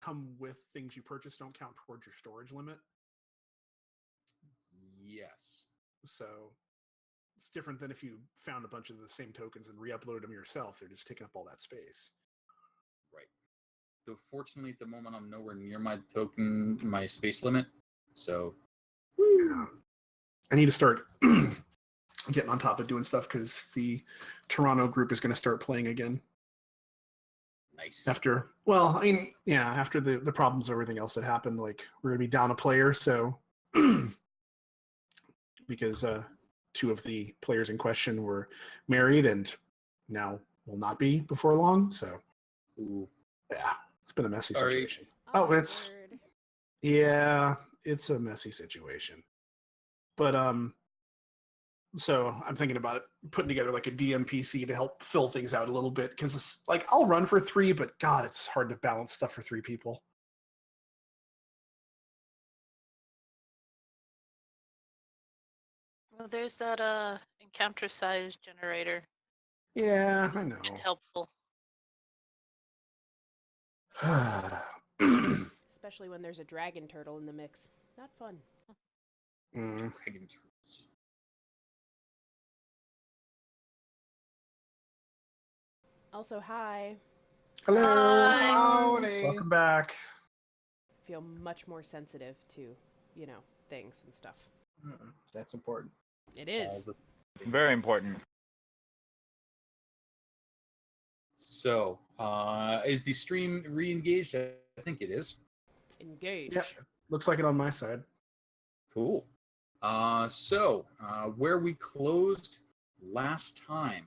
come with things you purchase don't count towards your storage limit. Yes. So it's different than if you found a bunch of the same tokens and re-uploaded them yourself. They're just taking up all that space. Right. Though fortunately at the moment I'm nowhere near my space limit. So yeah. I need to start getting on top of doing stuff because the Toronto group is going to start playing again. Nice. After the problems, everything else that happened, like we're going to be down a player. So because two of the players in question were married and now will not be before long. So yeah, it's been a messy situation. It's a messy situation. But so I'm thinking about it, putting together like a DMPC to help fill things out a little bit because it's like I'll run for 3, but God, it's hard to balance stuff for 3 people. Well, there's that encounter size generator. Yeah, I know. Helpful. Especially when there's a dragon turtle in the mix. Not fun. Dragon turtles. Also, hi. Hello. Hi. Howdy. Welcome back. I feel much more sensitive to, things and stuff. That's important. It is. Very important. So, is the stream re-engaged? I think it is. Engage. Yep. Looks like it on my side. Cool. So, where we closed last time,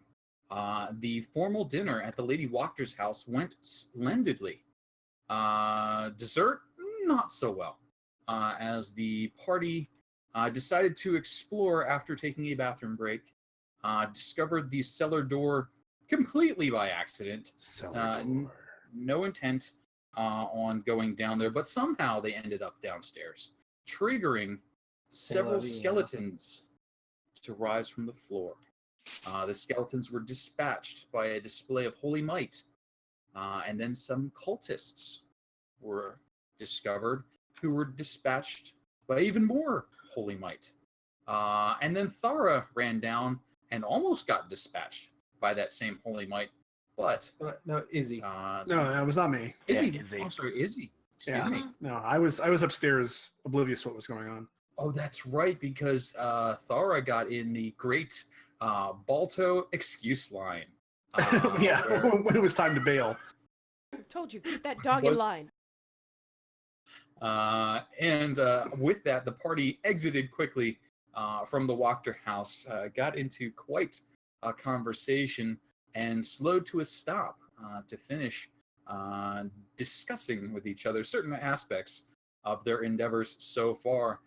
the formal dinner at the Lady Wachter's house went splendidly. Dessert, not so well, as the party decided to explore after taking a bathroom break, discovered the cellar door completely by accident. No intent on going down there, but somehow they ended up downstairs, triggering several skeletons to rise from the floor. The skeletons were dispatched by a display of holy might, and then some cultists were discovered who were dispatched by even more holy might. And then Thara ran down and almost got dispatched by that same holy might. But no, Izzy. No, that was not me. Izzy. Izzy. I'm sorry, Izzy. Excuse me. No, I was upstairs, oblivious to what was going on. Oh, that's right, because Thara got in the great Balto excuse line. Yeah, when it was time to bail. Told you, keep that dog in line. And with that, the party exited quickly from the Wachter house, got into quite a conversation, and slowed to a stop to finish discussing with each other certain aspects of their endeavors so far,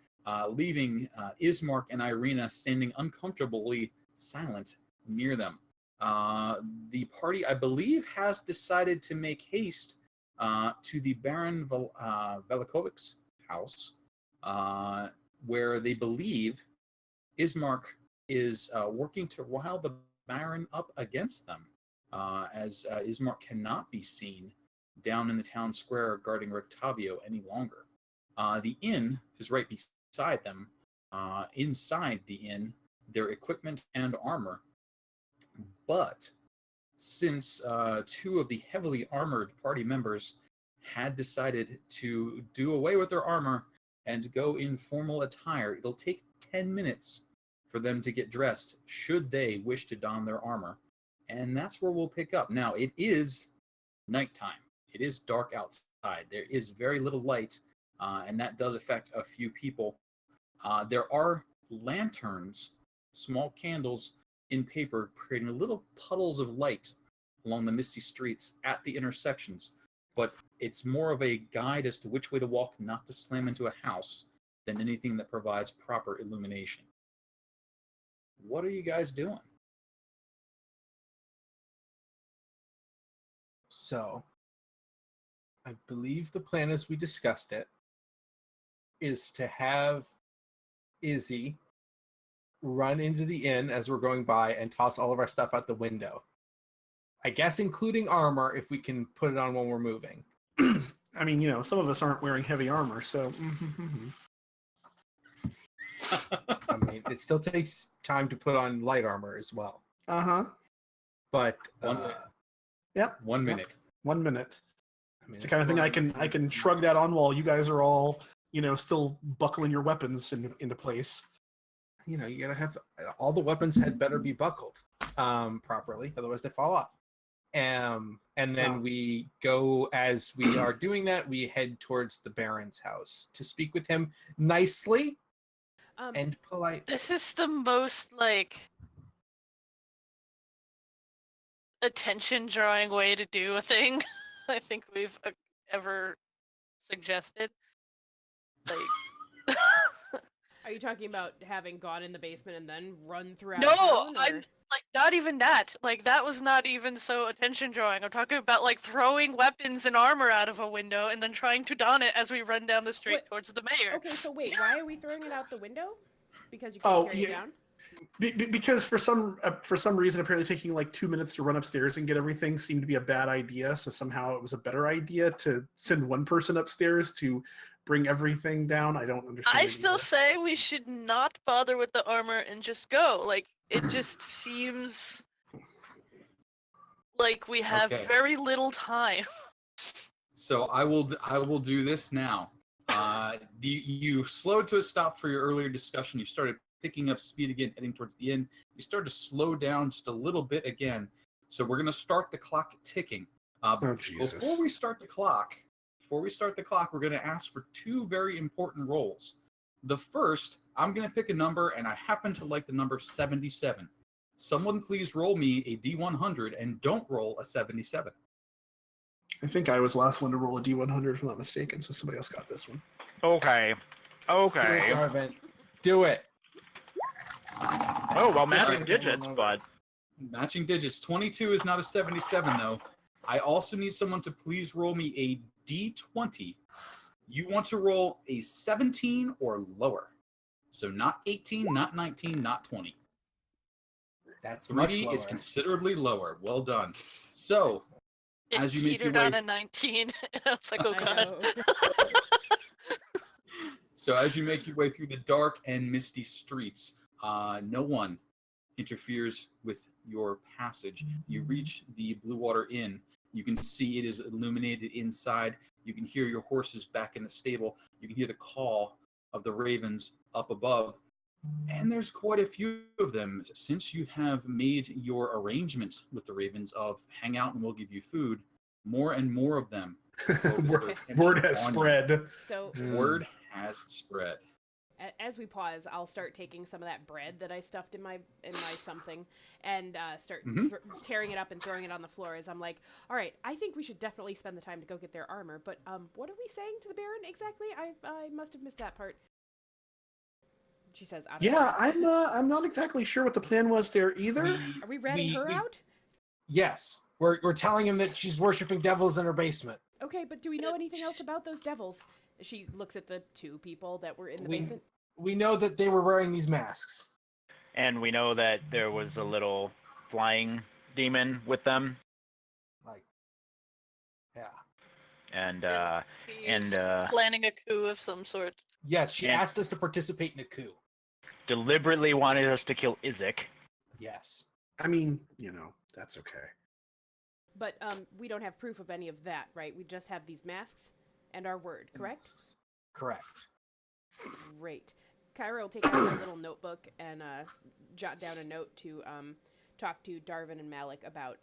leaving Ismark and Irina standing uncomfortably silent near them. The party, I believe, has decided to make haste to the Baron Velikovic's house, where they believe Ismark is working to rile the Baron up against them, as Ismark cannot be seen down in the town square guarding Rictavio any longer. The inn is right beside them. Inside the inn, their equipment and armor. But since 2 of the heavily armored party members had decided to do away with their armor and go in formal attire, it'll take 10 minutes for them to get dressed should they wish to don their armor. And that's where we'll pick up. Now, it is nighttime. It is dark outside. There is very little light, and that does affect a few people. There are lanterns, small candles in paper, creating little puddles of light along the misty streets at the intersections, but it's more of a guide as to which way to walk not to slam into a house than anything that provides proper illumination. What are you guys doing? So, I believe the plan as we discussed it is to have Izzy run into the inn as we're going by and toss all of our stuff out the window. I guess including armor if we can put it on when we're moving. I mean, you know, some of us aren't wearing heavy armor, so. I mean, it still takes time to put on light armor as well. Uh-huh. But Yep. 1 minute. 1 minute. I mean, It's the kind of thing I can shrug that on while you guys are all, you know, still buckling your weapons into place. You know, you gotta have all the weapons had better be buckled properly, otherwise they fall off. And then we go, as we are doing that, we head towards the Baron's house to speak with him nicely and politely. This is the most, like, attention-drawing way to do a thing I think we've ever suggested. Like, Are you talking about having gone in the basement and then run throughout no, town? I'm like not even that. Like that was not even so attention-drawing. I'm talking about like throwing weapons and armor out of a window and then trying to don it as we run down the street towards the mayor. Okay, so wait, why are we throwing it out the window? Because you can't carry it down? Because for some reason, apparently taking like 2 minutes to run upstairs and get everything seemed to be a bad idea. So somehow it was a better idea to send one person upstairs to bring everything down. I don't understand. I still say we should not bother with the armor and just go. Like it just seems like we have very little time. So I will do this now. You slowed to a stop for your earlier discussion. You started picking up speed again, heading towards the end. You started to slow down just a little bit again. So we're going to start the clock ticking. Jesus. Before we start the clock, we're going to ask for two very important rolls. The first, I'm going to pick a number, and I happen to like the number 77. Someone please roll me a D100 and don't roll a 77. I think I was the last one to roll a D100 if I'm not mistaken, so somebody else got this one. Okay. Do it. Oh, well, matching digits, but... Matching digits. 22 is not a 77, though. I also need someone to please roll me a D20. You want to roll a 17 or lower. So not 18, not 19, not 20. That's much 3 lower. is considerably lower. Well done. So, It as you make your teetered way... on a 19. I was like, oh god. So as you make your way through the dark and misty streets, no one interferes with your passage. You reach the Blue Water Inn. You can see it is illuminated inside. You can hear your horses back in the stable. You can hear the call of the ravens up above. And there's quite a few of them. Since you have made your arrangement with the ravens of hang out and we'll give you food, more and more of them. Word has spread. So Word has spread. as we pause, I'll start taking some of that bread that I stuffed in my something and start tearing it up and throwing it on the floor as I'm like, all right, I think we should definitely spend the time to go get their armor. But what are we saying to the Baron exactly? I must have missed that part. She says, "Yeah, I'm not exactly sure what the plan was there either. Are we ratting her out? Yes, we're telling him that she's worshiping devils in her basement. Okay, but do we know anything else about those devils? She looks at the two people that were in the basement. We know that they were wearing these masks. And we know that there was a little flying demon with them. Like, yeah. And He's planning a coup of some sort. Yes, she asked us to participate in a coup. Deliberately wanted us to kill Izek. Yes. I mean, you know, that's okay. But we don't have proof of any of that, right? We just have these masks and our word, correct? Correct. Great. Kyra will take out my little notebook and jot down a note to talk to Darvin and Malik about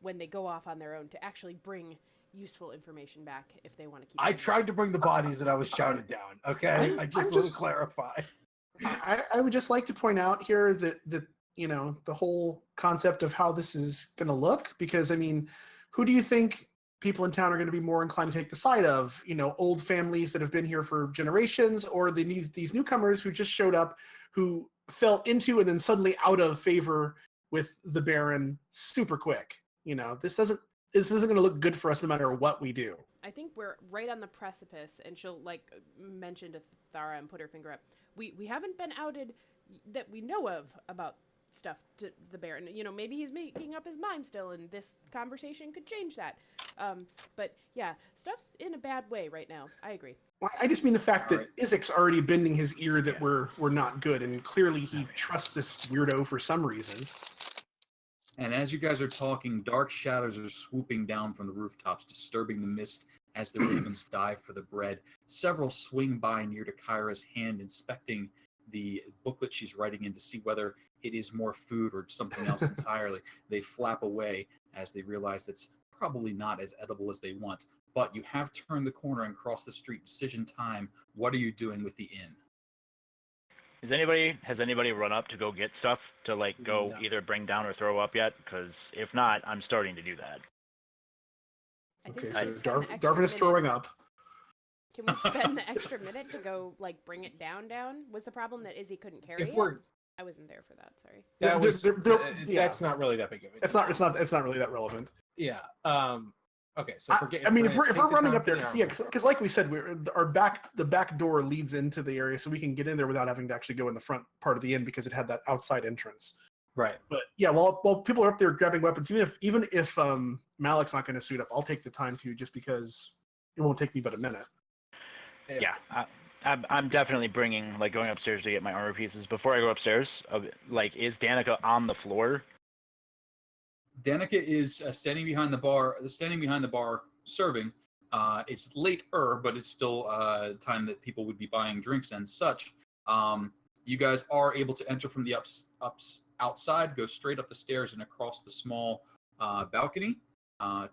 when they go off on their own to actually bring useful information back if they want to keep. I tried to bring the bodies that I was shouted down. Okay, I just want to clarify. I would just like to point out here that you know the whole concept of how this is going to look, because I mean, who do you think people in town are going to be more inclined to take the side of? You know, old families that have been here for generations, or these newcomers who just showed up, who fell into and then suddenly out of favor with the Baron super quick. You know, this isn't going to look good for us no matter what we do. I think we're right on the precipice, and she'll like mention to Thara and put her finger up. We haven't been outed that we know of about stuff to the Baron. You know, maybe he's making up his mind still, and this conversation could change that. But yeah, stuff's in a bad way right now. I agree. Well, I just mean the fact All that Izik's already bending his ear that we're not good, and clearly he trusts this weirdo for some reason. And as you guys are talking, dark shadows are swooping down from the rooftops, disturbing the mist as the ravens dive for the bread. Several swing by near to Kyra's hand, inspecting the booklet she's writing in to see whether it is more food or something else entirely. They flap away as they realize that's probably not as edible as they want. But you have turned the corner and crossed the street. Decision time. What are you doing with the inn? Has anybody run up to go get stuff to like go either bring down or throw up yet? Because if not, I'm starting to do that. Okay, we so should spend the extra Darvin is minute. throwing up. Can we spend the extra minute to go like bring it down? Was the problem that Izzy couldn't carry If it? we're I wasn't there for that. Sorry. that They're- was, they're- that's not really that big of a deal. It's not really that relevant. Yeah. Okay. So I mean, if we're take the running time up there, for the because like we said, the back door leads into the area, so we can get in there without having to actually go in the front part of the inn because it had that outside entrance. right. But yeah, while people are up there grabbing weapons, even if Malik's not going to suit up, I'll take the time to, just because it won't take me but a minute. Yeah, I'm definitely going upstairs to get my armor pieces. Before I go upstairs, is Danica on the floor? Danica is standing behind the bar, serving. It's later, but it's still time that people would be buying drinks and such. You guys are able to enter from the outside, go straight up the stairs and across the small balcony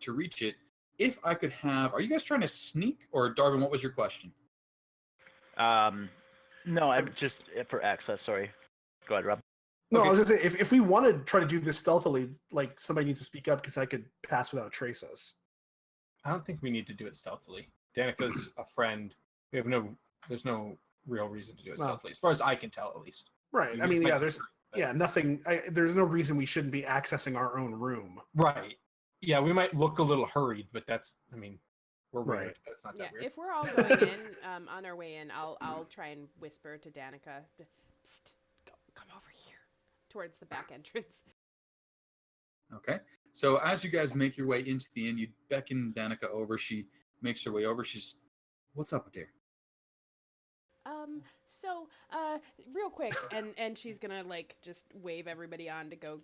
to reach it. If I could have, are you guys trying to sneak, or Darvin? What was your question? No, I'm just for access. Sorry. Go ahead, Rob. No, Okay. I was going to say, if we want to try to do this stealthily, like, somebody needs to speak up, because I could pass without trace us. I don't think we need to do it stealthily. Danica's a friend. There's no real reason to do it Well. stealthily, as far as I can tell, at least. Right. You I mean, might yeah, be there's certain, but- nothing. There's no reason we shouldn't be accessing our own room. Right. Yeah, we might look a little hurried, but we're Right. rude. That's not Yeah, that weird. if we're all going in, on our way in, I'll try and whisper to Danica, "Psst, come over here," towards the back entrance. Okay. So as you guys make your way into the inn, you beckon Danica over. She makes her way over. She's, "What's up, dear?" So, real quick, and she's gonna like just wave everybody on to go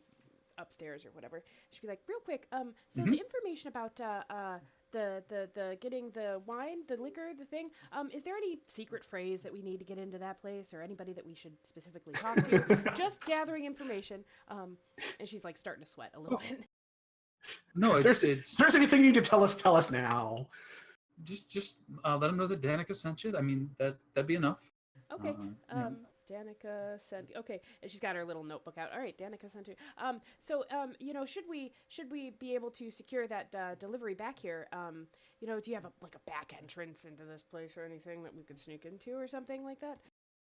upstairs or whatever. She'd be like, "Real quick, so the information about the getting the wine, the liquor, the thing, is there any secret phrase that we need to get into that place, or anybody that we should specifically talk to? Just gathering information." And she's like starting to sweat a little bit. No, If there's anything you need to tell us now. just let them know that Danica sent you. I mean, that'd be enough. Okay. Yeah. Danica sent. Okay, and she's got her little notebook out. All right, Danica sent you. So should we be able to secure that delivery back here? Do you have a back entrance into this place or anything that we could sneak into or something like that?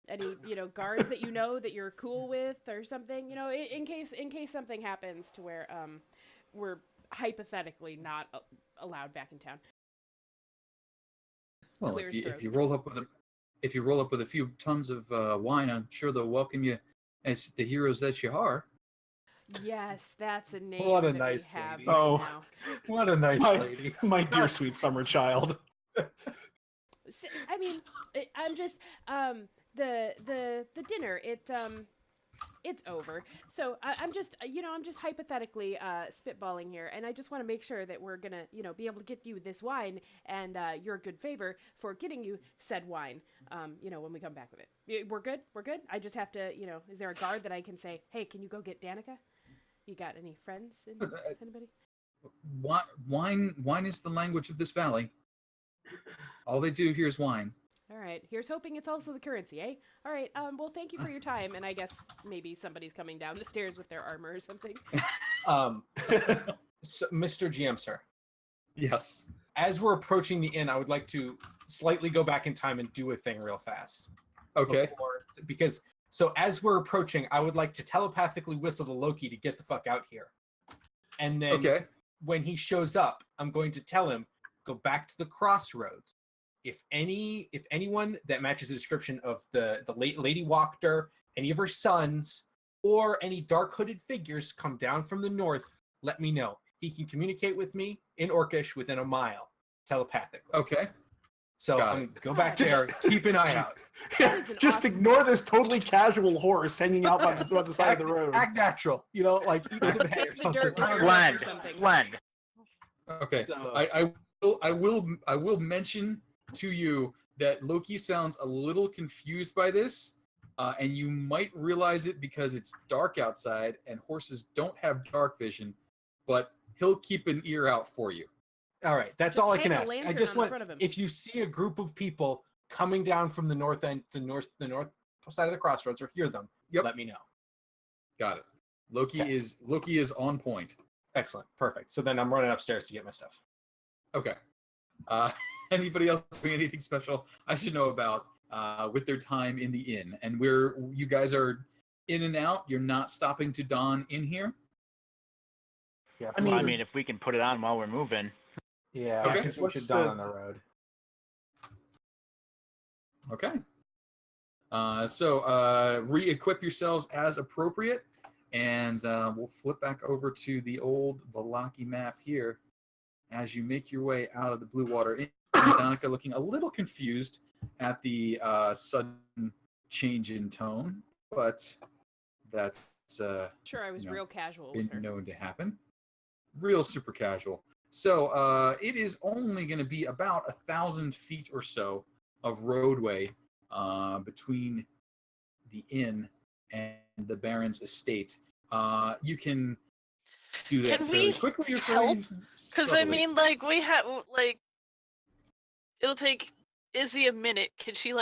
Any guards that that you're cool with or something? In case something happens to where we're hypothetically not allowed back in town. Well, Clears if throat. you roll up with a few tons of wine, I'm sure they'll welcome you as the heroes that you are. Yes, that's a name What a that nice we have lady. right Oh. now. What a nice My- lady. My dear sweet summer child. I mean, I'm just the dinner. It's over. So I'm just hypothetically spitballing here, and I just want to make sure that we're gonna be able to get you this wine and your good favor for getting you said wine. When we come back with it, we're good. I just have to is there a guard that I can say, "Hey, can you go get Danica? You got any friends? Anybody?" Wine is the language of this valley. All they do here is wine. All right. Here's hoping it's also the currency, eh? All right. Well, thank you for your time, and I guess maybe somebody's coming down the stairs with their armor or something. So, Mr. GM, sir, Yes. as we're approaching the inn, I would like to slightly go back in time and do a thing real fast. Okay. Because as we're approaching, I would like to telepathically whistle to Loki to get the fuck out here. And then Okay. when he shows up, I'm going to tell him, go back to the crossroads. If anyone that matches the description of the late Lady Wachter, any of her sons, or any dark hooded figures come down from the north, let me know. He can communicate with me in Orcish within a mile, telepathically. Okay. So Got I'm it. go back Just- there, keep an eye out. That is an Just awesome ignore quest. this totally casual horse hanging out by the side of the road. Act natural, like eat some hay or Kick the something. dirt with your Blend. or something. Blend. Okay. So- I will mention to you that Loki sounds a little confused by this, and you might realize it because it's dark outside and horses don't have dark vision, but he'll keep an ear out for you. All right, that's Just all I can hang a ask. I lantern just on the want front of him. if you see a group of people coming down from the north end, the north side of the crossroads, or hear them, Yep. let me know. Got it. Loki Okay. is on point. Excellent, perfect. So then I'm running upstairs to get my stuff. Okay. Anybody else doing anything special I should know about with their time in the inn? And you guys are in and out. You're not stopping to don in here. Yeah, I Well, I mean- mean, if we can put it on while we're moving. yeah, Okay. because we What's should done the- on the road. Okay. So re-equip yourselves as appropriate, and we'll flip back over to the old Valaki map here as you make your way out of the Blue Water Inn. Danica looking a little confused at the sudden change in tone, but that's Sure, I was No. real casual been with her. known to happen. Real super casual. So it is only going to be about 1,000 feet or so of roadway between the inn and the Baron's estate. You can do that Can fairly we quickly or help? fairly Because I subtly. mean, we have it'll take Izzy a minute. Can she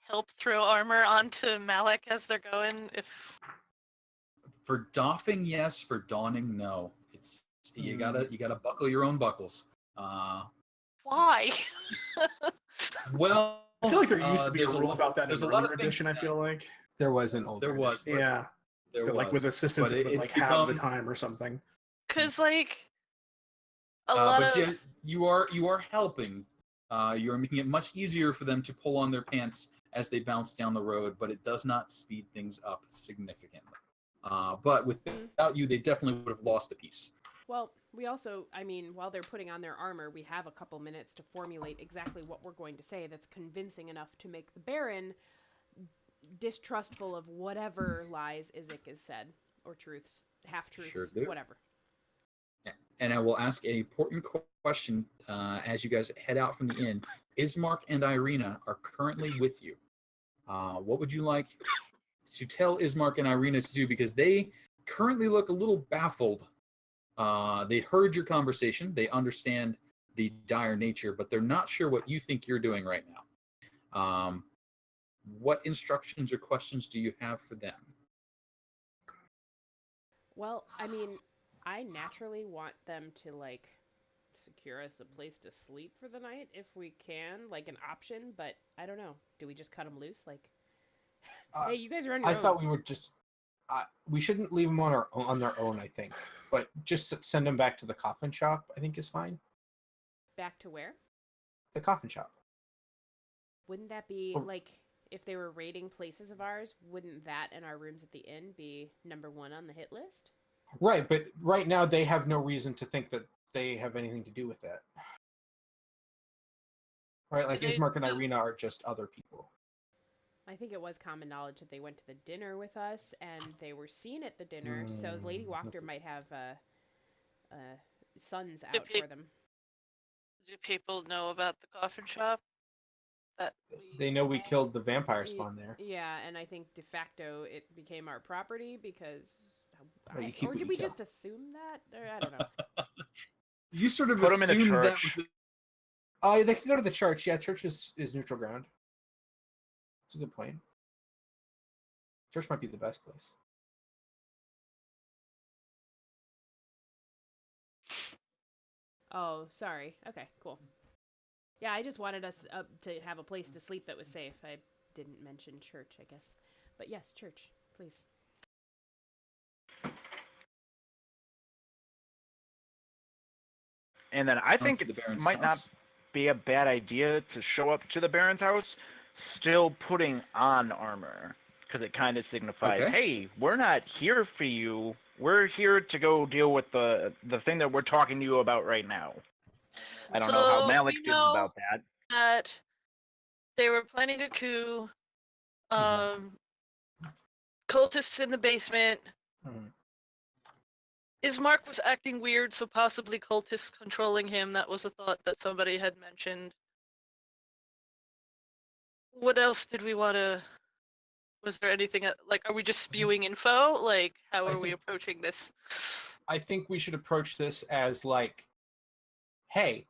help throw armor onto Malik as they're going? If For doffing, yes. For donning, no. It's you gotta buckle your own buckles. why? Well, I feel like there used to be a there's rule about that in there's a the lot earlier of things edition. I feel like There was an older. There was. edition. yeah, there that, was, with assistance, but it would it's halve the become- time or something. Because a lot but of you are helping. You are making it much easier for them to pull on their pants as they bounce down the road, but it does not speed things up significantly. But without you, they definitely would have lost a piece. Well, we also, I mean, while they're putting on their armor, we have a couple minutes to formulate exactly what we're going to say that's convincing enough to make the Baron distrustful of whatever lies Izzik has said, or truths, half-truths, Sure do. whatever. And I will ask an important question as you guys head out from the inn. Ismark and Irina are currently with you. What would you like to tell Ismark and Irina to do? Because they currently look a little baffled. They heard your conversation. They understand the dire nature, but they're not sure what you think you're doing right now. What instructions or questions do you have for them? Well, I mean, I naturally want them to, secure us a place to sleep for the night if we can, an option, but I don't know. Do we just cut them loose? Hey, you guys are on your I own. thought we would just. We shouldn't leave them on their own. I think, but just send them back to the coffin shop. I think is fine. Back to where? The coffin shop. Wouldn't that be, Or- if they were raiding places of ours, wouldn't that and our rooms at the inn be number one on the hit list? Right, but right now they have no reason to think that they have anything to do with that. Right, like They Ismark and just- Irina are just other people. I think it was common knowledge that they went to the dinner with us, and they were seen at the dinner, so Lady Wachter that's- might have sons Do out peop- for them. do people know about the coffin shop? That They know we killed the vampire Ye- spawn there. Yeah, and I think de facto it became our property because... Well, you keep or what did you we kill. just assume that? Or, I don't know. You sort of Put 'em in the assumed that church. was They can go to the church. Yeah, church is neutral ground. That's a good point. Church might be the best place. Oh, sorry. Okay, cool. Yeah, I just wanted us to have a place to sleep that was safe. I didn't mention church, I guess. But yes, church, please. And then I think to the it Baron's might not house. be a bad idea to show up to the Baron's house still putting on armor. because it kind of signifies, Okay. hey, we're not here for you. We're here to go deal with the thing that we're talking to you about right now. I don't know how So, Malik we feels know about that. that they were planning a coup. Cultists in the basement. Mhm. Ismark was acting weird, so possibly cultists controlling him. That was a thought that somebody had mentioned. What else did we want to... Was there anything... Like, are we just spewing info? Like, how I are we think- approaching this? I think we should approach this as like, hey,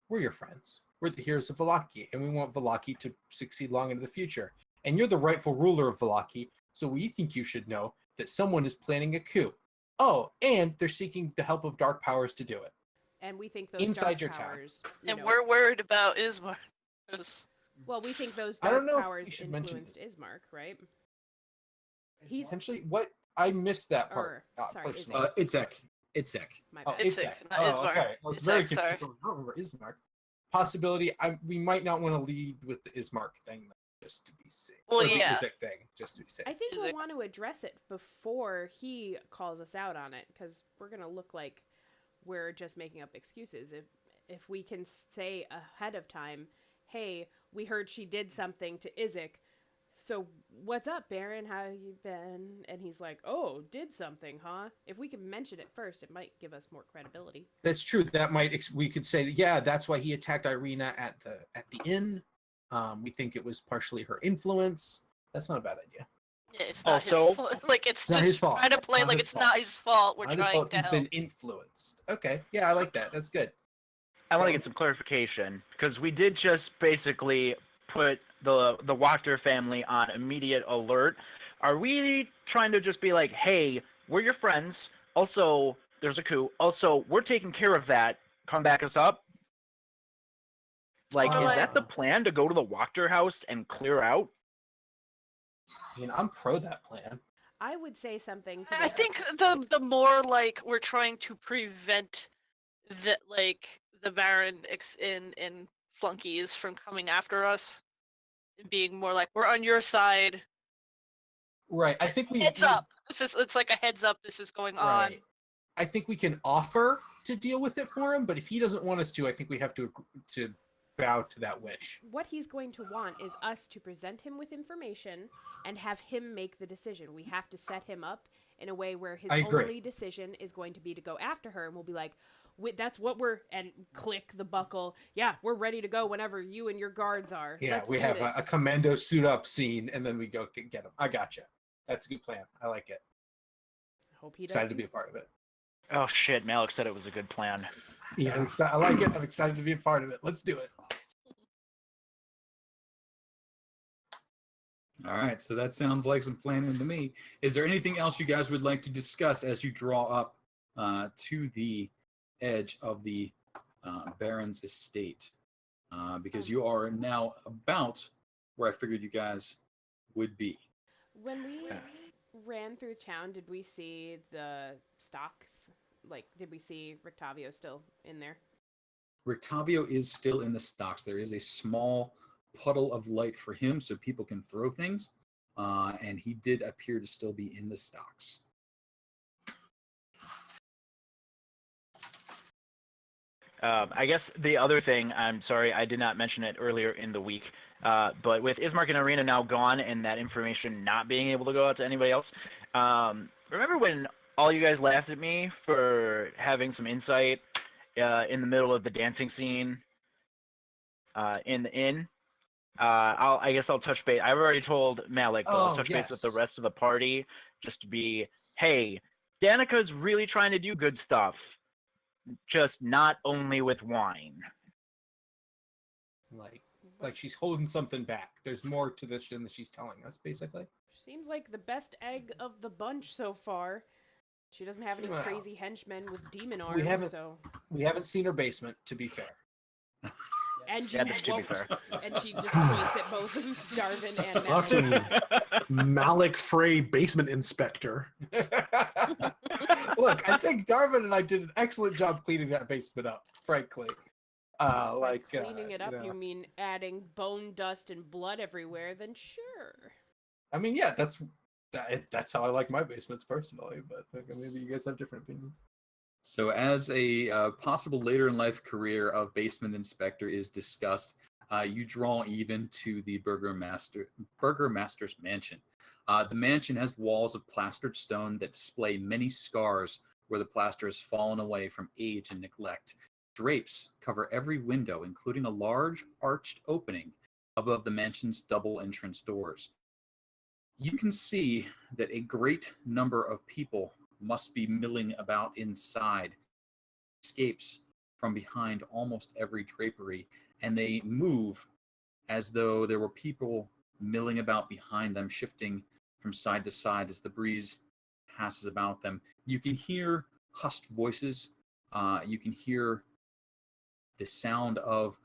we're your friends. We're the heroes of Vallaki, and we want Vallaki to succeed long into the future. And you're the rightful ruler of Vallaki, so we think you should know that someone is planning a coup. Oh, and they're seeking the help of dark powers to do it. And we think those Inside dark your town. powers, you And know, we're worried about Ismark. 'Cause- well, we think those I dark don't know if powers we should mention influenced Ismark, right? He's Essentially, what I missed that part. sorry, personally. Itzek. Itzek. my Oh, bad. It's Itzek. not Oh, Ismark. okay. I was Itzek, very sorry. confused. I don't remember Ismark. Possibility. We might not want to lead with the Ismark thing, though, just to be safe. Well, or the yeah. Itzek thing, just to be safe. I think Is we'll it- want to address it before he calls us out on it, because we're gonna look like we're just making up excuses. If we can say ahead of time, hey, we heard she did something to Izek, so what's up, Baron? How you been? And he's like, oh, did something, huh? If we can mention it first, it might give us more credibility. That's true. That might we could say, yeah, that's why he attacked Irina at the inn. We think it was partially her influence. That's not a bad idea. Yeah, it's not Also- his fault. Like, it's not just his fault. trying to play Not like his it's fault. not his fault. We're Not his trying fault. to He's help. been influenced. Okay, yeah, I like that. That's good. I want to get some clarification because we did just basically put the Wachter family on immediate alert. Are we trying to just be like, hey, we're your friends. Also, there's a coup. Also, we're taking care of that. Come back us up. Like, is that the plan to go to the Wachter house and clear out? I mean, I'm pro that plan. I would say something to I think the more like we're trying to prevent that, like, the Baron and flunkies from coming after us, being more like, we're on your side. Right. I think we Heads up. It's like a heads up. This is going on. Right. I think we can offer to deal with it for him, but if he doesn't want us to, I think we have to bow to that wish. What he's going to want is us to present him with information and have him make the decision. We have to set him up in a way where his I agree. only decision is going to be to go after her, and we'll be like, that's what we're, and click the buckle. Yeah, we're ready to go whenever you and your guards are. Yeah, Let's we do have this. a commando suit up scene, and then we go get him. I gotcha. That's a good plan. I like it. Hope he does. Excited to too. be a part of it. Oh shit, Malik said it was a good plan. Yeah. I like it. I'm excited to be a part of it. Let's do it. All right, so that sounds like some planning to me. Is there anything else you guys would like to discuss as you draw up to the edge of the Baron's estate? Because you are now about where I figured you guys would be. When we ran through town, did we see the stocks? Like, did we see Rictavio still in there? Rictavio is still in the stocks. There is a small puddle of light for him so people can throw things, and he did appear to still be in the stocks. I guess the other thing, I'm sorry, I did not mention it earlier in the week, but with Ismark and Irina now gone and that information not being able to go out to anybody else, remember when all you guys laughed at me for having some insight in the middle of the dancing scene in the inn? I guess I'll touch base. I've already told Malik, but I'll touch base with the yes. rest of the party just to be, hey, Danica's really trying to do good stuff, just not only with wine. Like she's holding something back. There's more to this than she's telling us, basically. Seems like the best egg of the bunch so far. She doesn't have any Well, crazy henchmen with demon we arms, haven't- so. We haven't seen her basement, to be fair. And Yeah, that's to be won't- fair. And she just points at both Darvin and Malik. Fucking Malik Frey basement inspector. Look, I think Darvin and I did an excellent job cleaning that basement up, frankly. By cleaning it up, you know. you mean adding bone dust and blood everywhere, then sure. I mean, yeah, that's how I like my basements personally, but maybe you guys have different opinions. So, as a possible later in life career of basement inspector is discussed, you draw even to the burgomaster's mansion. The mansion has walls of plastered stone that display many scars where the plaster has fallen away from age and neglect. Drapes cover every window, including a large arched opening above the mansion's double entrance doors. You can see that a great number of people must be milling about inside, escapes from behind almost every drapery, and they move as though there were people milling about behind them, shifting from side to side as the breeze passes about them. You can hear hushed voices. You can hear the sound of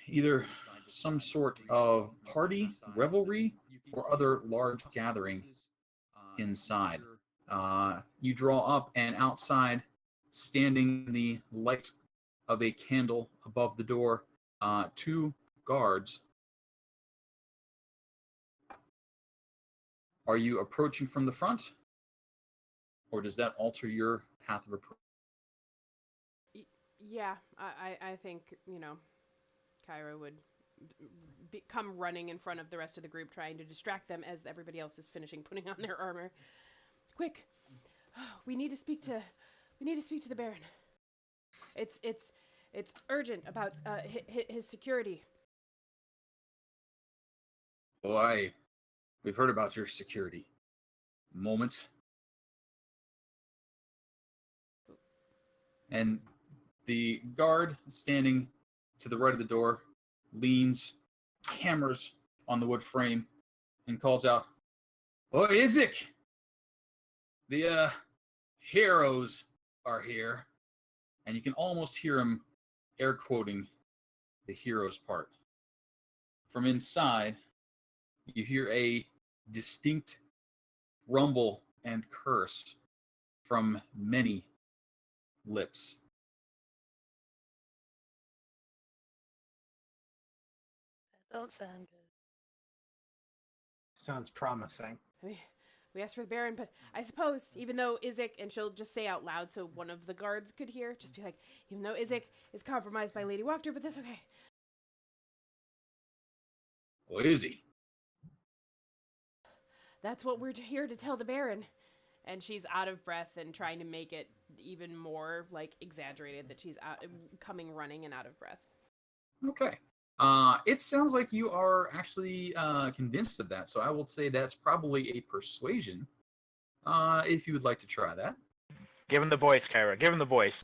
either some sort of party, revelry, or other large gathering inside. You draw up, and outside, standing in the light of a candle above the door, two guards. Are you approaching from the front? Or does that alter your path of approach? Yeah, I think, Kyra would come running in front of the rest of the group, trying to distract them as everybody else is finishing putting on their armor. Quick, we need to speak to the Baron. It's urgent about his security. Why? We've heard about your security. Moment. And the guard standing to the right of the door leans, hammers on the wood frame, and calls out, "Oh, Isaac! The heroes are here." And you can almost hear him air quoting the heroes part. From inside, you hear a distinct rumble and curse from many lips. That don't sound good. Sounds promising. We asked for the Baron, but I suppose, even though Isaac, and she'll just say out loud so one of the guards could hear, just be like, even though Isaac is compromised by Lady Wachter, but that's okay. Well, is he? That's what we're here to tell the Baron. And she's out of breath and trying to make it even more, exaggerated that she's coming running and out of breath. Okay. It sounds like you are actually convinced of that, so I will say that's probably a persuasion, if you would like to try that. Give him the voice, Kyra. Give him the voice.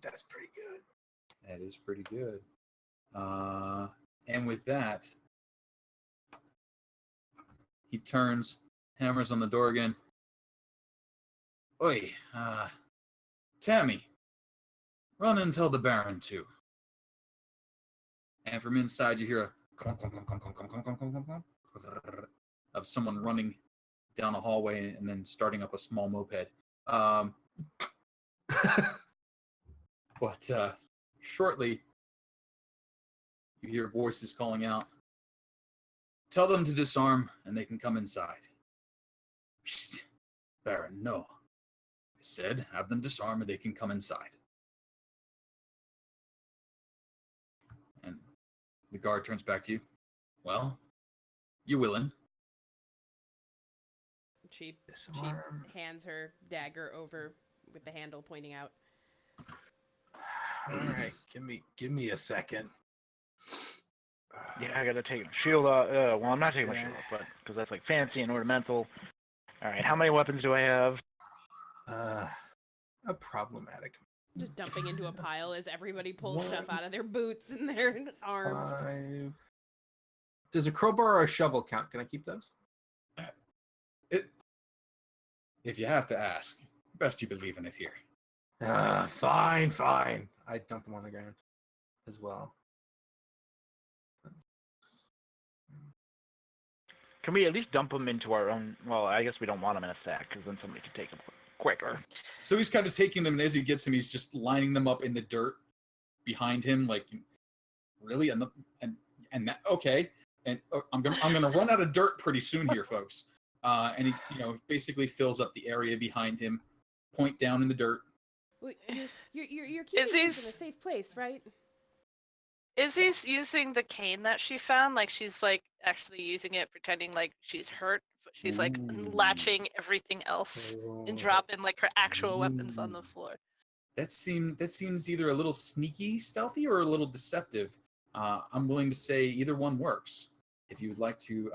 That's pretty good. That is pretty good. And with that, he turns, hammers on the door again. Oi, Tammy, run and tell the Baron too. And from inside you hear a clunk, clunk, clunk, clunk, clunk, clunk, clunk, clunk, clunk, clunk, clunk, of someone running down a hallway and then starting up a small moped. But shortly, you hear voices calling out, "Tell them to disarm and they can come inside." Psst, Baron, no. I said, have them disarm and they can come inside. And the guard turns back to you. Well, you willin'. She Disarm. hands her dagger over with the handle pointing out. All right, give me a second. Yeah, I gotta take my shield off. Well, I'm not taking my shield off, but because that's fancy and ornamental. All right, how many weapons do I have? A problematic. Just dumping into a pile as everybody pulls stuff out of their boots and their arms. 5. Does a crowbar or a shovel count? Can I keep those? If you have to ask, best you be leaving it here. Fine. I dump them on the ground as well. Can we at least dump them into our own? Well, I guess we don't want them in a stack because then somebody could take them quicker. So he's kind of taking them, and as he gets them, he's just lining them up in the dirt behind him. Like, really, and that okay. And I'm gonna run out of dirt pretty soon here, folks. And he, basically fills up the area behind him. Point down in the dirt. Well, you're keeping things in a safe place, right? Izzy's using the cane that she found, like she's like actually using it, pretending like she's hurt, but she's like latching everything else and dropping like her actual weapons on the floor. That seems either a little sneaky, stealthy, or a little deceptive. I'm willing to say either one works. If you would like to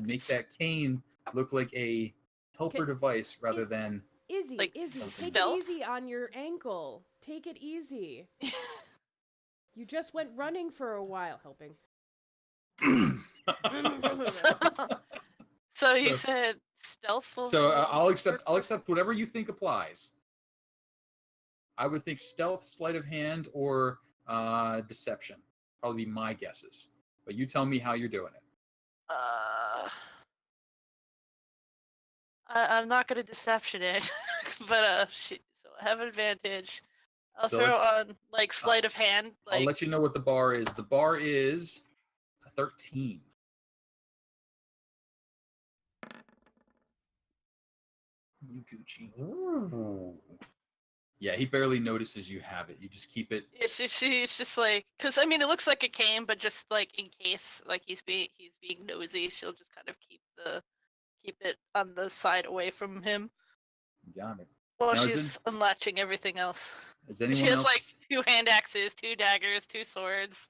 make that cane look like a helper device rather than Izzy, like take stealth? it easy on your ankle. Take it easy. You just went running for a while, helping. So you said stealthful. So I'll accept whatever you think applies. I would think stealth, sleight of hand, or deception. Probably be my guesses. But you tell me how you're doing it. I'm not gonna deception it, but so I have an advantage. I'll So throw on like sleight of hand. Like, I'll let you know what the bar is. The bar is a 13. Gucci. Ooh. Yeah, he barely notices you have it. You just keep it. She's just like, because I mean, it looks like a cane, but just like in case, like he's being nosy, she'll just kind of keep it on the side away from him. Got it. Well, Now, she's unlatching everything else. Is anyone She has else? like 2 hand axes, 2 daggers, 2 swords,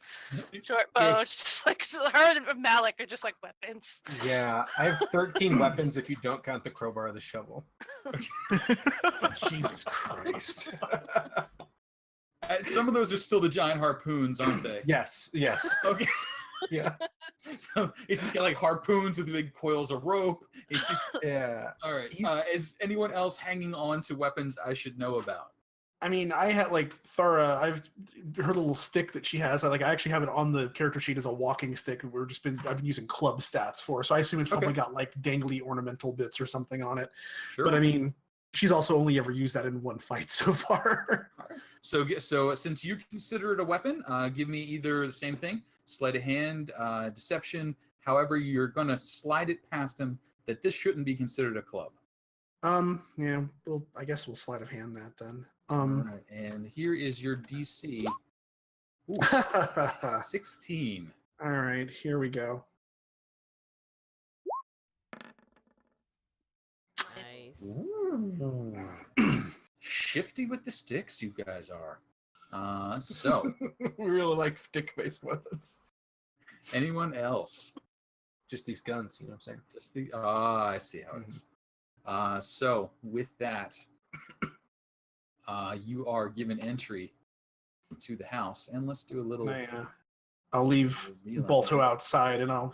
short bow. It's just like her and Malik are just like weapons. Yeah, I have 13 weapons if you don't count the crowbar or the shovel. Jesus Christ. Some of those are still the giant harpoons, aren't they? Yes. Okay. Yeah. So it's just got like harpoons with big coils of rope. It's just Yeah. all right. Is anyone else hanging on to weapons I should know about? I mean, I had like Thara. I've her little stick that she has. I actually have it on the character sheet as a walking stick. I've been using club stats for. So I assume it's probably got like dangly ornamental bits or something on it. Sure. But I mean, she's also only ever used that in one fight so far. All right. So since you consider it a weapon, give me either the same thing, sleight of hand, deception. However, you're gonna slide it past him that this shouldn't be considered a club. Yeah. Well, I guess we'll sleight of hand that then. All right. And here is your DC. Ooh, 16. All right. Here we go. Nice. Ooh. Shifty with the sticks, you guys are. So We really like stick-based weapons. anyone else? Just these guns, you know what I'm saying? Just the I see how it is. So with that, you are given entry to the house, and let's do a little. I'll leave Balto outside, and I'll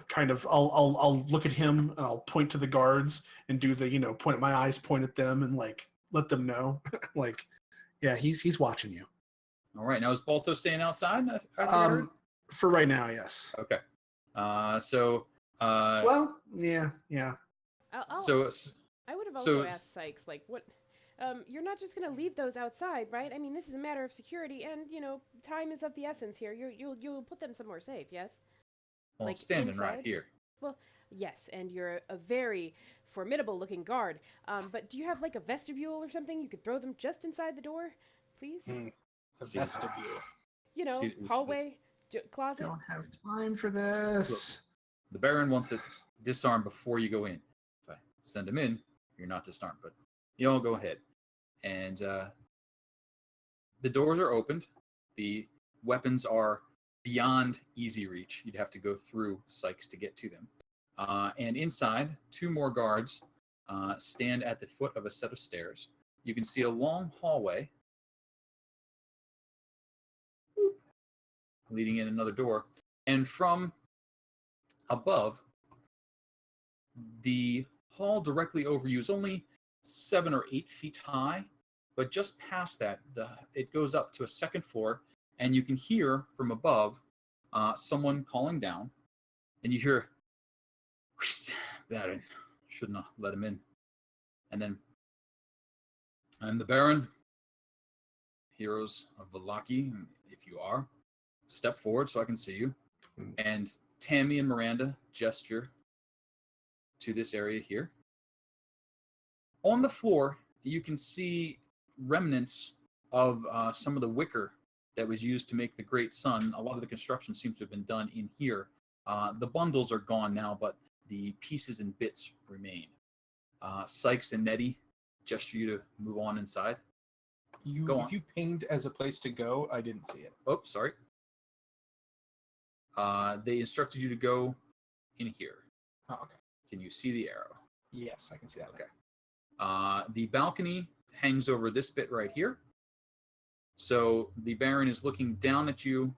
look at him, and I'll point to the guards, and do the point at my eyes, point at them, and like let them know, like, yeah, he's watching you. All right, now is Balto staying outside? For right now, yes. Okay. So. Well, yeah. I would have also asked Sykes, like, what? You're not just gonna leave those outside, right? I mean, this is a matter of security, and time is of the essence here. You'll put them somewhere safe, yes? Well, like I'm standing inside? right here. Well, yes, and you're a very formidable-looking guard. But do you have like a vestibule or something? You could throw them just inside the door, please. A vestibule. Hallway, closet. I don't have time for this. The Baron wants to disarm before you go in. If I send him in, you're not disarmed, but you all go ahead. And the doors are opened. The weapons are beyond easy reach. You'd have to go through Sykes to get to them. And inside, 2 more guards stand at the foot of a set of stairs. You can see a long hallway leading in another door. And from above, the hall directly over you is only 7 or 8 feet high, but just past that, it goes up to a second floor, and you can hear from above someone calling down, and you hear, Baron, should not let him in. And then I'm the Baron. Heroes of Vallaki, if you are. Step forward so I can see you. And Tammy and Miranda gesture to this area here. On the floor, you can see remnants of some of the wicker that was used to make the Great Sun. A lot of the construction seems to have been done in here. The bundles are gone now, but the pieces and bits remain. Sykes and Nettie gesture you to move on inside. If you pinged as a place to go, I didn't see it. Oh, sorry. They instructed you to go in here. Oh, okay. Can you see the arrow? Yes, I can see that. Okay. The balcony hangs over this bit right here. So the Baron is looking down at you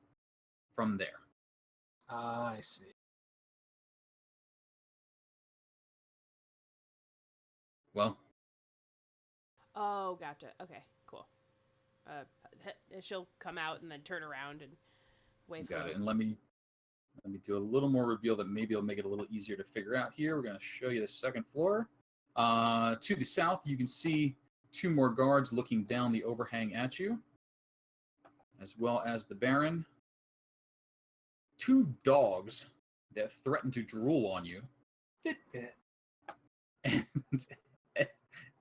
from there. I see. Well. Oh, gotcha. Okay, cool. She'll come out and then turn around and wave. Got it. And let me do a little more reveal that maybe will make it a little easier to figure out here. We're going to show you the second floor. To the south, you can see 2 more guards looking down the overhang at you, as well as the Baron. 2 dogs that threaten to drool on you. Fitbit. And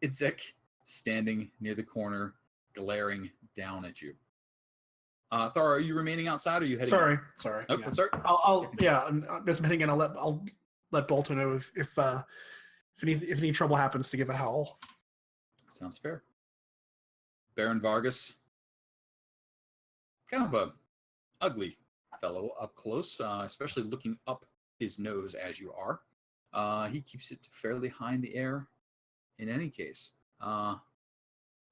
Itzek standing near the corner, glaring down at you. Thar, are you remaining outside, or are you heading? Sorry. Oh, Yeah. sorry. I'll as I'm heading in, I'll let Bolton know if any trouble happens to give a howl. Sounds fair. Baron Vargas, kind of a ugly fellow up close, especially looking up his nose as you are. He keeps it fairly high in the air. In any case, well,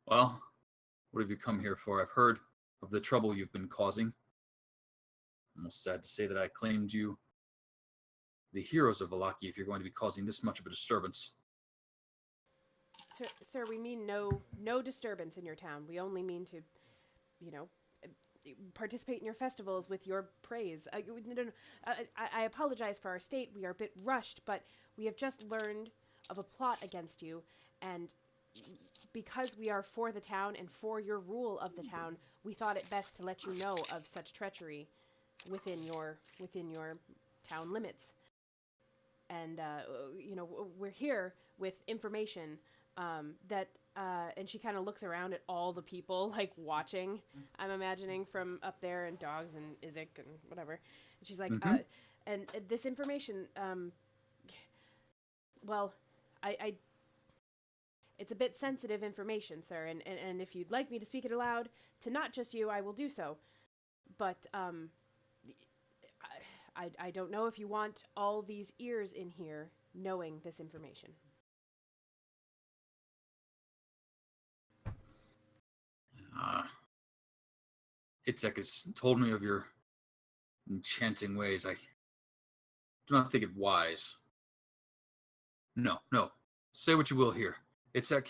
what have you come here for? I've heard of the trouble you've been causing. Almost sad to say that I claimed you the heroes of Vallaki if you're going to be causing this much of a disturbance. Sir, we mean no disturbance in your town. We only mean to, participate in your festivals with your praise. I apologize for our state. We are a bit rushed, but we have just learned of a plot against you, and because we are for the town and for your rule of the town, we thought it best to let you know of such treachery within your town limits. And we're here with information that and she kind of looks around at all the people like watching. I'm imagining from up there, and dogs and Izek and whatever. And she's like, and this information, well, I it's a bit sensitive information, sir, and if you'd like me to speak it aloud to not just you, I will do so. But I don't know if you want all these ears in here knowing this information. Itzek has told me of your enchanting ways. I do not think it wise. No. Say what you will here. Itzek,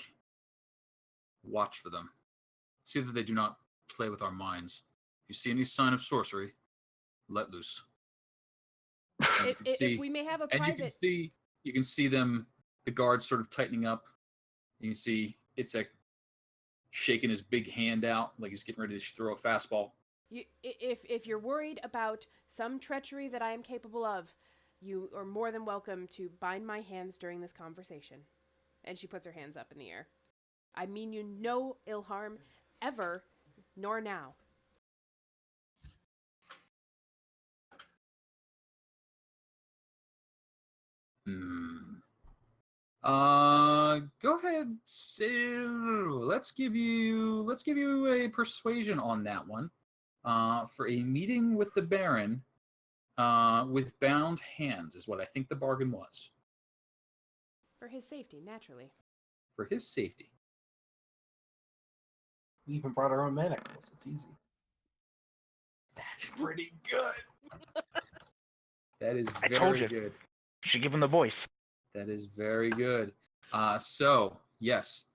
watch for them. See that they do not play with our minds. If you see any sign of sorcery, let loose. If we may have a private... And you can see them, the guards sort of tightening up. You can see Itzek shaking his big hand out like he's getting ready to throw a fastball. If you're worried about some treachery that I am capable of, you are more than welcome to bind my hands during this conversation. And she puts her hands up in the air. I mean you no ill harm, ever, nor now. Go ahead. Let's give you a persuasion on that one. For a meeting with the Baron, with bound hands is what I think the bargain was. For his safety, naturally. For his safety. We even brought our own manacles. It's easy. That's pretty good. That is I told very you. good. You should give him the voice. That is very good. So, yes.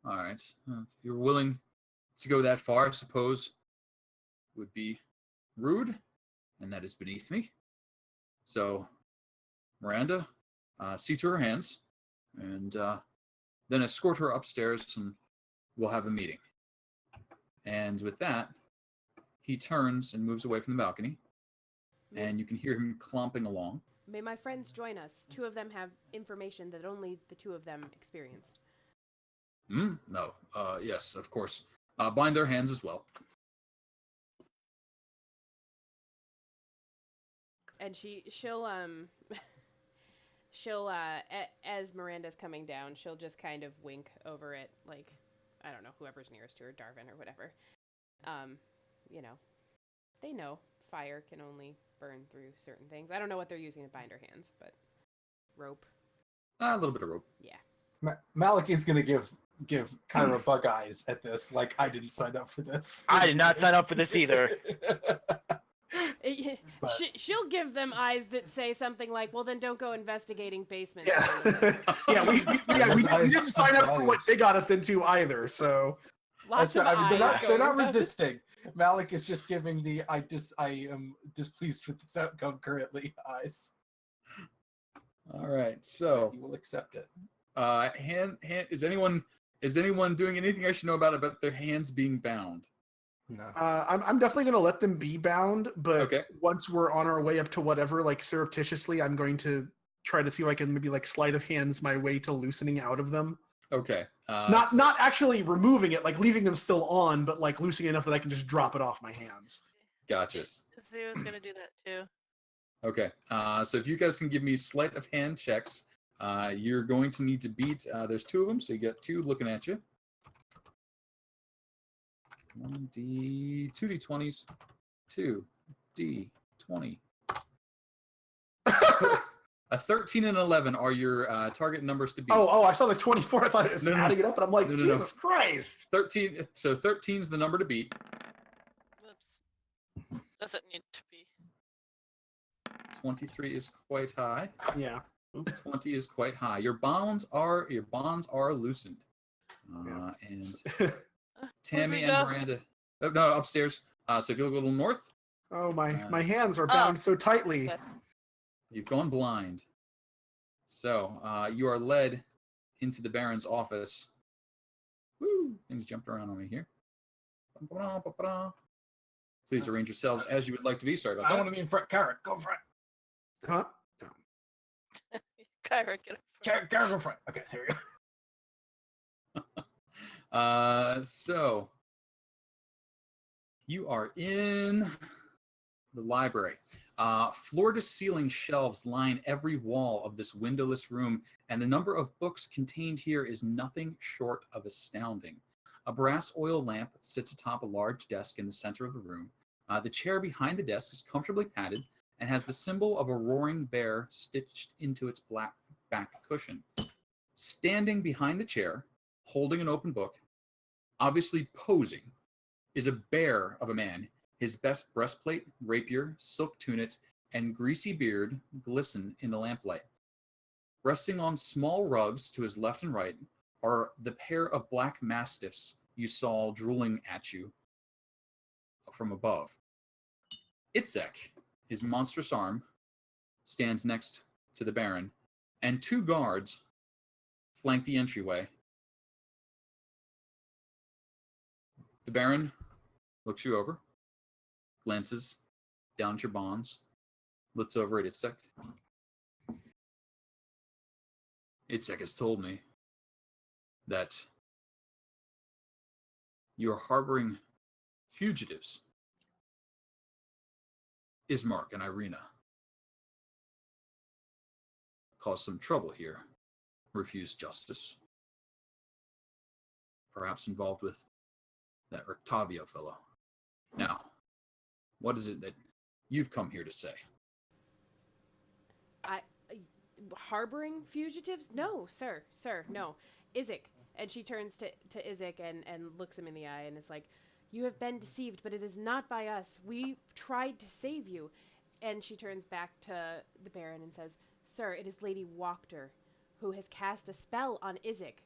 All right. If you're willing to go that far, I suppose would be rude, and that is beneath me. So, Miranda, see to her hands, and then escort her upstairs and we'll have a meeting. And with that, he turns and moves away from the balcony, and you can hear him clomping along. May my friends join us. 2 of them have information that only the 2 of them experienced. No. Yes, of course. Bind their hands as well. And she'll as Miranda's coming down, she'll just kind of wink over it, like, I don't know, whoever's nearest to her, Darvin or whatever. You know, they know fire can only burn through certain things. I don't know what they're using to bind her hands, but rope. A little bit of rope. Yeah. Malik is gonna give Kyra bug eyes at this. Like, I didn't sign up for this. I did not sign up for this either. She'll give them eyes that say something like, "Well, then don't go investigating basements." Yeah, we didn't sign up for what they got us into either. So Lots of eyes. They're not resisting. Malik is just giving the I am displeased with this outcome currently eyes. All right, so You will accept it. hand. Is anyone doing anything I should know about their hands being bound? No. I'm definitely going to let them be bound, but Okay. once we're on our way up to whatever, like surreptitiously, I'm going to try to see if I can maybe like sleight of hands my way to loosening out of them. Okay. Not actually removing it, like leaving them still on, but like loosening enough that I can just drop it off my hands. Gotcha. Zu's gonna do that too. Okay. So if you guys can give me sleight of hand checks, you're going to need to beat. There's 2 of them, so you get 2 looking at you. 2 d20s, 2 d20. A 13 and 11 are your target numbers to beat. Oh, I saw the 24. I thought it was No. adding it up, and I'm like, No. Jesus Christ. 13. So 13 is the number to beat. Whoops. Doesn't need to be. 23 is quite high. Yeah. 20 is quite high. Your bonds are loosened. Yeah. And Tammy we and go? Miranda. Oh, no, upstairs. So if you look a little north, Oh, my hands are bound so tightly. Okay. you've gone blind. So you are led into the Baron's office. Woo! Things jumped around on me here. Please arrange yourselves as you would like to be. Sorry about I that. want to be in front. Kyra, go front. Huh? Kyra, get up. Kyra, go front. Okay, there we go. So you are in the library. Floor-to-ceiling shelves line every wall of this windowless room, and the number of books contained here is nothing short of astounding. A brass oil lamp sits atop a large desk in the center of the room. The chair behind the desk is comfortably padded and has the symbol of a roaring bear stitched into its black back cushion. Standing behind the chair, holding an open book, obviously posing, is a bear of a man. His best breastplate, rapier, silk tunic, and greasy beard glisten in the lamplight. Resting on small rugs to his left and right are the pair of black mastiffs you saw drooling at you from above. Itzek, his monstrous arm, stands next to the Baron, and 2 guards flank the entryway. The Baron looks you over, glances down at your bonds, looks over at Itzek. Itzek has told me that you are harboring fugitives, Ismark and Irina. Caused some trouble here, refused justice. Perhaps involved with that Octavio fellow. Now, what is it that you've come here to say? Harboring fugitives? No, sir, no. Izek. And she turns to Izek and looks him in the eye and is like, "You have been deceived, but it is not by us. We tried to save you." And she turns back to the Baron and says, "Sir, it is Lady Wachter, who has cast a spell on Izek.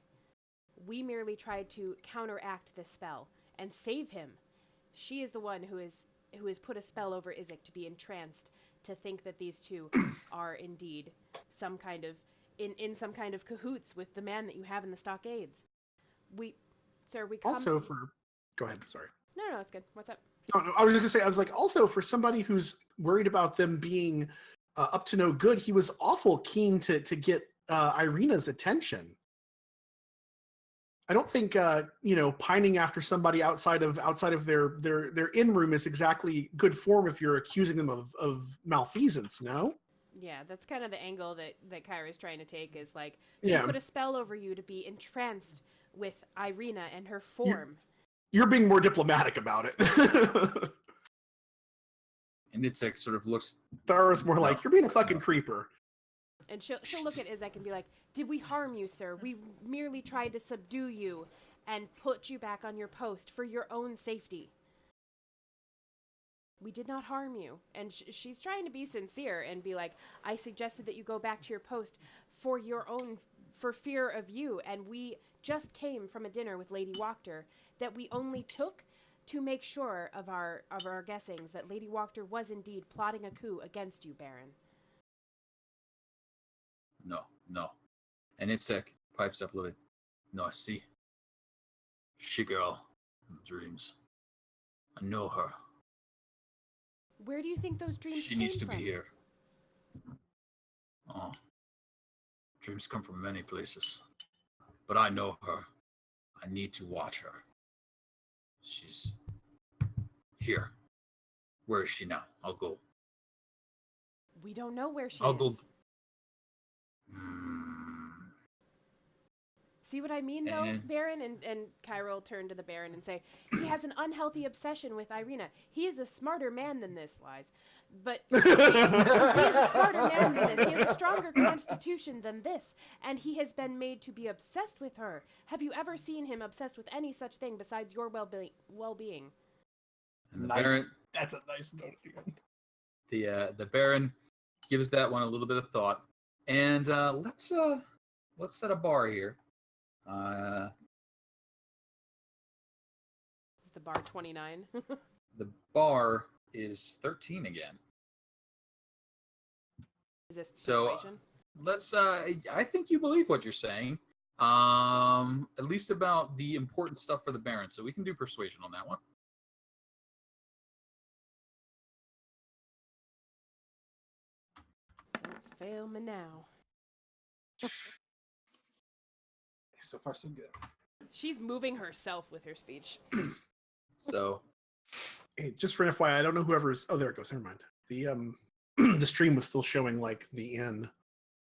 We merely tried to counteract this spell and save him. She is the one who has put a spell over Izek to be entranced, to think that these 2 are indeed some kind of in some kind of cahoots with the man that you have in the stockades. Sir, we come... Also for... Go ahead, sorry. No, it's good. What's up? No, I was just going to say, I was like, also for somebody who's worried about them being up to no good, he was awful keen to get Irina's attention. I don't think pining after somebody outside of their in room is exactly good form if you're accusing them of malfeasance. No. Yeah, that's kind of the angle that Kyra's trying to take. Is like she put a spell over you to be entranced with Irina and her form. You're being more diplomatic about it. And Itzek sort of looks. Dara's more like, you're being a fucking creeper. And she'll look at Izek and be like, "Did we harm you, sir? We merely tried to subdue you and put you back on your post for your own safety. We did not harm you." And she's trying to be sincere and be like, "I suggested that you go back to your post for fear of you, and we just came from a dinner with Lady Wachter that we only took to make sure of our guessings that Lady Wachter was indeed plotting a coup against you, Baron." No. And Itzek pipes up a little bit. No, see. She girl in dreams. I know her. Where do you think those dreams She came needs to from? be here. Oh. Dreams come from many places. But I know her. I need to watch her. She's here. Where is she now? I'll go. We don't know where she I'll is. go. See what I mean, though, Baron? And Kyra will turn to the Baron and say, "He has an unhealthy obsession with Irina. He is a smarter man than this, Lies. But he is a smarter man than this. He has a stronger constitution than this. And he has been made to be obsessed with her. Have you ever seen him obsessed with any such thing besides your well-being?" And the Nice. Baron, That's a nice note at the end. the Baron gives that one a little bit of thought. And let's set a bar here. Is the bar 29? The bar is 13 again. Is this So persuasion? let's. I think you believe what you're saying. At least about the important stuff for the Baron. So we can do persuasion on that one. Don't fail me now. So far, so good. She's moving herself with her speech. So Hey, just for an FYI, I don't know whoever's. Oh, there it goes. Never mind. The the stream was still showing like the end,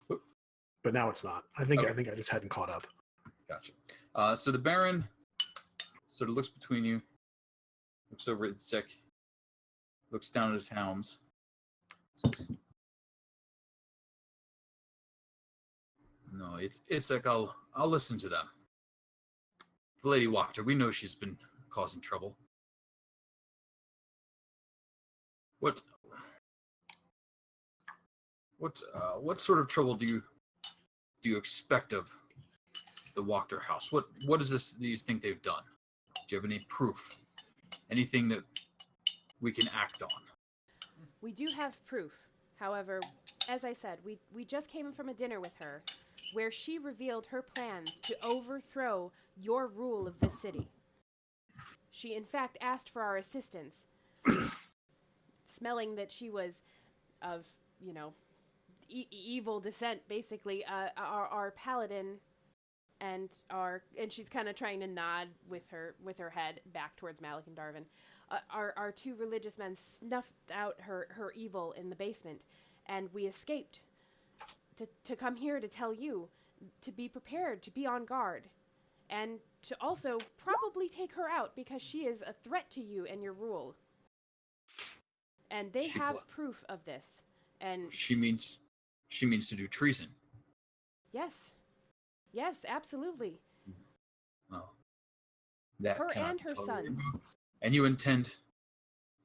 but now it's not. I think I just hadn't caught up. gotcha. So the Baron sort of looks between you, looks over at Itzek, looks down at his hounds. Says, no, it's like I'll listen to them. The Lady Wachter, we know she's been causing trouble. What sort of trouble do you expect of the Wachter house? What is this that you think they've done? Do you have any proof? Anything that we can act on? We do have proof. However, as I said, we just came from a dinner with her where she revealed her plans to overthrow your rule of this city. She, in fact, asked for our assistance, smelling that she was of, evil descent, basically. Our paladin and she's kind of trying to nod with her head back towards Malik and Darvin. Our two religious men snuffed out her evil in the basement, and we escaped to come here to tell you to be prepared, to be on guard, and to also probably take her out because she is a threat to you and your rule. And they have proof of this. And she means to do treason. Yes, absolutely. Oh, that Her cannot and her be sons. And you intend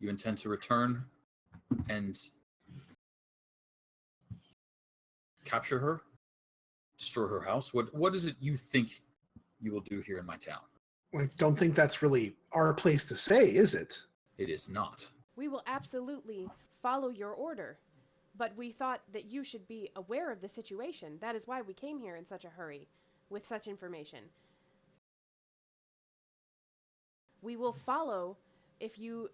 to return and capture her, destroy her house. What is it you think you will do here in my town? I don't think that's really our place to say, is it? It is not. We will absolutely follow your order. But we thought that you should be aware of the situation. That is why we came here in such a hurry, with such information. We will follow if you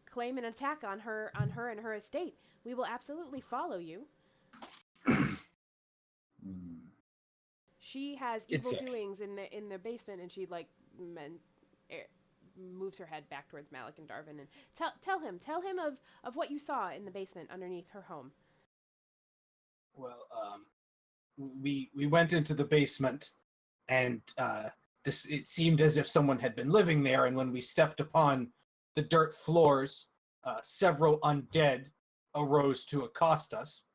claim an attack on her and her estate. We will absolutely follow you. She has evil doings in the basement, and she moves her head back towards Malik and Darvin and tell him of what you saw in the basement underneath her home. Well, we went into the basement, and it seemed as if someone had been living there. And when we stepped upon the dirt floors, several undead arose to accost us.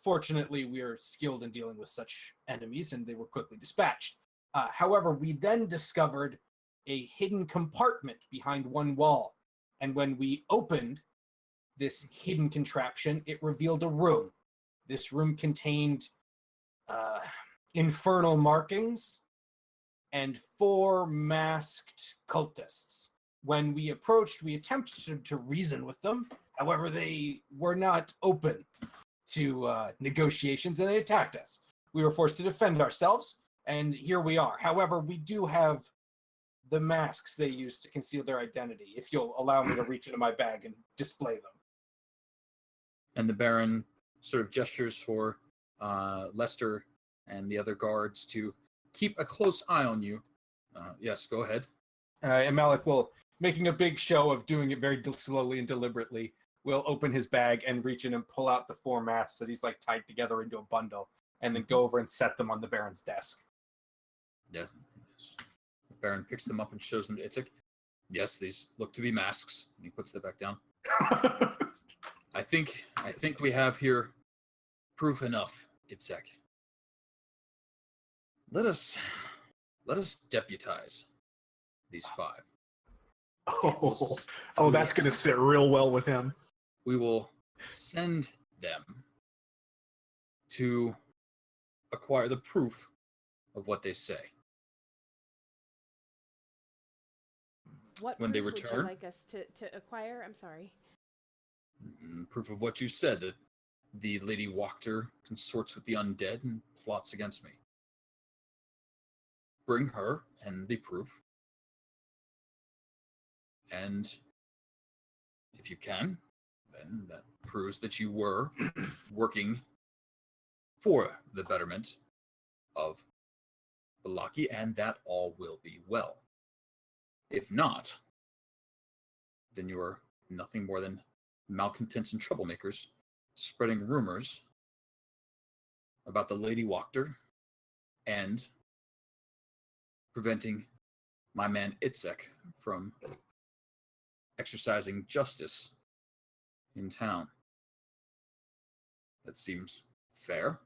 Fortunately, we are skilled in dealing with such enemies, and they were quickly dispatched. However, we then discovered a hidden compartment behind one wall, and when we opened this hidden contraption, it revealed a room. This room contained infernal markings and 4 masked cultists. When we approached, we attempted to reason with them. However, they were not open to negotiations, and they attacked us. We were forced to defend ourselves, and here we are. However, we do have the masks they use to conceal their identity, if you'll allow me to reach into my bag and display them. And the Baron sort of gestures for Lester and the other guards to keep a close eye on you. Yes, go ahead. And Malik will, making a big show of doing it very slowly and deliberately, will open his bag and reach in and pull out the 4 masks that he's tied together into a bundle, and then go over and set them on the Baron's desk. Yes. The Baron picks them up and shows them to Itzek. Yes, these look to be masks. And he puts them back down. I think we have here proof enough, Itzek. Let us deputize these 5. Oh, that's going to sit real well with him. We will send them to acquire the proof of what they say. What when they proof return, would you like us to acquire? I'm sorry. Proof of what you said, that the Lady Wachter consorts with the undead and plots against me. Bring her and the proof. And if you can, then that proves that you were working for the betterment of Balaki, and that all will be well. If not, then you are nothing more than malcontents and troublemakers spreading rumors about the Lady Wachter and preventing my man Itzek from exercising justice in town. That seems fair.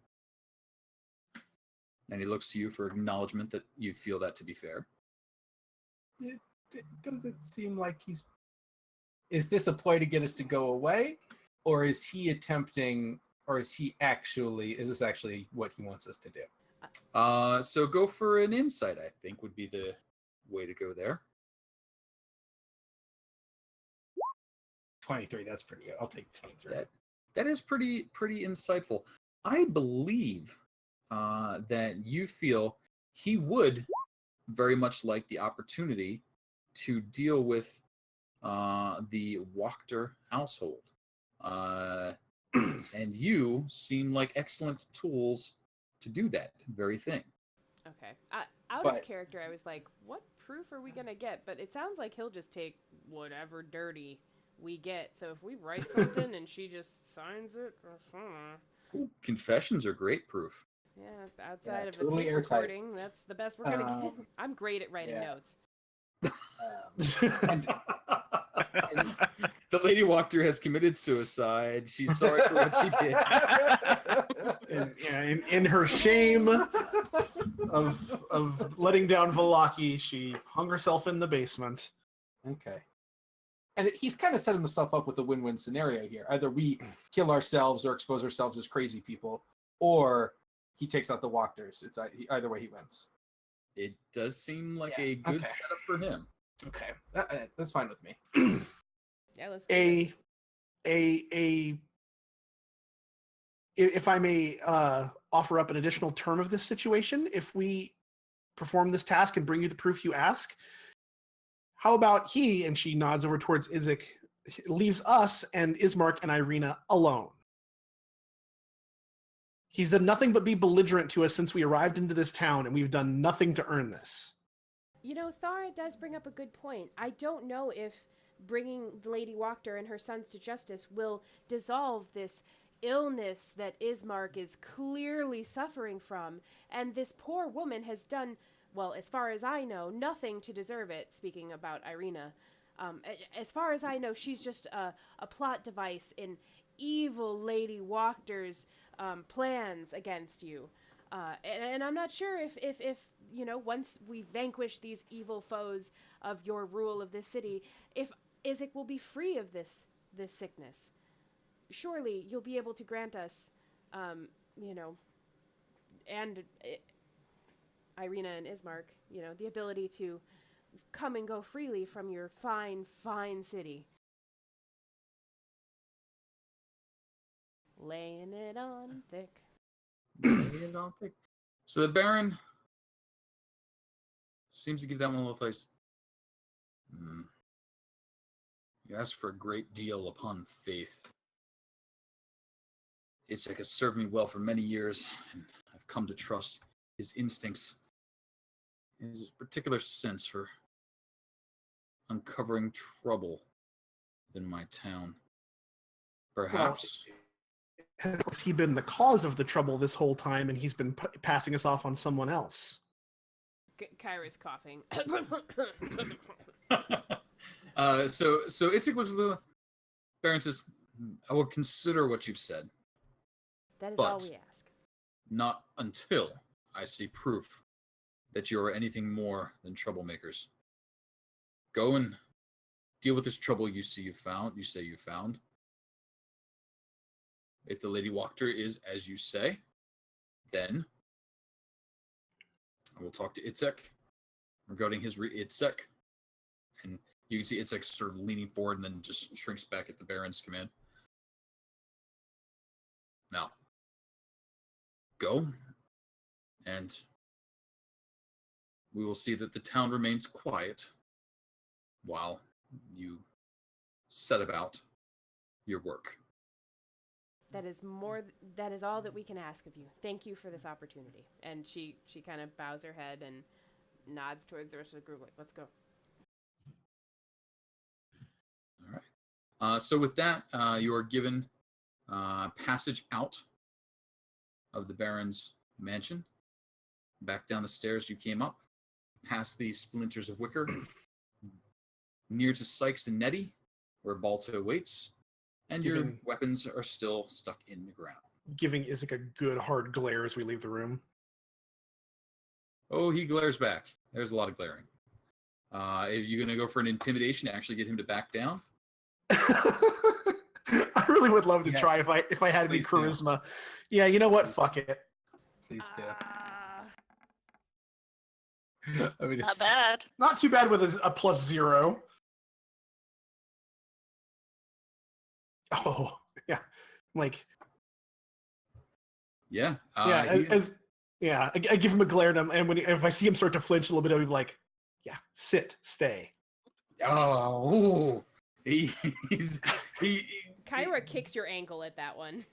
And he looks to you for acknowledgement that you feel that to be fair. Does it seem like he's... Is this a ploy to get us to go away? Or is he attempting... Or is this actually what he wants us to do? So go for an insight, I think, would be the way to go there. 23, that's pretty good. I'll take 23. That is pretty insightful. I believe that you feel he would very much like the opportunity to deal with the Wachter household. And you seem like excellent tools to do that very thing. Okay. Out of character, I was like, what proof are we going to get? But it sounds like he'll just take whatever dirty we get. So if we write something and she just signs it, confessions are great proof. Yeah, outside of totally a tape airtight. recording, that's the best we're going to get. I'm great at writing notes. And the Lady Wachter has committed suicide. She's sorry for what she did. In her shame of letting down Vallaki, she hung herself in the basement. Okay. And he's kind of set himself up with a win-win scenario here. Either we kill ourselves or expose ourselves as crazy people, or he takes out the Wachters. It's either way he wins. It does seem like a good setup for him. Okay, that's fine with me. Yeah, let's do this. If I may offer up an additional term of this situation, if we perform this task and bring you the proof you ask, how about he, and she nods over towards Izek, leaves us and Ismark and Irina alone. He's done nothing but be belligerent to us since we arrived into this town, and we've done nothing to earn this. You know, Thara does bring up a good point. I don't know if bringing Lady Wachter and her sons to justice will dissolve this illness that Ismark is clearly suffering from, and this poor woman has done, well, as far as I know, nothing to deserve it, speaking about Irina. As far as I know, she's just a plot device in evil Lady Wachter's plans against you. And I'm not sure if you know, once we vanquish these evil foes of your rule of this city, if Izek will be free of this sickness. Surely you'll be able to grant us, you know, and Irina and Ismark, you know, the ability to come and go freely from your fine, fine city. Laying it on thick. Laying it on thick. So the Baron seems to give that one a little face. You ask for a great deal upon faith. Izek has served me well for many years, and I've come to trust his instincts, his particular sense for uncovering trouble in my town. Perhaps. Well, has he been the cause of the trouble this whole time, and he's been passing us off on someone else? Kyra's coughing. So Izek looks at the Baron, says, I will consider what you've said. That is all we ask. Not until I see proof that you are anything more than troublemakers. Go and deal with this trouble you say you found. If the Lady Wachter is as you say, then I will talk to Izek regarding his Izek. And you can see Izek sort of leaning forward and then just shrinks back at the Baron's command. Now, go, and we will see that the town remains quiet while you set about your work. That is all that we can ask of you. Thank you for this opportunity. And she kind of bows her head and nods towards the rest of the group, like, let's go. All right. So with that, you are given passage out of the Baron's mansion. Back down the stairs you came up, past the splinters of wicker, near to Sykes and Nettie, where Balto waits, and your weapons are still stuck in the ground. Giving Izek a good hard glare as we leave the room. Oh, he glares back. There's a lot of glaring. If you're going to go for an intimidation to actually get him to back down? I really would love to try if I had any charisma. Do. Yeah, you know what? Fuck it. Please do. I mean, not bad. Not too bad with a +0. Oh, yeah. Like. Yeah. I give him a glare, and if I see him start to flinch a little bit, I'll be like, yeah, sit, stay. Oh, Kyra kicks your ankle at that one.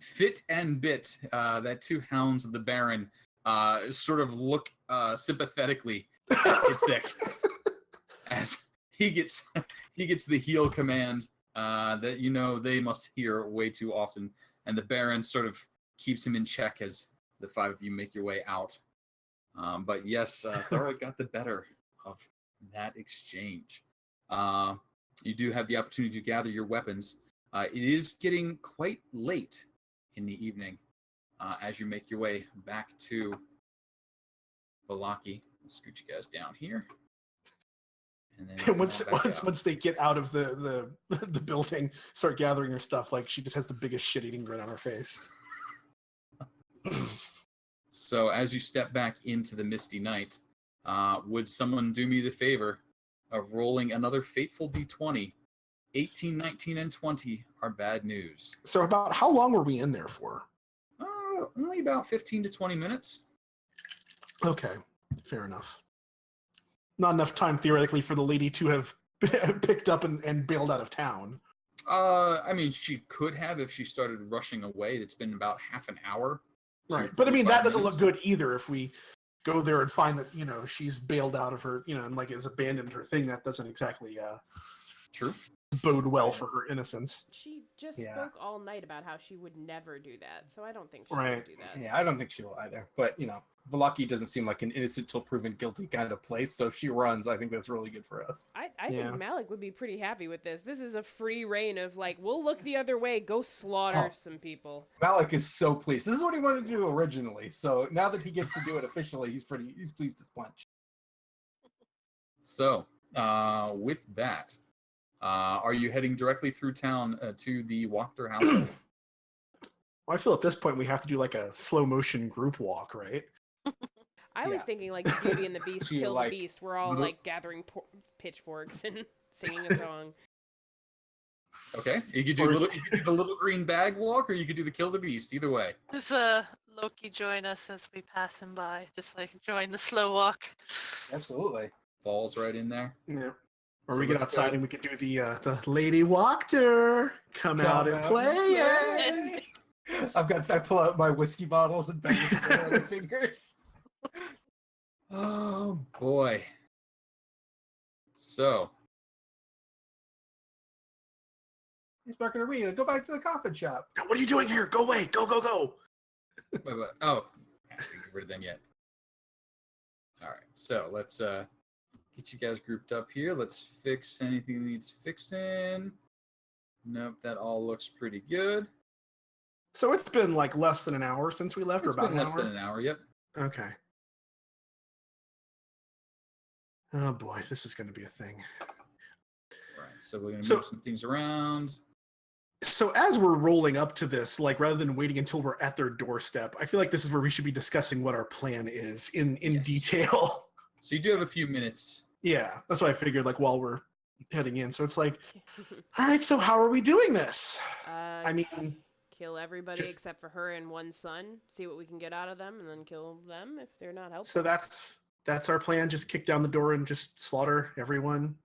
Fit and Bit, that two hounds of the Baron, sort of look sympathetically at Izek as he gets the heel command that you know they must hear way too often, and the Baron sort of keeps him in check as the five of you make your way out. But yes, Thora got the better of that exchange. You do have the opportunity to gather your weapons. It is getting quite late in the evening as you make your way back to Valaki. I'll scoot you guys down here. And then once they get out of the building, start gathering their stuff, like she just has the biggest shit-eating grin on her face. So as you step back into the misty night, would someone do me the favor of rolling another fateful d20? 18, 19, and 20 are bad news. So about how long were we in there for? Only about 15 to 20 minutes. Okay, fair enough. not enough time theoretically for the lady to have picked up and bailed out of town. I mean, she could have if she started rushing away. It's been about half an hour. Right. But I mean, that 45 doesn't look minutes. good either if we go there and find that, she's bailed out of her, and like has abandoned her thing. That doesn't exactly True. bode well for her innocence. She just Yeah. spoke all night about how she would never do that, so I don't think she Right. would do that. Yeah, I don't think she will either. But, Velaki doesn't seem like an innocent till proven guilty kind of place, so if she runs, I think that's really good for us. I Yeah. think Malik would be pretty happy with this. This is a free reign of, like, we'll look the other way, go slaughter some people. Malik is so pleased. This is what he wanted to do originally, so now that he gets to do it officially, he's pleased as punch. So, with that, are you heading directly through town to the Wachter household? Well, I feel at this point we have to do like a slow motion group walk, right? I was Yeah. thinking, like, Beauty and the Beast, So you Kill like the Beast. We're all, little- like, gathering pitchforks and singing a song. Okay, you could do the little green bag walk, or you could do the kill the beast. Either way. Does Loki join us as we pass him by? Just like join the slow walk. Absolutely. Falls right in there. Yeah. Or So we get let's outside go. and we could do the Lady Wachter come out and play. play. I pull out my whiskey bottles and bang it together with my fingers. Oh boy. So, He's barking at me. Go back to the coffin shop. Now, what are you doing here? Go away. Go, go, go. wait. Oh, I haven't get rid of them yet. All right, so let's get you guys grouped up here. Let's fix anything that needs fixing. Nope, that all looks pretty good. So it's been like less than an hour since we left, It's or about been an less hour? than an hour. Yep. Okay. Oh boy, this is going to be a thing. All right, so we're gonna So- move some things around. So as we're rolling up to this, like rather than waiting until we're at their doorstep, I feel like this is where we should be discussing what our plan is in Yes. detail. So you do have a few minutes. Yeah, that's what I figured. Like while we're heading in, so it's like, all right. So how are we doing this? I mean, kill everybody just- except for her and one son, see what we can get out of them, and then kill them if they're not helpful. so that's our plan. Just kick down the door and just slaughter everyone.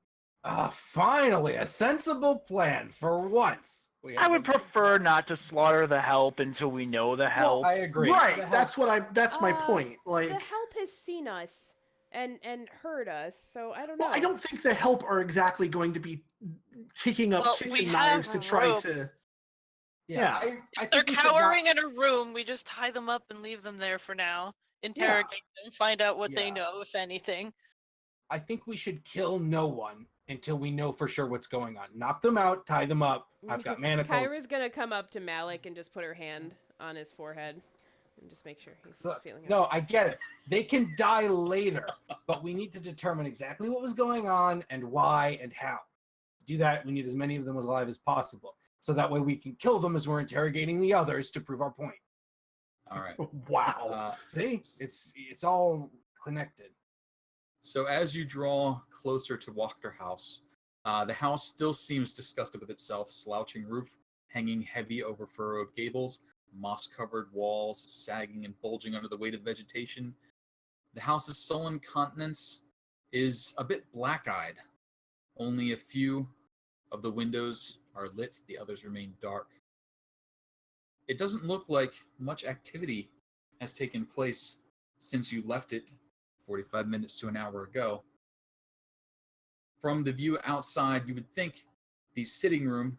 Finally, a sensible plan for once. I would prefer not to slaughter the help until we know the help. I agree. Right. The help- That's my Uh, point. Like, The help has seen us and heard us, so I don't know. well, I don't think the help are exactly going to be taking up Well, we kitchen have knives to try rope. to. Yeah. Yeah. I They're think we should not- cowering in a room. We just tie them up and leave them there for now. Interrogate them, find out what they Yeah. know, if anything. I think we should kill no one until we know for sure what's going on. Knock them out, tie them up. I've got manacles. Kyra's gonna come up to Malik and just put her hand on his forehead and just make sure he's Look, feeling it. no, I get it. They can die later, but we need to determine exactly what was going on and why and how. To do that, we need as many of them alive as possible. So that way we can kill them as we're interrogating the others to prove our point. All right. Wow. See? It's all connected. So as you draw closer to Wachter House, the house still seems disgusted with itself. Slouching roof, hanging heavy over furrowed gables, moss-covered walls sagging and bulging under the weight of vegetation. The house's sullen countenance is a bit black-eyed. Only a few of the windows are lit, the others remain dark. It doesn't look like much activity has taken place since you left it 45 minutes to an hour ago. From the view outside, you would think the sitting room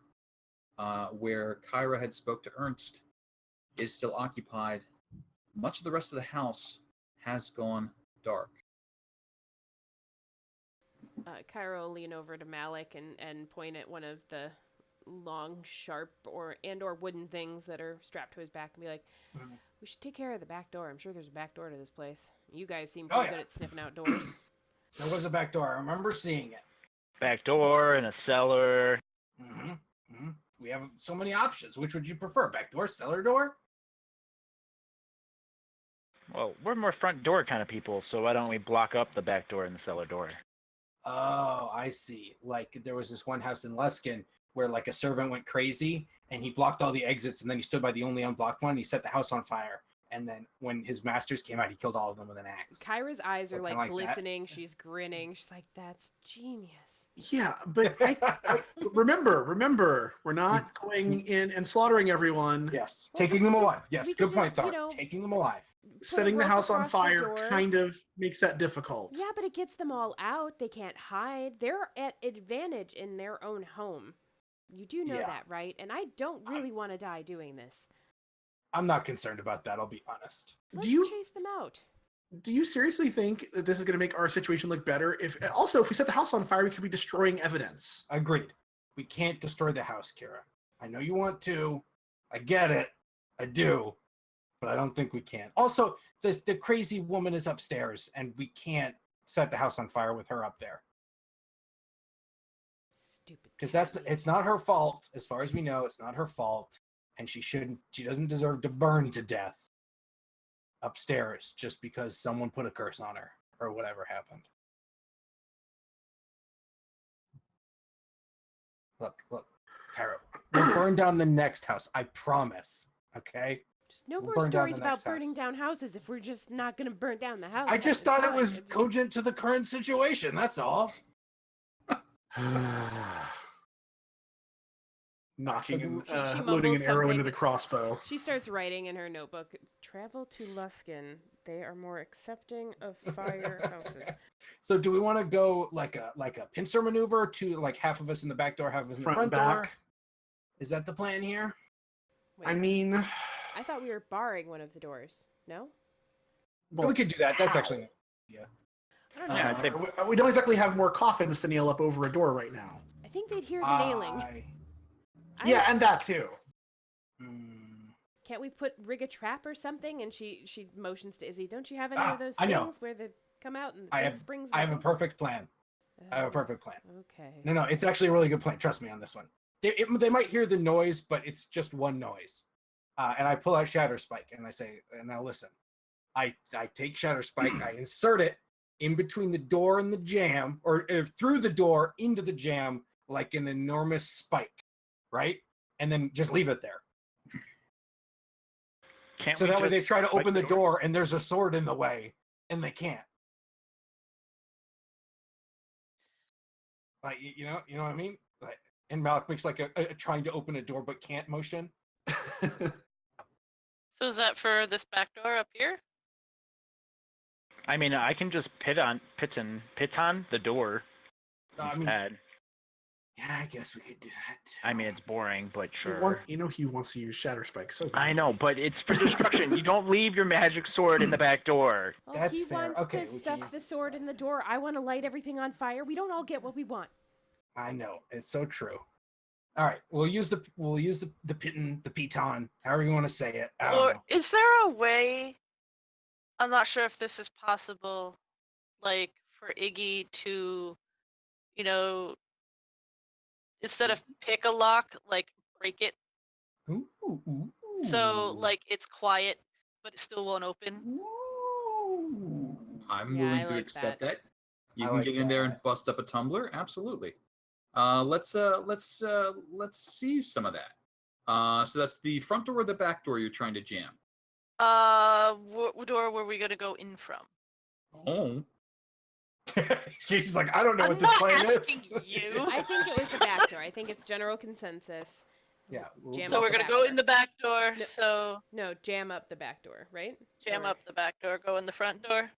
where Kyra had spoke to Ernst is still occupied. Much of the rest of the house has gone dark. Kyra will lean over to Malik and point at one of the long, sharp, or wooden things that are strapped to his back and be like, we should take care of the back door. I'm sure there's a back door to this place. You guys seem pretty good at sniffing out doors. There was a back door. I remember seeing it. Back door and a cellar. We have so many options. Which would you prefer? Back door, cellar door? Well, we're more front door kind of people, so why don't we block up the back door and the cellar door? Oh, I see. Like there was this one house in Luskin where like a servant went crazy and he blocked all the exits and then he stood by the only unblocked one and he set the house on fire. And then when his masters came out, he killed all of them with an axe. Kyra's eyes So are like kinda like that. glistening. She's grinning. She's like, "That's genius." Yeah, but I remember, we're not going in and slaughtering everyone. Yes, Well, taking we them could alive. just- Yes, we good could point, just, Thor. you know, Taking them alive. Put a Setting the rope house on across the fire door. kind of makes that difficult. Yeah, but it gets them all out. They can't hide. They're at advantage in their own home. You do know Yeah. that, right? And I don't really want to die doing this. I'm not concerned about that, I'll be honest. Let's Do you chase them out. do you seriously think that this is going to make our situation look better? If we set the house on fire, we could be destroying evidence. Agreed. We can't destroy the house, Kira. I know you want to. I get it. I do. But I don't think we can. Also, the crazy woman is upstairs, and we can't set the house on fire with her up there. Stupid. Because Candy. it's not her fault. As far as we know, it's not her fault. And she doesn't deserve to burn to death upstairs just because someone put a curse on her or whatever happened. Look, Kyra, we'll burn down the next house. I promise. Okay? Just no We'll more burn down stories the about next burning house. down houses if we're just not going to burn down the house. I just It's thought it fine. was It's just- cogent to the current situation. That's all. Knocking and She loading an mumbles arrow into something. the crossbow. She starts writing in her notebook. Travel to Luskin. They are more accepting of fire houses. So do we want to go like a pincer maneuver to like half of us in the back door, half of us in the front Front and door? back. Is that the plan here? Wait, I mean, I thought we were barring one of the doors. No? well, we could do that. That's how? actually I don't know. Yeah, I'd say- we don't exactly have more coffins to nail up over a door right now. I think they'd hear the nailing. Yeah, was- and that too. Can't we rig a trap or something? And she motions to Izzy. Don't you have any of those I know. things where they come out and I it have- springs? I have a into perfect plan. place? I have a perfect plan. Okay. No, it's actually a really good plan. Trust me on this one. They might hear the noise, but it's just one noise. And I pull out Shatterspike and I say, and now listen. I take Shatterspike, I insert it in between the door and the jam, or through the door into the jam like an enormous spike, right? And then just leave it there. Can't So we that way they just try to spike open the door and there's a sword in the way, and they can't. Like you know what I mean? Like, and Malik makes like a trying to open a door but can't motion. So is that for this back door up here? I mean, I can just pit on the door I mean, instead. yeah, I guess we could do that. Too. I mean, it's boring, but sure. He wants to use Shatterspike so bad. I know, but it's for destruction. You don't leave your magic sword in the back door. Well, That's he fair. wants Okay, to we can stuff use the this sword one. in the door. I want to light everything on fire. We don't all get what we want. I know, it's so true. All right, we'll use the piton, however you want to say it. I don't Or know. is there a way? I'm not sure if this is possible, like for Iggy to, you know, instead of pick a lock, like break it. Ooh. So like it's quiet, but it still won't open. Ooh. I'm Yeah, willing I to like accept that. You I can like get in there and that. bust up a tumbler. Absolutely. Let's see some of that. So that's the front door or the back door you're trying to jam. What door were we gonna go in from? Oh, She's like, I don't know I'm what this not plan asking is. you. I think it was the back door. I think it's general consensus. Yeah. Jam So up we're the gonna back go door. in the back door. No. So No, jam up the back door, right? jam Or- up the back door. Go in the front door.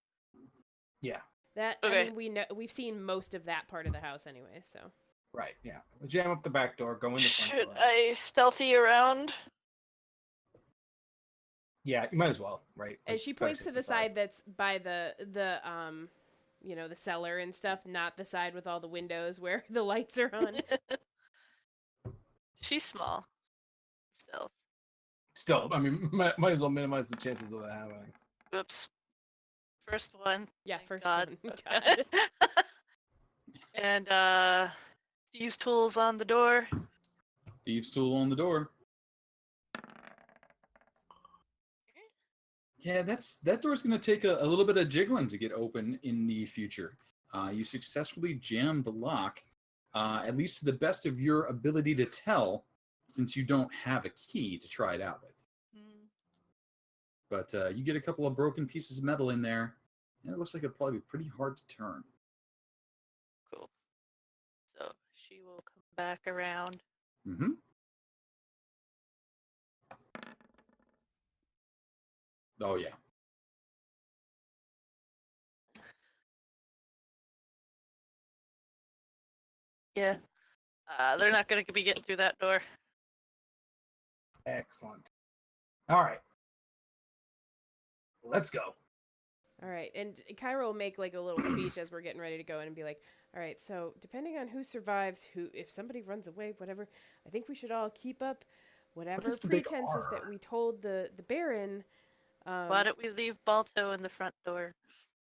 Yeah. That I Okay. mean, we've seen most of that part of the house anyway, so. Right. Yeah. We'll jam up the back door. Go in the front Should door. I stealthy around? Yeah, you might as well. Right. And Like, she better points to safe the than sorry. side that's by the the cellar and stuff, not the side with all the windows where the lights are on. She's small. Stealth. Still, I mean, might as well minimize the chances of that happening. Whoops. First one. Yeah, Thank first God. one. Okay. God. And these tools on the door. thieves' tool on the door. Yeah, that door's going to take a little bit of jiggling to get open in the future. You successfully jammed the lock, at least to the best of your ability to tell, since you don't have a key to try it out with. But you get a couple of broken pieces of metal in there, and it looks like it'd probably be pretty hard to turn. Cool. So she will come back around. Mm-hmm. Oh, yeah. Yeah. They're not going to be getting through that door. Excellent. All right. Let's go. All right, and Kyra will make like a little speech as we're getting ready to go in and be like, all right, so depending on who survives, if somebody runs away, whatever, I think we should all keep up whatever is the big pretenses that R? we told the Baron. Why don't we leave Balto in the front door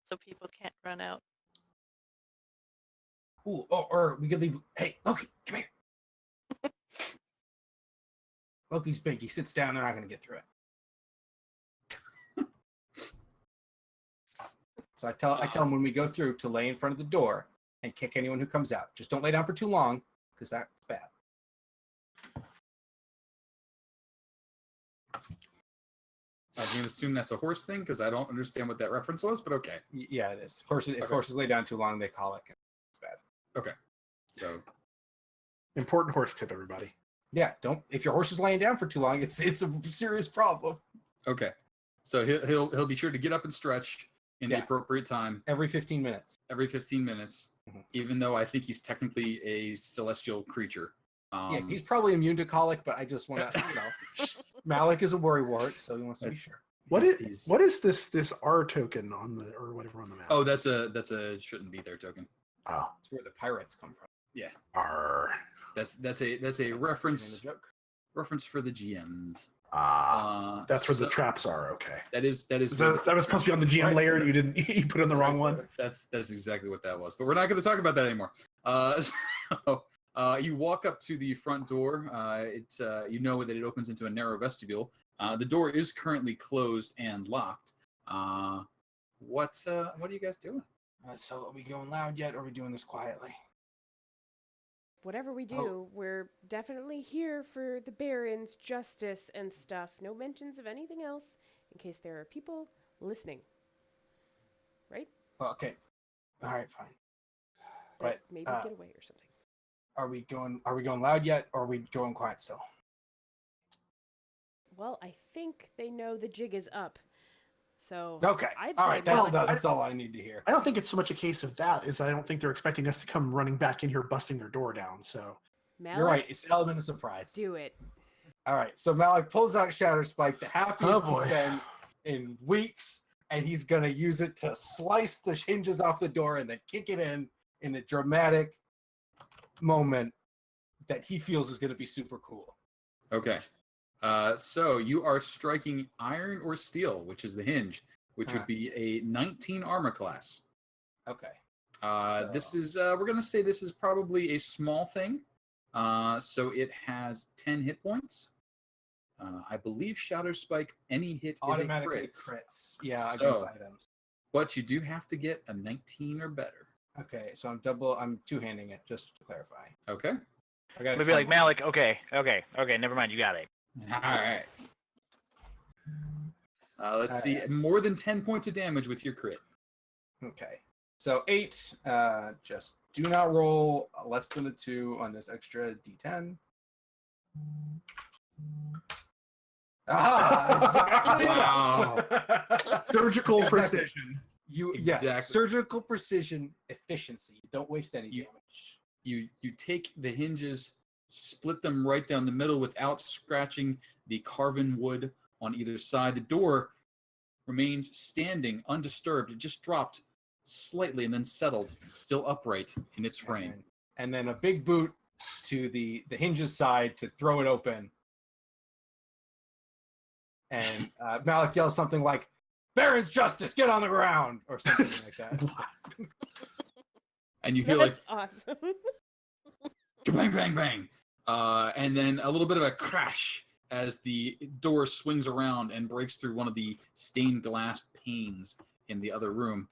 so people can't run out? Ooh, or we could leave. Hey, Loki, come here. Loki's big. He sits down. They're not going to get through it. So I tell him when we go through to lay in front of the door and kick anyone who comes out. Just don't lay down for too long, because that's bad. I'm going to assume that's a horse thing, because I don't understand what that reference was, but okay. Yeah, it is. If horses lay down too long, they colic. It's bad. Okay. So, Important horse tip, everybody. Yeah, don't. If your horse is laying down for too long, it's a serious problem. okay. So he'll be sure to get up and stretch in the appropriate time. Every 15 minutes. Every 15 minutes, even though I think he's technically a celestial creature. Yeah, he's probably immune to colic, but I just want to, Malik is a worrywart, so he wants to be sure. What is this R token on the or whatever on the map? Oh, that's a shouldn't be there token. Oh, That's where the pirates come from. Yeah, R. that's a reference for the GMs. That's where the traps are. Okay. That was supposed to be on the GM layer, and you put in the wrong one. That's exactly what that was. But we're not going to talk about that anymore. You walk up to the front door. You know that it opens into a narrow vestibule. The door is currently closed and locked. What are you guys doing? So are we going loud yet, or are we doing this quietly? Whatever we do, we're definitely here for the Baron's justice and stuff. No mentions of anything else, in case there are people listening. Right? Well, okay. All right, fine. That But maybe get away or something. Are we going loud yet, or are we going quiet still? Well, I think they know the jig is up. So Okay. I'd All say right. That's all I need to hear. I don't think it's so much a case of that. I don't think they're expecting us to come running back in here, busting their door down. So Malik, you're right. It's element of surprise. do it. All right. So Malik pulls out Shatter Spike, the happiest boy. he's been in weeks, and he's gonna use it to slice the hinges off the door and then kick it in a dramatic moment that he feels is gonna be super cool. Okay. So you are striking iron or steel, which is the hinge, which would be a 19 armor class. Okay. This is we're gonna say this is probably a small thing. So it has 10 hit points. I believe Shatter Spike, any hit Automatically is a crit. crits. Yeah, So- against items. But you do have to get a 19 or better. Okay, so I'm two-handing it, just to clarify. Okay. I got Maybe like Malik. Okay, never mind. You got it. All right. Let's see. More than 10 points of damage with your crit. Okay. So 8. Just do not roll less than a 2 on this extra D10. Wow. surgical Exactly. precision. Exactly. Surgical precision efficiency. You don't waste any damage. You take the hinges, split them right down the middle without scratching the carven wood on either side. The door remains standing, undisturbed. It just dropped slightly and then settled, still upright in its frame. And then a big boot to the hinges side to throw it open. And Malik yells something like, "Baron's justice, get on the ground," or something like that. And you hear That's awesome. bang, bang, bang. And then a little bit of a crash as the door swings around and breaks through one of the stained glass panes in the other room.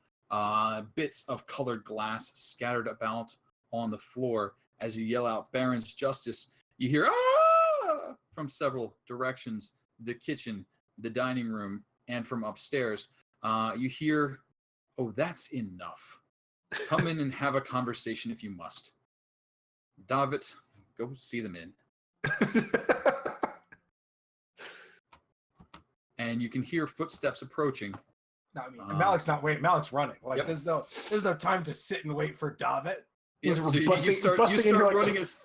Bits of colored glass scattered about on the floor. As you yell out "Baron's justice," you hear "Ah!" from several directions. The kitchen, the dining room, and from upstairs, you hear, "Oh, that's enough. Come in and have a conversation if you must. David, go see them in." And you can hear footsteps approaching. No, I mean, Malik's not waiting. Malik's running. Like, Yep. there's no time to sit and wait for David. He's So you busting start in here like running the as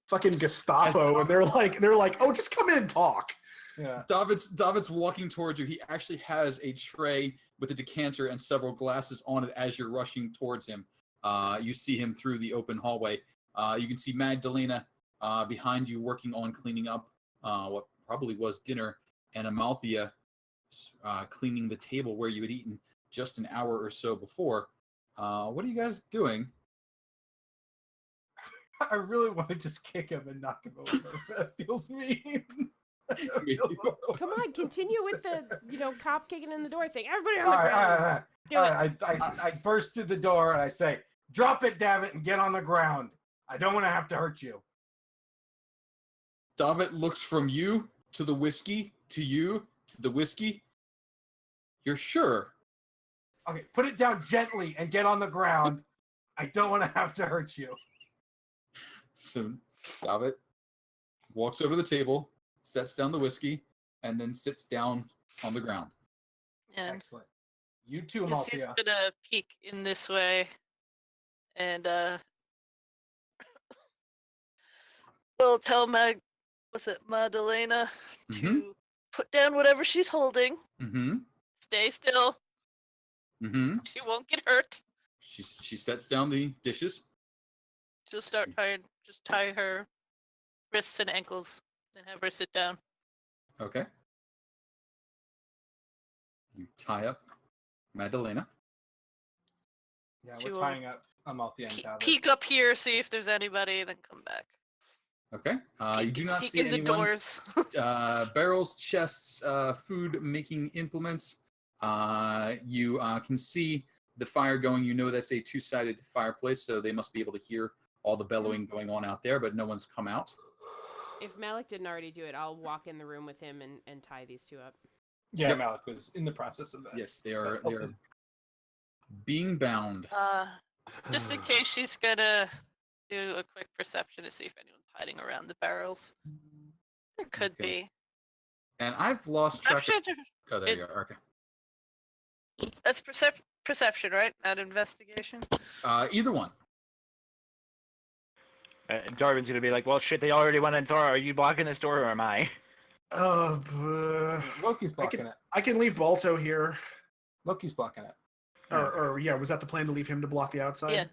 fucking Gestapo, and they're like, "Oh, just come in and talk." Yeah. David's walking towards you. He actually has a tray with a decanter and several glasses on it as you're rushing towards him. You see him through the open hallway. You can see Magdalena behind you working on cleaning up what probably was dinner, and Amalthea cleaning the table where you had eaten just an hour or so before. What are you guys doing? I really want to just kick him and knock him over. That feels mean. Come on, continue with the cop kicking in the door thing. Everybody on the All ground. right. Do All it. right. I burst through the door and I say, "Drop it, David, and get on the ground. I don't want to have to hurt you." David looks from you to the whiskey, to you, to the whiskey. You're sure? Okay, put it down gently and get on the ground. I don't want to have to hurt you. So David walks over to the table, sets down the whiskey, and then sits down on the ground. And Excellent. You too, he's Amalthea. gonna peek in this way, and we'll tell Madalena to put down whatever she's holding. Mm-hmm. Stay still. Mm-hmm. She won't get hurt. She sets down the dishes. She'll start tie her wrists and ankles, and have her sit down. Okay. You tie up Madalena. Yeah, She we're will tying up Amalthea and David. Peek up here, see if there's anybody, then come back. Okay. You do not Peek see in anyone. the doors. Barrels, chests, food-making implements. You can see the fire going. You know that's a two-sided fireplace, so they must be able to hear all the bellowing going on out there, but no one's come out. If Malik didn't already do it, I'll walk in the room with him and tie these two up. Yeah, Yep. Malik was in the process of that. Yes, they are being bound. Just in case she's gonna do a quick perception to see if anyone's hiding around the barrels. There could Okay. be. And I've lost track of... Perception. Oh, there you are. Okay. That's perception, right? Not investigation. Either one. Darwin's gonna be like, "Well, shit, they already went in. Thor, are you blocking this door or am I?" Loki's blocking it. I can leave Balto here. Loki's blocking it. Or yeah, was that the plan to leave him to block the outside? Yeah.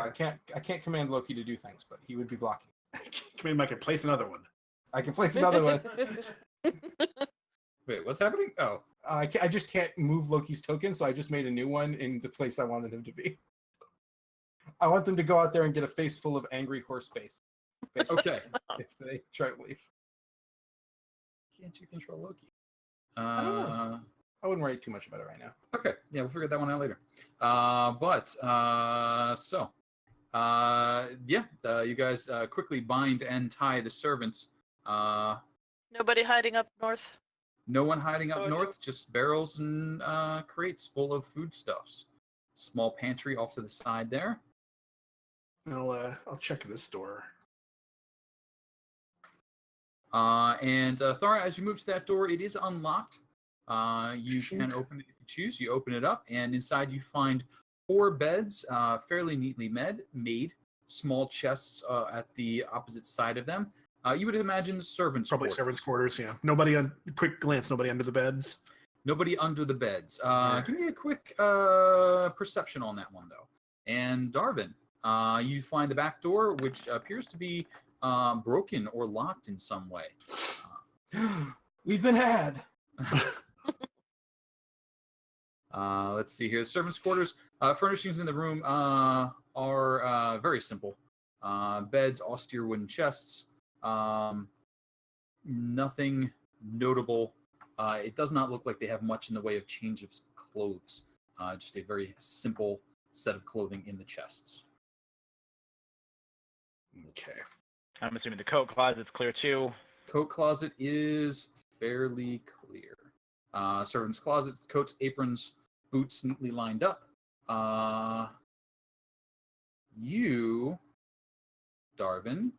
Okay. I can't command Loki to do things, but he would be blocking. Come in, I can place another one. I can place another one. Wait, what's happening? Oh. I just can't move Loki's token, so I just made a new one in the place I wanted him to be. I want them to go out there and get a face full of angry horse face. Okay. If they try to leave. Can't you control Loki? I don't know. I wouldn't worry too much about it right now. Okay. Yeah, we'll figure that one out later. You guys quickly bind and tie the servants. Nobody hiding up north. No one hiding up Storage. north, just barrels and crates full of foodstuffs. Small pantry off to the side there. I'll check this door. And Thara, as you move to that door, it is unlocked. You can open it if you choose. You open it up, and inside you find 4 beds, fairly neatly made. Small chests at the opposite side of them. You would imagine servants' Probably quarters. servants' quarters. Yeah. Nobody on quick glance. Nobody under the beds. Nobody under the beds. Give me a quick perception on that one, though. And Darvin, you find the back door, which appears to be broken or locked in some way. We've been had. Let's see here. Servants' quarters. Furnishings in the room are very simple. Beds, austere wooden chests. Nothing notable. It does not look like they have much in the way of change of clothes. Just a very simple set of clothing in the chests. Okay. I'm assuming the coat closet's clear too. Coat closet is fairly clear. Servants' closets, coats, aprons, boots neatly lined up. You, Darvin,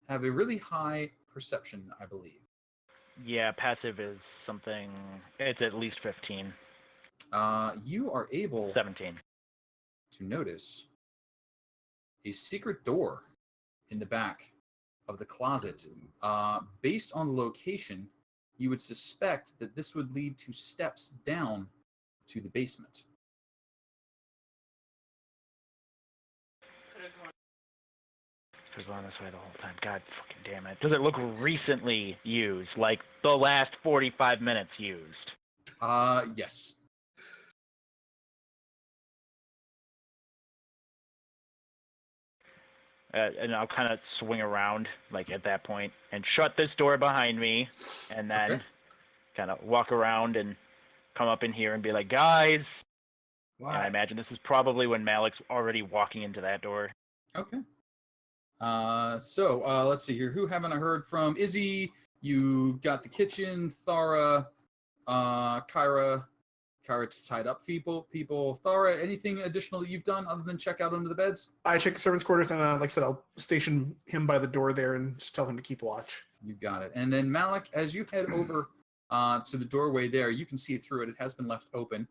have a really high perception, I believe. Yeah, passive is something. It's at least 15. You are able 17. to notice a secret door in the back of the closet. Based on the location, you would suspect that this would lead to steps down to the basement. Could have gone this way the whole time. God fucking damn it. Does it look recently used? Like the last 45 minutes used? Yes. And I'll kind of swing around, like at that point, and shut this door behind me, and then Okay. kind of walk around and come up in here and be like, guys. Why? And I imagine this is probably when Malik's already walking into that door. Okay. So let's see here. Who haven't I heard from? Izzy, you got the kitchen. Thara, Kyra tied up people. Thara, anything additional that you've done other than check out under the beds? I checked the servants' quarters, and like I said, I'll station him by the door there and just tell him to keep watch. You got it. And then Malik, as you head over to the doorway there, you can see through it. It has been left open.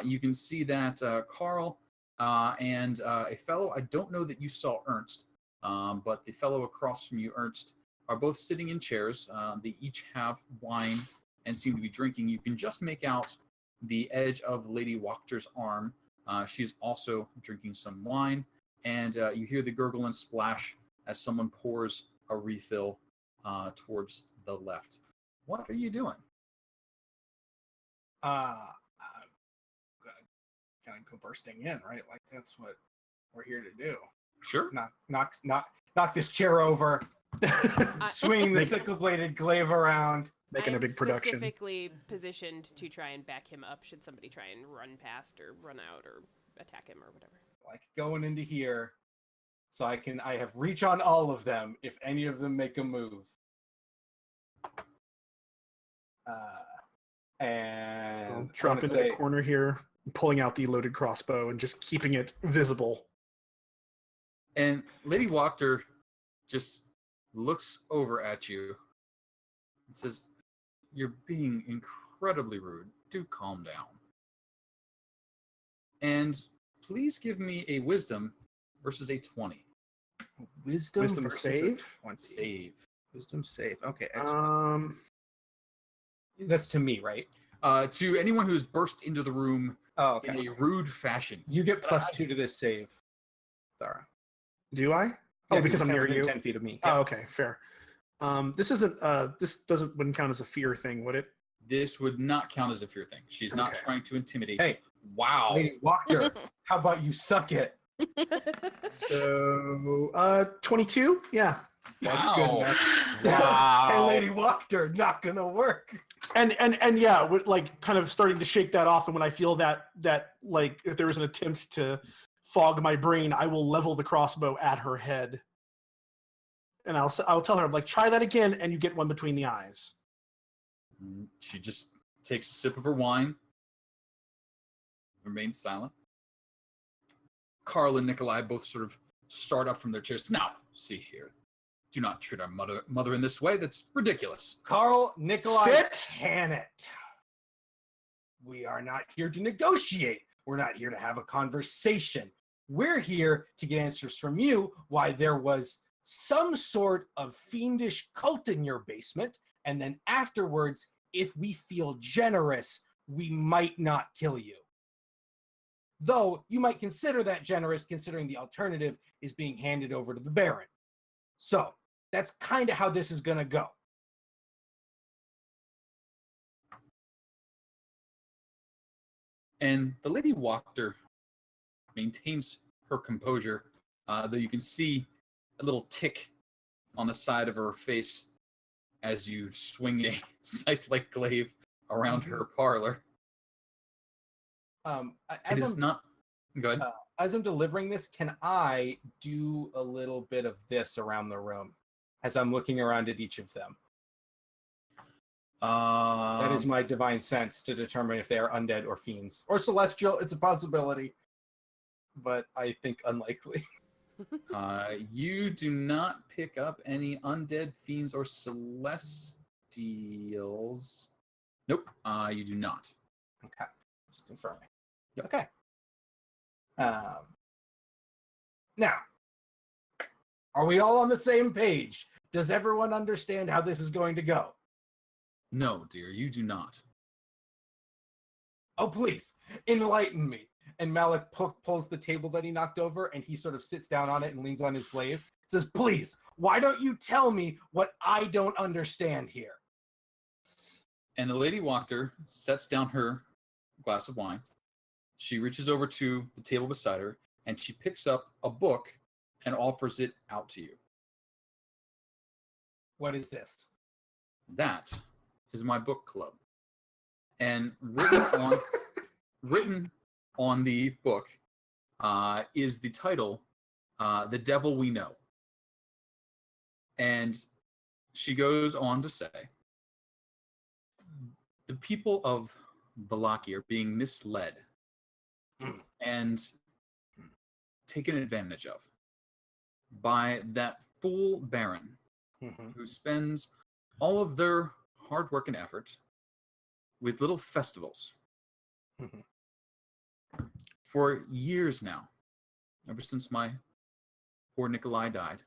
You can see that Carl and a fellow, I don't know that you saw Ernst, but the fellow across from you, Ernst, are both sitting in chairs. They each have wine and seem to be drinking. You can just make out the edge of Lady Wachter's arm. She's also drinking some wine, and you hear the gurgle and splash as someone pours a refill towards the left. What are you doing? Kind of go bursting in, right? Like that's what we're here to do. Sure. Knock this chair over, swing the Make- sickle-bladed glaive around. Making a big production. Specifically positioned to try and back him up should somebody try and run past or run out or attack him or whatever. Like going into here, so I have reach on all of them if any of them make a move. And I'll drop into the corner here, pulling out the loaded crossbow and just keeping it visible. And Lady Wachter just looks over at you and says, "You're being incredibly rude. Do calm down. And please give me a wisdom versus a 20. Wisdom versus save? One Save. Wisdom save. Okay, excellent. That's to me, right? To anyone who's burst into the room Oh, okay. in a rude fashion. You get +2 to this save, Thara. Do I? Oh, Yeah, because I'm you're near within you. 10 feet of me. Oh, okay, fair. This wouldn't count as a fear thing, would it? This would not count as a fear thing. She's not Okay. trying to intimidate Hey, you. Wow. Lady Wachter, how about you suck it? So, 22? Yeah. That's Wow. good enough. Wow. Hey, Lady Wachter, not gonna work. And yeah, like kind of starting to shake that off, and when I feel that like if there was an attempt to fog my brain, I will level the crossbow at her head. And I'll tell her, I'm like, try that again, and you get one between the eyes. She just takes a sip of her wine, remains silent. Carl and Nikolai both sort of start up from their chairs. Now, see here. Do not treat our mother in this way. That's ridiculous. Carl, Nikolai, Sit. can it? We are not here to negotiate. We're not here to have a conversation. We're here to get answers from you why there was some sort of fiendish cult in your basement, and then afterwards, if we feel generous, we might not kill you. Though you might consider that generous considering the alternative is being handed over to the Baron. So, that's kind of how this is going to go. And the Lady Wachter maintains her composure, though you can see a little tick on the side of her face as you swing a scythe-like glaive around her parlor. As It is I'm, not... Go ahead. as I'm delivering this, can I do a little bit of this around the room as I'm looking around at each of them? That is my divine sense to determine if they are undead or fiends. Or celestial, it's a possibility. But I think unlikely. You do not pick up any undead, fiends, or celestials. Nope, you do not. Okay, just confirming. Yep. Okay. Now, are we all on the same page? Does everyone understand how this is going to go? No, dear, you do not. Oh, please, enlighten me. And Malik pulls the table that he knocked over, and he sort of sits down on it and leans on his glaive. Says, please, why don't you tell me what I don't understand here? And the Lady Wachter sets down her glass of wine. She reaches over to the table beside her, and she picks up a book and offers it out to you. What is this? That is my book club. And written on the book is the title, The Devil We Know. And she goes on to say, the people of Valaki are being misled and taken advantage of by that fool Baron who spends all of their hard work and effort with little festivals. For years now, ever since my poor Nikolai died,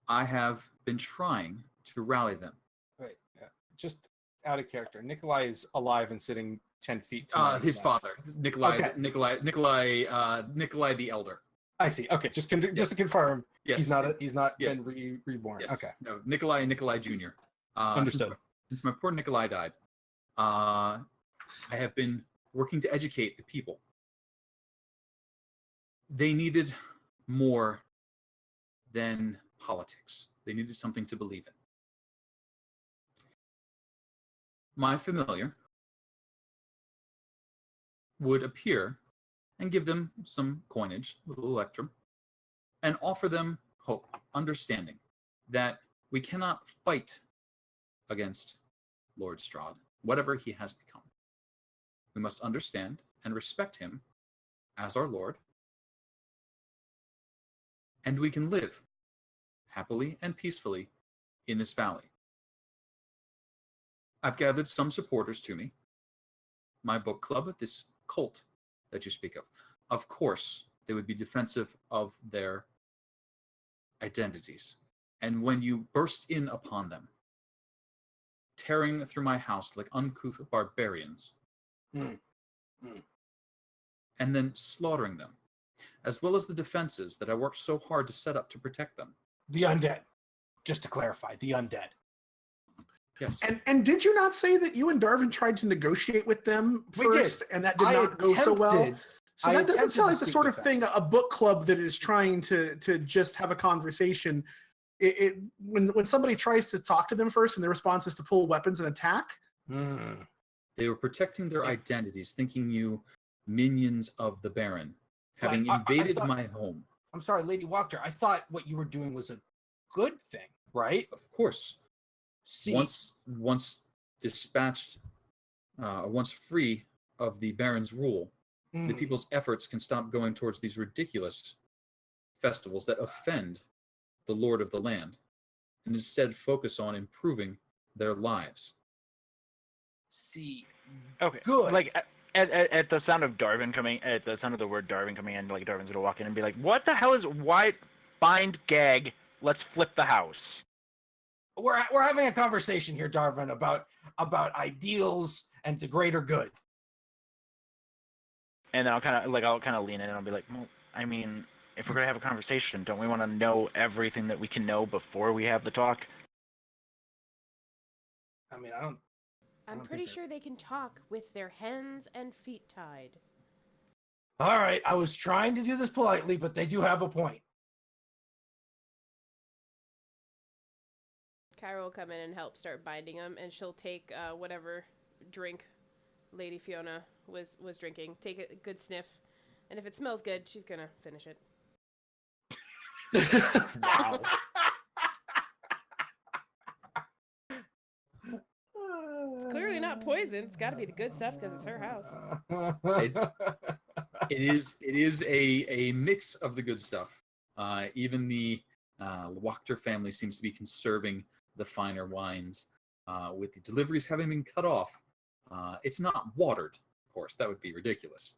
I have been trying to rally them. Right. Yeah. Just out of character. Nikolai is alive and sitting 10 feet. His father, Nikolai, Okay. Nikolai the Elder. I see. Okay, just to confirm, Yes. he's not been reborn. Yes. Okay, No, Nikolai Jr. Understood. Since my poor Nikolai died, I have been working to educate the people. They needed more than politics. They needed something to believe in. My familiar would appear and give them some coinage, a little electrum, and offer them hope, understanding that we cannot fight against Lord Strahd, whatever he has become. We must understand and respect him as our Lord, and we can live happily and peacefully in this valley. I've gathered some supporters to me. My book club, this cult that you speak of. Of course, they would be defensive of their identities. And when you burst in upon them, tearing through my house like uncouth barbarians, and then slaughtering them, as well as the defenses that I worked so hard to set up to protect them. the undead. Just to clarify, the undead. Yes. And did you not say that you and Darvin tried to negotiate with them We first, did. and that did not go so well? So I that doesn't attempted sound to like the speak sort with of them. thing a book club that is trying to just have a conversation. When somebody tries to talk to them first, and their response is to pull weapons and attack. They were protecting their identities, thinking you minions of the Baron, having But I invaded thought- my home. I'm sorry, Lady Wachter. I thought what you were doing was a good thing, right? Of course. See, Once dispatched, once free of the Baron's rule, the people's efforts can stop going towards these ridiculous festivals that offend the Lord of the land, and instead focus on improving their lives. see, Okay. Good. Like at the sound of Darvin coming, at the sound of the word Darvin coming in, like Darvin's gonna walk in and be like, "What the hell is why bind gag? Let's flip the house." we're having a conversation here, Darvin, about ideals and the greater good. And then I'll kind of lean in and I'll be like, "Well, I mean, if we're gonna have a conversation, don't we want to know everything that we can know before we have the talk?" I mean, I don't I'm think pretty they're- sure they can talk with their hands and feet tied. All right, I was trying to do this politely, but they do have a point. Kyra will come in and help start binding them, and she'll take whatever drink Lady Fiona was drinking. Take a good sniff, and if it smells good, she's gonna finish it. Wow. poison. It's got to be the good stuff because it's her house. It is a mix of the good stuff. Even the Wachter family seems to be conserving the finer wines, with the deliveries having been cut off. It's not watered, of course. That would be ridiculous.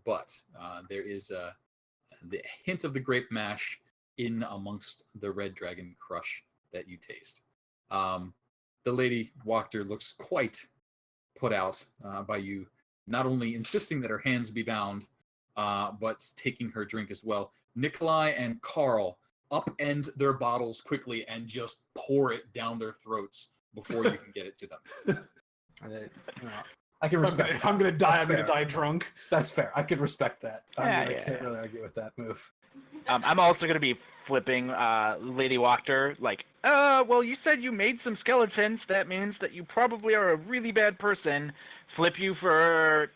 But there is the hint of the grape mash in amongst the red dragon crush that you taste. The Lady Wachter looks quite put out by you, not only insisting that her hands be bound, but taking her drink as well. Nikolai and Carl upend their bottles quickly and just pour it down their throats before you can get it to them. I can respect. If I'm gonna die, That's I'm gonna fair. die drunk. That's fair. I could respect that. I Yeah. can't really argue with that move. I'm also going to be flipping Lady Wachter, like, well, you said you made some skeletons. That means that you probably are a really bad person. Flip you for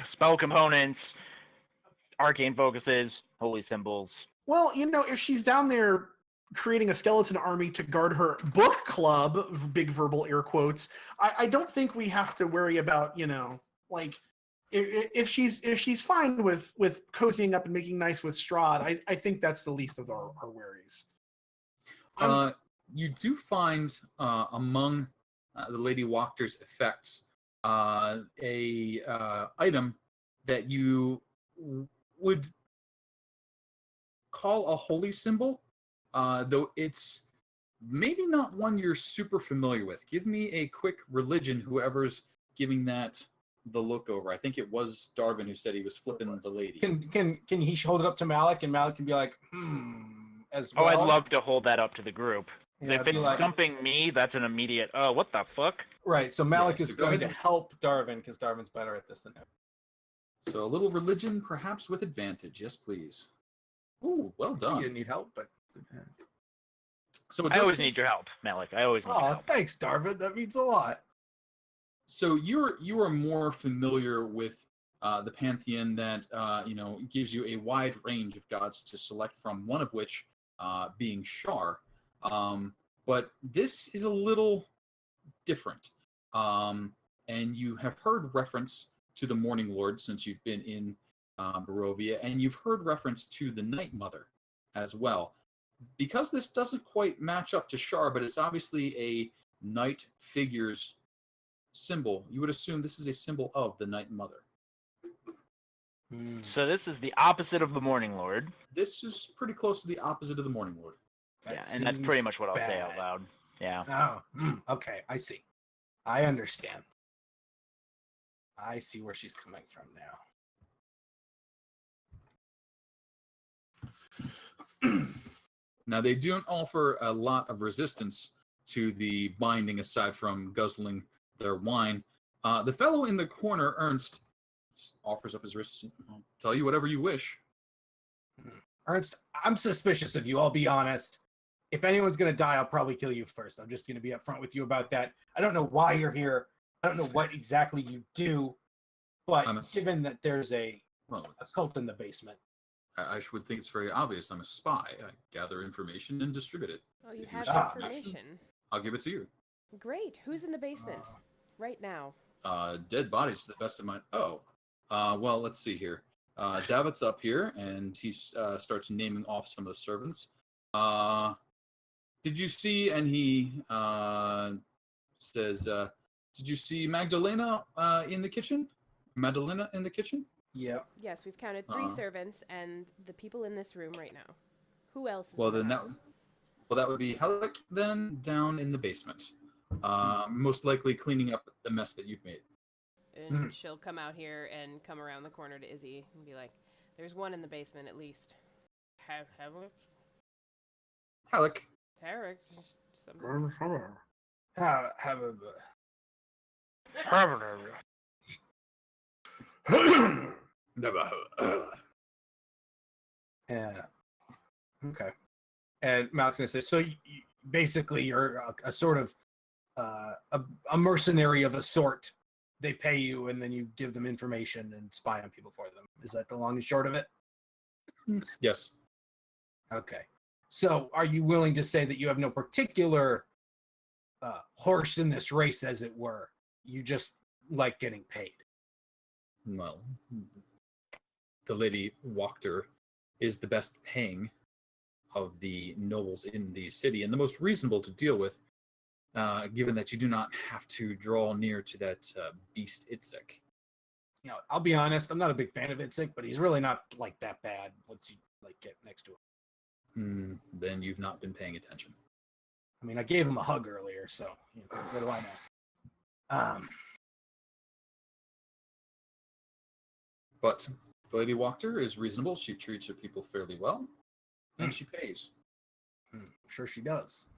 spell components, arcane focuses, holy symbols. Well, if she's down there creating a skeleton army to guard her book club, big verbal air quotes, I don't think we have to worry about, like, if she's fine with cozying up and making nice with Strahd, I think that's the least of our worries. You do find among the Lady Wachter's effects a item that you would call a holy symbol, though it's maybe not one you're super familiar with. Give me a quick religion, whoever's giving that the look over. I think it was Darvin who said he was flipping the lady. Can he hold it up to Malik, and Malik can be like, as well? Oh, I'd love to hold that up to the group. 'Cause Yeah, if I'd be it's like- stumping me, that's an immediate, oh, what the fuck? Right, so Malik Yeah, is so go going to ahead. help Darvin because Darvin's better at this than him. So a little religion, perhaps with advantage. Yes, please. Ooh, well You done. didn't need help, but So it I does always take- need your help, Malik. I always need your oh, help. thanks, Darvin. That means a lot. So you are more familiar with the pantheon that gives you a wide range of gods to select from. One of which being Shar, but this is a little different. And you have heard reference to the Morning Lord since you've been in Barovia, and you've heard reference to the Night Mother as well. Because this doesn't quite match up to Shar, but it's obviously a night figure's symbol, you would assume this is a symbol of the Night Mother. So this is the opposite of the Morning Lord. This is pretty close to the opposite of the Morning Lord. That Yeah, and that's pretty seems much what I'll say out bad. loud. Yeah. Oh, okay. I see. I understand. I see where she's coming from now. Now, they don't offer a lot of resistance to the binding aside from guzzling their wine. The fellow in the corner, Ernst, offers up his wrist. I'll tell you whatever you wish. Ernst, I'm suspicious of you, I'll be honest. If anyone's going to die, I'll probably kill you first. I'm just going to be upfront with you about that. I don't know why you're here. I don't know what exactly you do. But given that there's a cult in the basement. I would think it's very obvious. I'm a spy. I gather information and distribute it. Oh, you If you have wish information. I'll give it to you. Great. Who's in the basement right now? Dead bodies to the best of my... Oh. Well, let's see here. David's up here, and he starts naming off some of the servants. Did you see... And he says, did you see Magdalena in the kitchen? Madalena in the kitchen? Yeah. Yes, we've counted 3 servants and the people in this room right now. Who else is Well, in the then house? that would be Halleck then down in the basement. Most likely cleaning up the mess that you've made. And she'll come out here and come around the corner to Izzy and be like, there's one in the basement at least. Halleck. Tarek. Yeah. Okay. And Malik's gonna say, so basically you're a sort of a mercenary of a sort. They pay you and then you give them information and spy on people for them. Is that the long and short of it? Yes. Okay. So are you willing to say that you have no particular horse in this race, as it were? You just like getting paid. Well, the Lady Wachter is the best paying of the nobles in the city and the most reasonable to deal with, given that you do not have to draw near to that beast Itzek. You know, I'll be honest, I'm not a big fan of Itzek, but he's really not like that bad once you like get next to him. Then you've not been paying attention. I mean, I gave him a hug earlier, so you know, what do I know? But the Lady Wachter is reasonable. She treats her people fairly well, and she pays. I'm sure she does.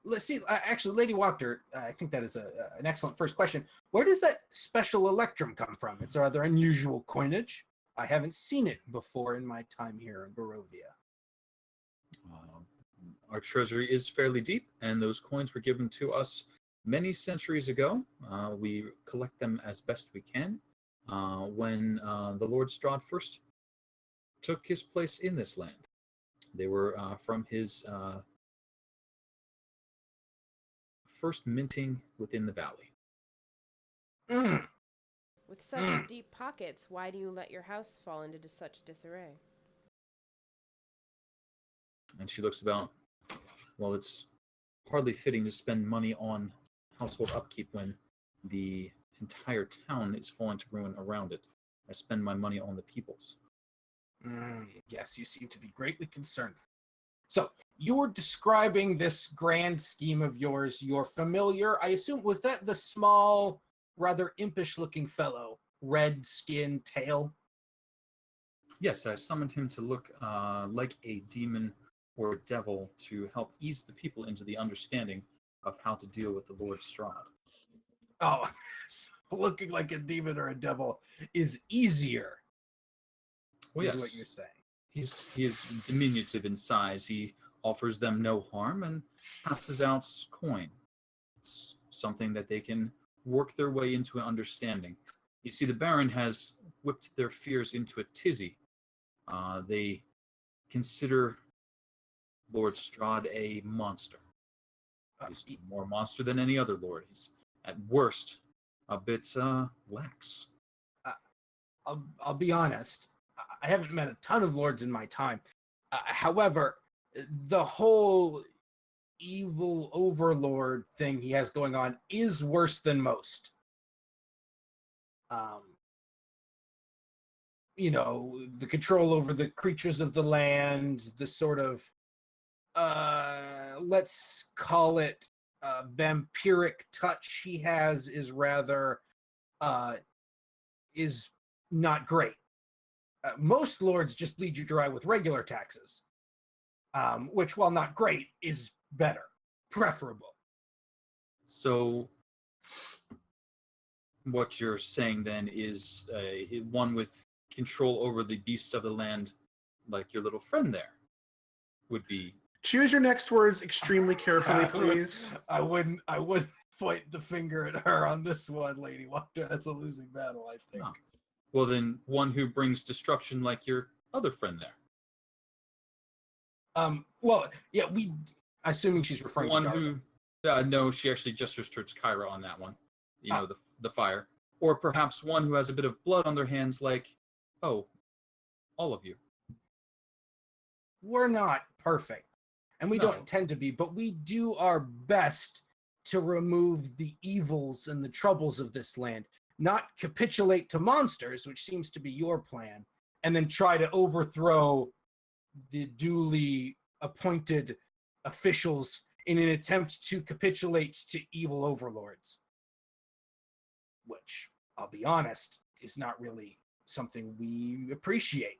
Let's see. Actually, Lady Wachter, I think that is an excellent first question. Where does that special electrum come from? It's rather unusual coinage. I haven't seen it before in my time here in Barovia. Our treasury is fairly deep, and those coins were given to us many centuries ago. We collect them as best we can. When the Lord Strahd first took his place in this land, they were from his first minting within the valley. With such deep pockets, why do you let your house fall into such disarray? And she looks about. Well, it's hardly fitting to spend money on household upkeep when the entire town is falling to ruin around it. I spend my money on the peoples. Yes, you seem to be greatly concerned. So, you were describing this grand scheme of yours, your familiar, I assume, was that the small, rather impish-looking fellow, red skin, tail? Yes, I summoned him to look like a demon or a devil to help ease the people into the understanding of how to deal with the Lord Strahd. Oh, so looking like a demon or a devil is easier, Well, is yes. what you're saying. He is diminutive in size. He offers them no harm and passes out coin. It's something that they can work their way into an understanding. You see, the Baron has whipped their fears into a tizzy. They consider Lord Strahd a monster. He's more monster than any other lord. He's, at worst, a bit lax. I'll be honest. I haven't met a ton of lords in my time. However, the whole evil overlord thing he has going on is worse than most. You know, the control over the creatures of the land, the sort of, let's call it vampiric touch he has is rather, is not great. Most lords just bleed you dry with regular taxes, which, while not great, is better, preferable. So, what you're saying then is one with control over the beasts of the land, like your little friend there, would be. Choose your next words extremely carefully, please. I wouldn't point the finger at her on this one, Lady Wachter. That's a losing battle, I think. Oh. Well, then, one who brings destruction like your other friend there. Well, yeah, assuming she's referring One to who, no, she actually gestures towards Kyra on that one. You know, the fire. Or perhaps one who has a bit of blood on their hands like, oh, all of you. We're not perfect, and we don't intend to be, but we do our best to remove the evils and the troubles of this land. Not capitulate to monsters, which seems to be your plan, and then try to overthrow the duly appointed officials in an attempt to capitulate to evil overlords. Which, I'll be honest, is not really something we appreciate.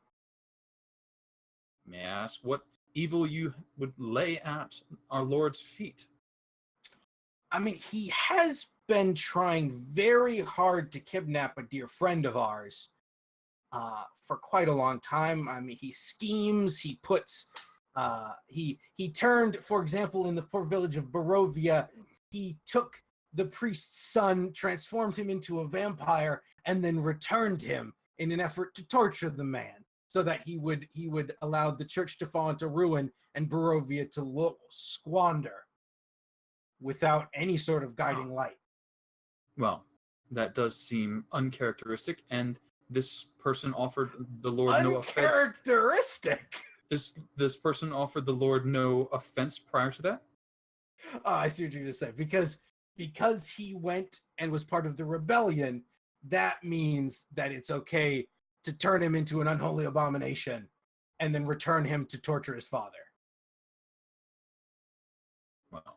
May I ask what evil you would lay at our Lord's feet? I mean, he has been trying very hard to kidnap a dear friend of ours for quite a long time. I mean, he schemes, he puts, he turned, for example, in the poor village of Barovia, he took the priest's son, transformed him into a vampire, and then returned him in an effort to torture the man so that he would allow the church to fall into ruin and Barovia to squander without any sort of guiding light. Well, That does seem uncharacteristic, and this person offered the Lord no offense. Uncharacteristic. This person offered the Lord no offense prior to that? Oh, I see what you're going to say. Because he went and was part of the rebellion, that means that it's okay to turn him into an unholy abomination and then return him to torture his father. Well,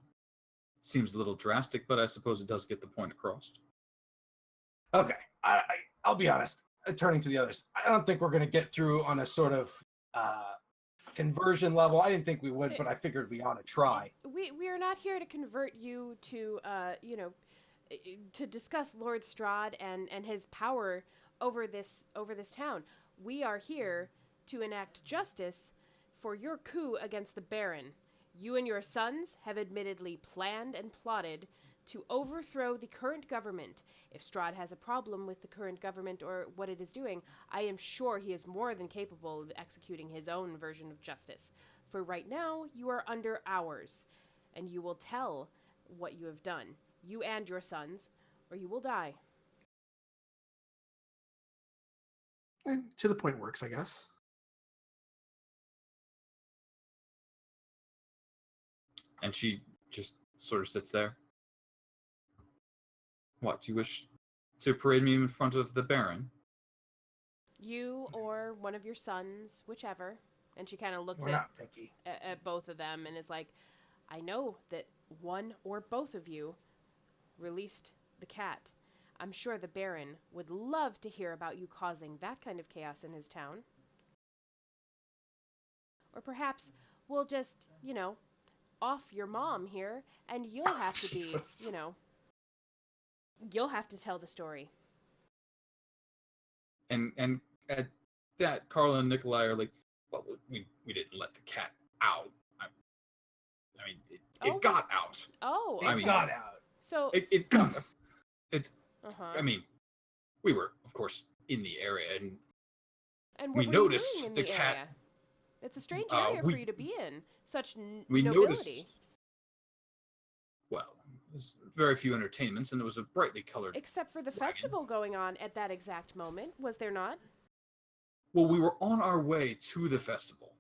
seems a little drastic, but I suppose it does get the point across. Okay, I'll be honest. Turning to the others, I don't think we're going to get through on a sort of conversion level. I didn't think we would, but I figured we ought to try. We are not here to convert you to, to discuss Lord Strahd and his power over this town. We are here to enact justice for your coup against the Baron. You and your sons have admittedly planned and plotted to overthrow the current government. If Strahd has a problem with the current government or what it is doing, I am sure he is more than capable of executing his own version of justice. For right now, you are under ours, and you will tell what you have done, you and your sons, or you will die. To the point works, I guess. And she just sort of sits there. What, do you wish to parade me in front of the Baron? You or one of your sons, whichever. And she kind of looks We're not picky. at both of them and is like, I know that one or both of you released the cat. I'm sure the Baron would love to hear about you causing that kind of chaos in his town. Or perhaps we'll just, off your mom here, and you'll have to be, you'll have to tell the story. And at that, Carla and Nikolai are like, well, we didn't let the cat out. I mean, it got out. Oh, It got out. So It got. Uh-huh. I mean, we were, of course, in the area, and we what were you noticed doing in the the cat. area? It's a strange area for you to be in. Such We nobility. noticed. Well, there's very few entertainments, and it was a brightly colored. Except for the wagon. festival going on at that exact moment, was there not? Well, we were on our way to the festival,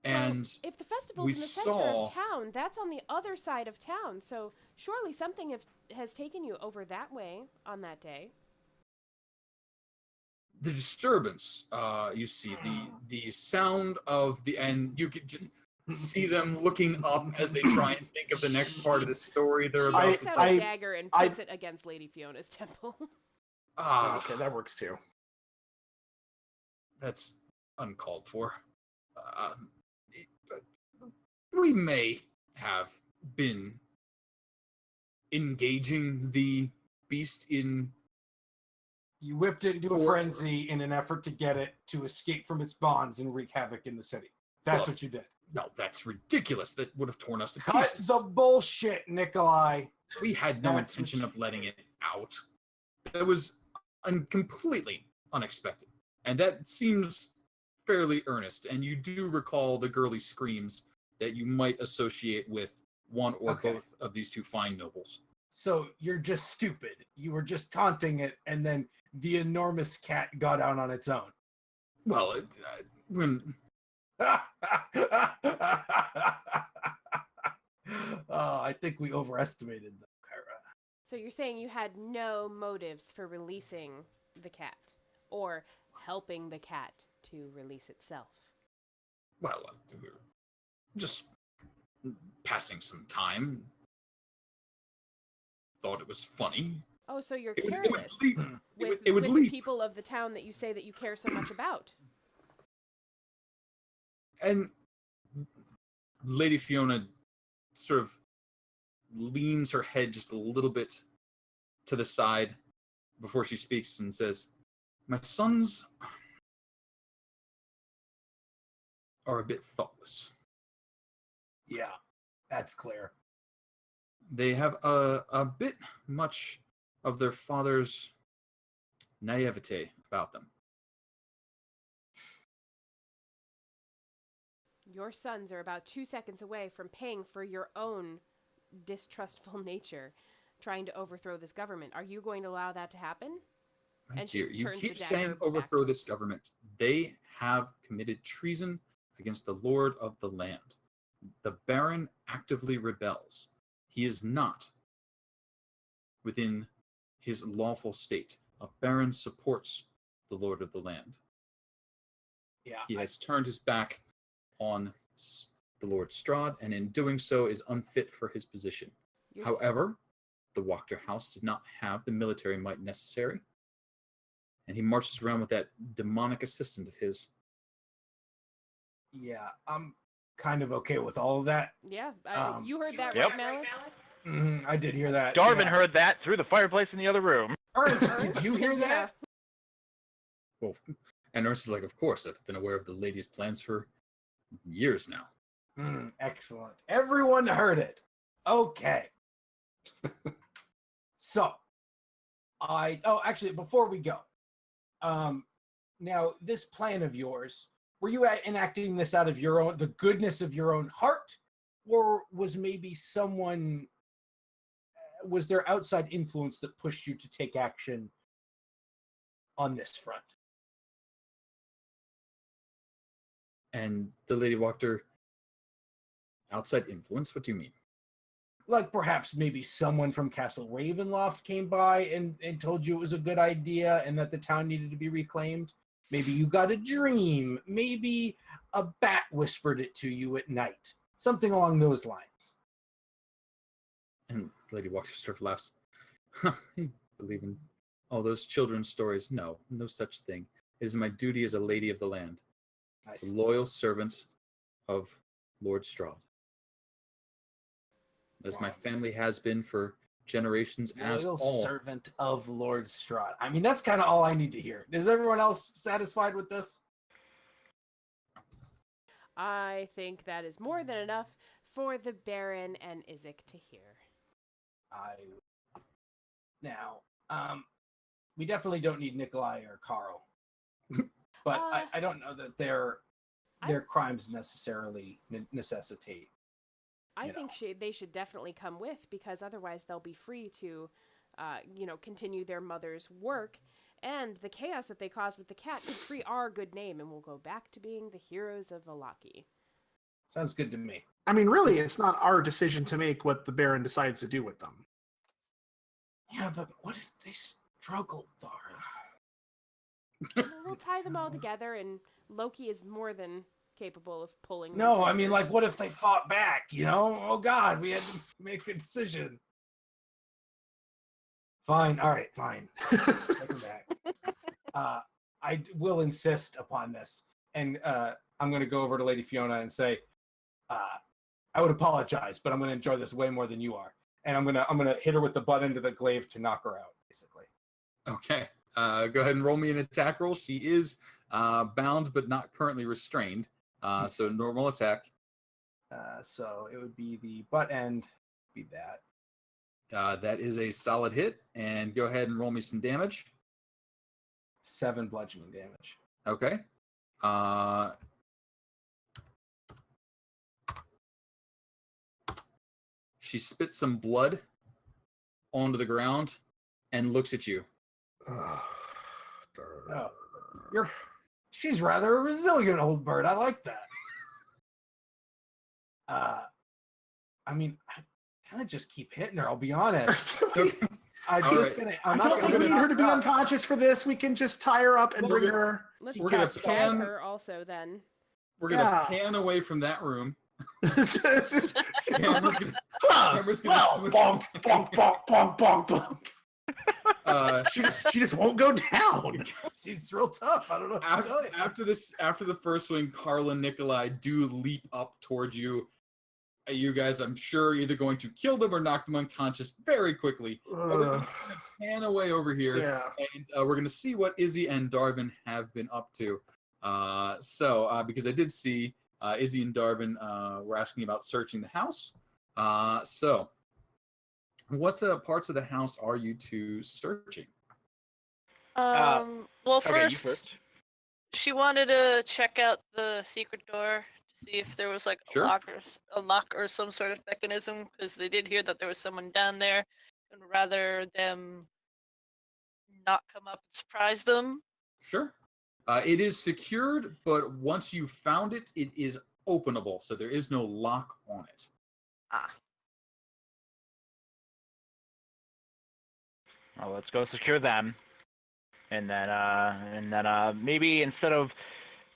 and if the festival's we in the center saw- of town, that's on the other side of town. So surely something has taken you over that way on that day. the disturbance. You see the sound of the, and you could just see them looking up as they try and think of the next part of the story they're She about takes to out tell. a dagger and puts it against Lady Fiona's temple. Okay, that works too. That's uncalled for. We may have been engaging the beast in. You whipped it into a Sport. frenzy in an effort to get it to escape from its bonds and wreak havoc in the city. That's Well, what you did. No, that's ridiculous. That would have torn us to Cut pieces. the bullshit, Nikolai. We had no That's what intention you of letting it out. That was completely unexpected. And that seems fairly earnest. And you do recall the girly screams that you might associate with one or Okay. both of these two fine nobles. So you're just stupid. You were just taunting it, and then the enormous cat got out on its own. Well, when I think we overestimated them, Kyra. So you're saying you had no motives for releasing the cat, or helping the cat to release itself? well, we were just passing some time. Thought it was funny. Oh, so you're It would careless leap. with It would the leap. people of the town that you say that you care so much about. And Lady Fiona sort of leans her head just a little bit to the side before she speaks and says, my sons are a bit thoughtless. Yeah, that's clear. They have a bit much of their father's naivete about them. Your sons are about 2 seconds away from paying for your own distrustful nature. trying to overthrow this government. Are you going to allow that to happen? My And she dear, you turns the keep dagger saying back overthrow to- this government. They have committed treason against the Lord of the land. The Baron actively rebels. He is not within his lawful state. A Baron supports the Lord of the land. Yeah. He has turned his back on the Lord Strahd, and in doing so is unfit for his position. You're s- However, the Wachter house did not have the military might necessary, and he marches around with that demonic assistant of his. Yeah, I'm kind of okay with all of that. Yeah, Um, you heard that Yep. right, Malik? I did hear that. Darvin yeah. heard that through the fireplace in the other room. Ernst, did you hear Yeah. that? Well, and Ernst is like, of course, I've been aware of the lady's plans for years now. Excellent. Everyone heard it. Okay. So, actually, before we go, now this plan of yours, were you enacting this out of the goodness of your own heart, or was there outside influence that pushed you to take action on this front? And the Lady Wachter, outside influence? What do you mean? Like perhaps maybe someone from Castle Ravenloft came by and told you it was a good idea and that the town needed to be reclaimed. Maybe you got a dream. Maybe a bat whispered it to you at night. Something along those lines. And Lady Wachter sort of laughs. I believe in all those children's stories. No such thing. It is my duty as a lady of the land, I a see. loyal servant of Lord Strahd, as my Wow. family has been for generations, as Loyal all. servant of Lord Strahd. I mean, that's kind of all I need to hear. Is everyone else satisfied with this? I think that is more than enough for the Baron and Isaac to hear. We definitely don't need Nikolai or Carl, but I don't know that their crimes necessarily necessitate. I you think they should definitely come with, because otherwise they'll be free to, continue their mother's work, and the chaos that they caused with the cat could free our good name, and we'll go back to being the heroes of Vallaki. Sounds good to me. I mean, really, it's not our decision to make what the Baron decides to do with them. Yeah, but what if they struggle, Dara? We'll tie them all together, and Loki is more than capable of pulling them No, I mean, together. like, what if they fought back, Oh, God, we had to make a decision. Fine, all right, fine. Take them back. I will insist upon this, and I'm going to go over to Lady Fiona and say, I would apologize, but I'm going to enjoy this way more than you are, and I'm gonna hit her with the butt end of the glaive to knock her out, basically. Okay. Go ahead and roll me an attack roll. She is bound but not currently restrained. So normal attack. So it would be the butt end, be that. That is a solid hit. And go ahead and roll me some damage. 7 bludgeoning damage. Okay. She spits some blood onto the ground and looks at you. Oh, she's rather a resilient old bird. I like that. I mean, I kind of just keep hitting her. I'll be honest. I'm not I don't think we gonna need her to be knock unconscious for this. We can just tie her up and bring her. Let's We're gonna tag pan- her also then. We're gonna Yeah. pan away from that room. Just- Camera's gonna, Huh. camera's gonna Well, switch. bonk, bonk, bonk, bonk, bonk, bonk. She She just won't go down. She's real tough. I don't know. What to tell you. after the first swing, Carl and Nikolai do leap up toward you. You guys, I'm sure, are either going to kill them or knock them unconscious very quickly. But we're going to pan away over here, Yeah. and we're going to see what Izzy and Darvin have been up to. Because I did see Izzy and Darvin were asking about searching the house. So, what parts of the house are you two searching? Well, Okay, you first, she wanted to check out the secret door to see if there was like Sure. a lock or some sort of mechanism, because they did hear that there was someone down there. and rather them not come up and surprise them? Sure. It is secured, but once you found it, it is openable, so there is no lock on it. Ah. Well, let's go secure them, and then maybe instead of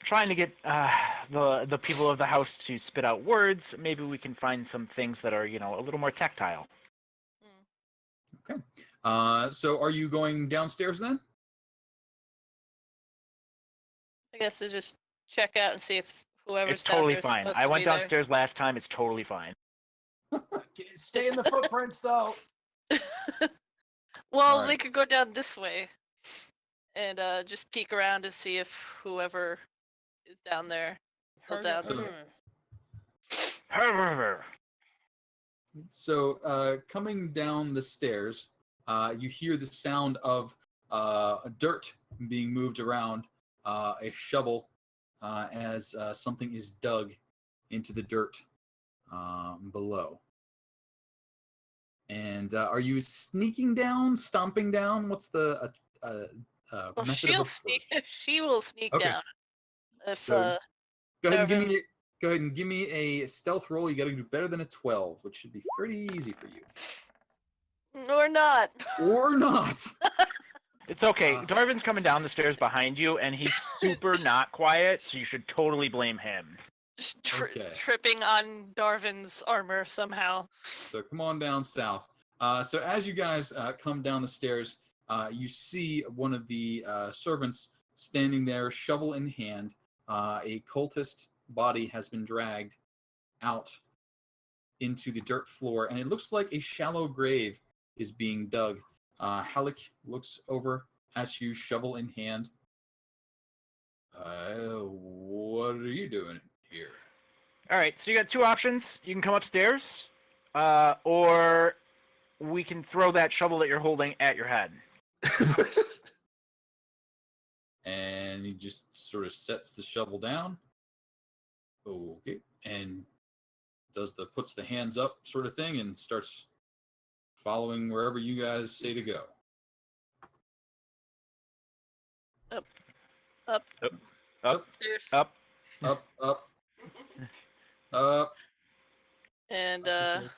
trying to get the people of the house to spit out words, maybe we can find some things that are a little more tactile. Okay. So are you going downstairs then? I guess to just check out and see if whoever's It's totally down there's fine. supposed I to went be there. downstairs last time. It's totally fine. Stay in the footprints, though. Well, Alright. they could go down this way and just peek around to see if whoever is down there is still down So- there. So coming down the stairs, you hear the sound of dirt being moved around, a shovel, as something is dug into the dirt below. And are you sneaking down, stomping down? What's the Well, method of approach? she will sneak Okay. down. If So, Go ahead and give Darvin- me. Go ahead and give me a stealth roll. You got to do better than a 12, which should be pretty easy for you. or not. Or not. It's okay. Uh, Darvin's coming down the stairs behind you, and he's super not quiet, so you should totally blame him. Just Okay. tripping on Darvin's armor somehow. So come on down south. So as you guys come down the stairs, you see one of the servants standing there, shovel in hand. A cultist body has been dragged out into the dirt floor, and it looks like a shallow grave is being dug. Halleck looks over at you, shovel in hand. What are you doing here? All right, so you got two options. You can come upstairs, or we can throw that shovel that you're holding at your head. And he just sort of sets the shovel down. Okay. And puts the hands up sort of thing and starts following wherever you guys say to go. Up. Up, Upstairs. up. Up. And Up the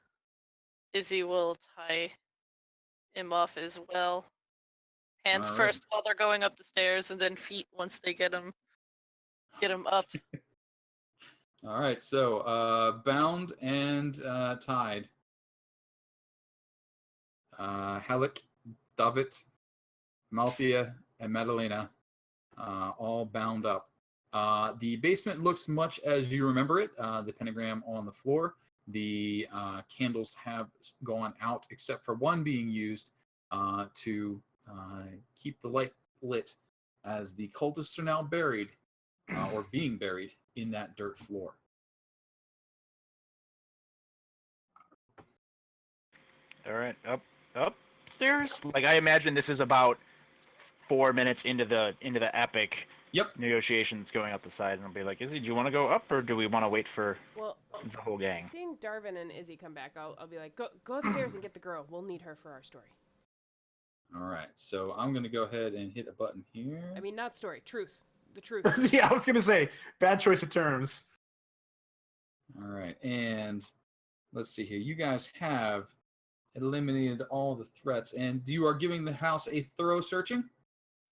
Izzy will tie him off as well. Hands Alright. first while they're going up the stairs, and then feet once they get him up. All right, so bound and tied. Halleck, David, Malthea, and Madalena, all bound up. The basement looks much as you remember it. The pentagram on the floor. The candles have gone out, except for one being used to keep the light lit, as the cultists are now buried, or being buried, in that dirt floor. All right, upstairs. Like I imagine this is about 4 minutes into the epic Yep. negotiations going up the side, and I'll be like, Izzy, do you want to go up, or do we want to wait for Well, the whole gang? seeing Darvin and Izzy come back, I'll be like, go upstairs and get the girl. We'll need her for our story. All right, so I'm going to go ahead and hit a button here. I mean, not story, truth. The truth. Yeah, I was gonna say bad choice of terms. All right, and let's see here. You guys have eliminated all the threats, and you are giving the house a thorough searching?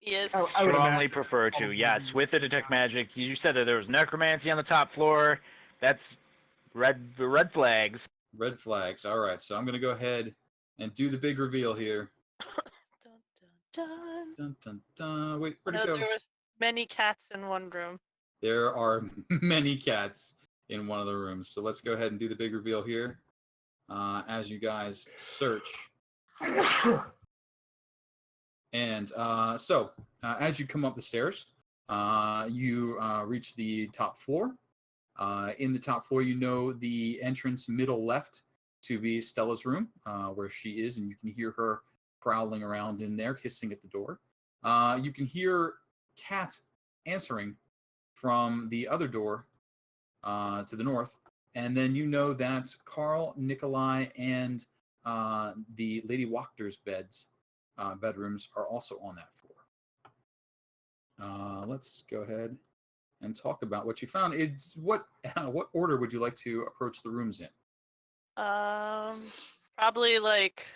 Yes. I would Strongly imagine. prefer to, yes. With the detect magic, you said that there was necromancy on the top floor. That's red flags. Red flags. All right, so I'm going to go ahead and do the big reveal here. Dun, dun, dun. Dun, dun, dun. Wait, where'd it No, go? there was many cats in one room. There are many cats in one of the rooms. So let's go ahead and do the big reveal here as you guys search. And so as you come up the stairs, you reach the top floor. In the top floor, you know the entrance middle left to be Stella's room, where she is, and you can hear her prowling around in there, hissing at the door. You can hear Kat answering from the other door to the north, and then you know that Carl, Nikolai, and the Lady Wachter's bedrooms are also on that floor. Let's go ahead and talk about what you found. It's what order would you like to approach the rooms in? Probably like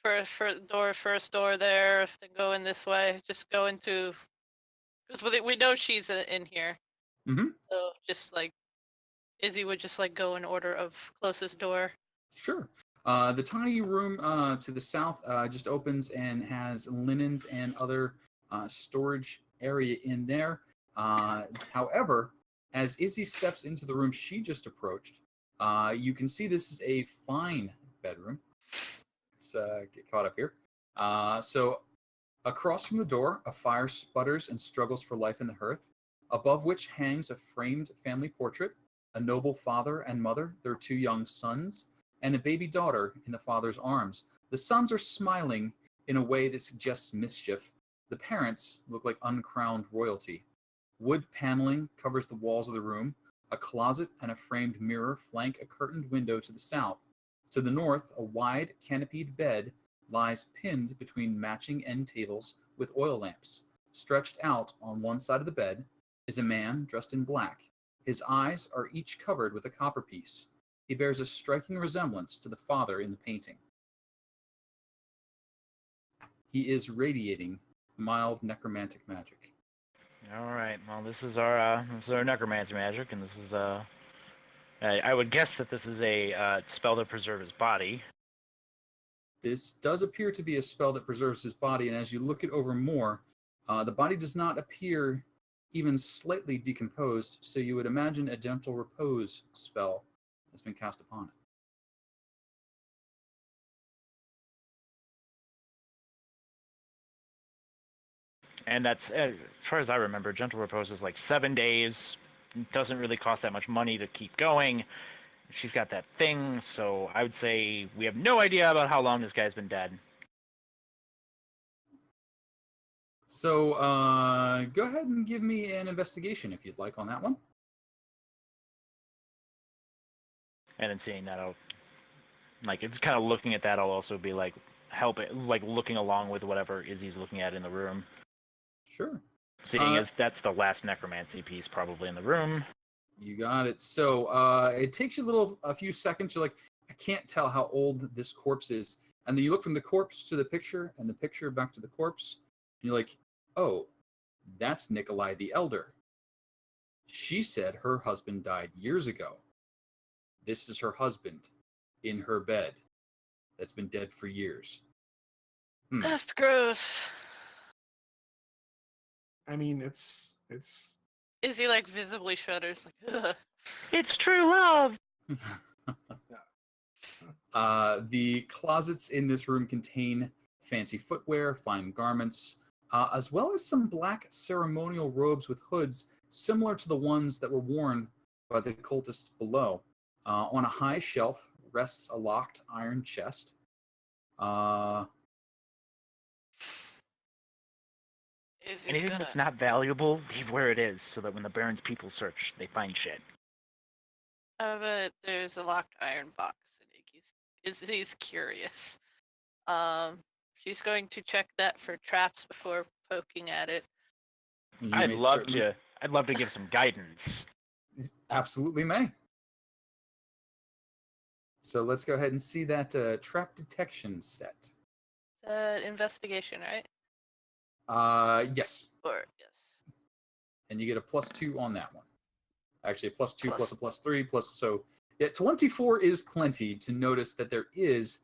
first door there. Then go in this way. Just go into because we know she's in here. Mm-hmm. So just like Izzy would just like go in order of closest door. Sure. The tiny room to the south just opens and has linens and other storage area in there. However, as Izzy steps into the room she just approached, you can see this is a fine bedroom. Let's get caught up here. So across from the door, a fire sputters and struggles for life in the hearth, above which hangs a framed family portrait, a noble father and mother, their 2 young sons, and a baby daughter in the father's arms. The sons are smiling in a way that suggests mischief. The parents look like uncrowned royalty. Wood paneling covers the walls of the room. A closet and a framed mirror flank a curtained window to the south. To the north, a wide, canopied bed lies pinned between matching end tables with oil lamps. Stretched out on one side of the bed is a man dressed in black. His eyes are each covered with a copperpiece. He bears a striking resemblance to the father in the painting. He is radiating mild necromantic magic. All right. Well, this is our necromancy magic, and this is I would guess that this is a spell to preserve his body. This does appear to be a spell that preserves his body, and as you look it over more, the body does not appear even slightly decomposed, so you would imagine a gentle repose spell has been cast upon it. And that's, as far as I remember, gentle repose is like 7 days. Doesn't really cost that much money to keep going. She's got that thing, so I would say we have no idea about how long this guy's been dead. So go ahead and give me an investigation if you'd like on that one. And then seeing that, I'll it's kind of looking at that. I'll also be like, looking along with whatever Izzy's looking at in the room. Sure. Seeing as that's the last necromancy piece probably in the room. You got it. So it takes you a few seconds. You're like, I can't tell how old this corpse is. And then you look from the corpse to the picture and the picture back to the corpse. And you're like, oh, that's Nikolai the Elder. She said her husband died years ago. This is her husband in her bed that's been dead for years. That's gross. I mean, it's Is he like visibly shudders? Like, ugh. It's true love. The closets in this room contain fancy footwear, fine garments, as well as some black ceremonial robes with hoods similar to the ones that were worn by the cultists below. On a high shelf rests a locked iron chest. Anything that's not valuable, leave where it is, so that when the Baron's people search, they find shit. But there's a locked iron box, and he's curious. She's going to check that for traps before poking at it. I'd love to give some guidance. Absolutely may. So let's go ahead and see that trap detection set. Is that investigation, right? Yes. Or yes. And you get a +2 on that one. Actually, a +2 plus a +3 plus. So yeah, 24 is plenty to notice that there is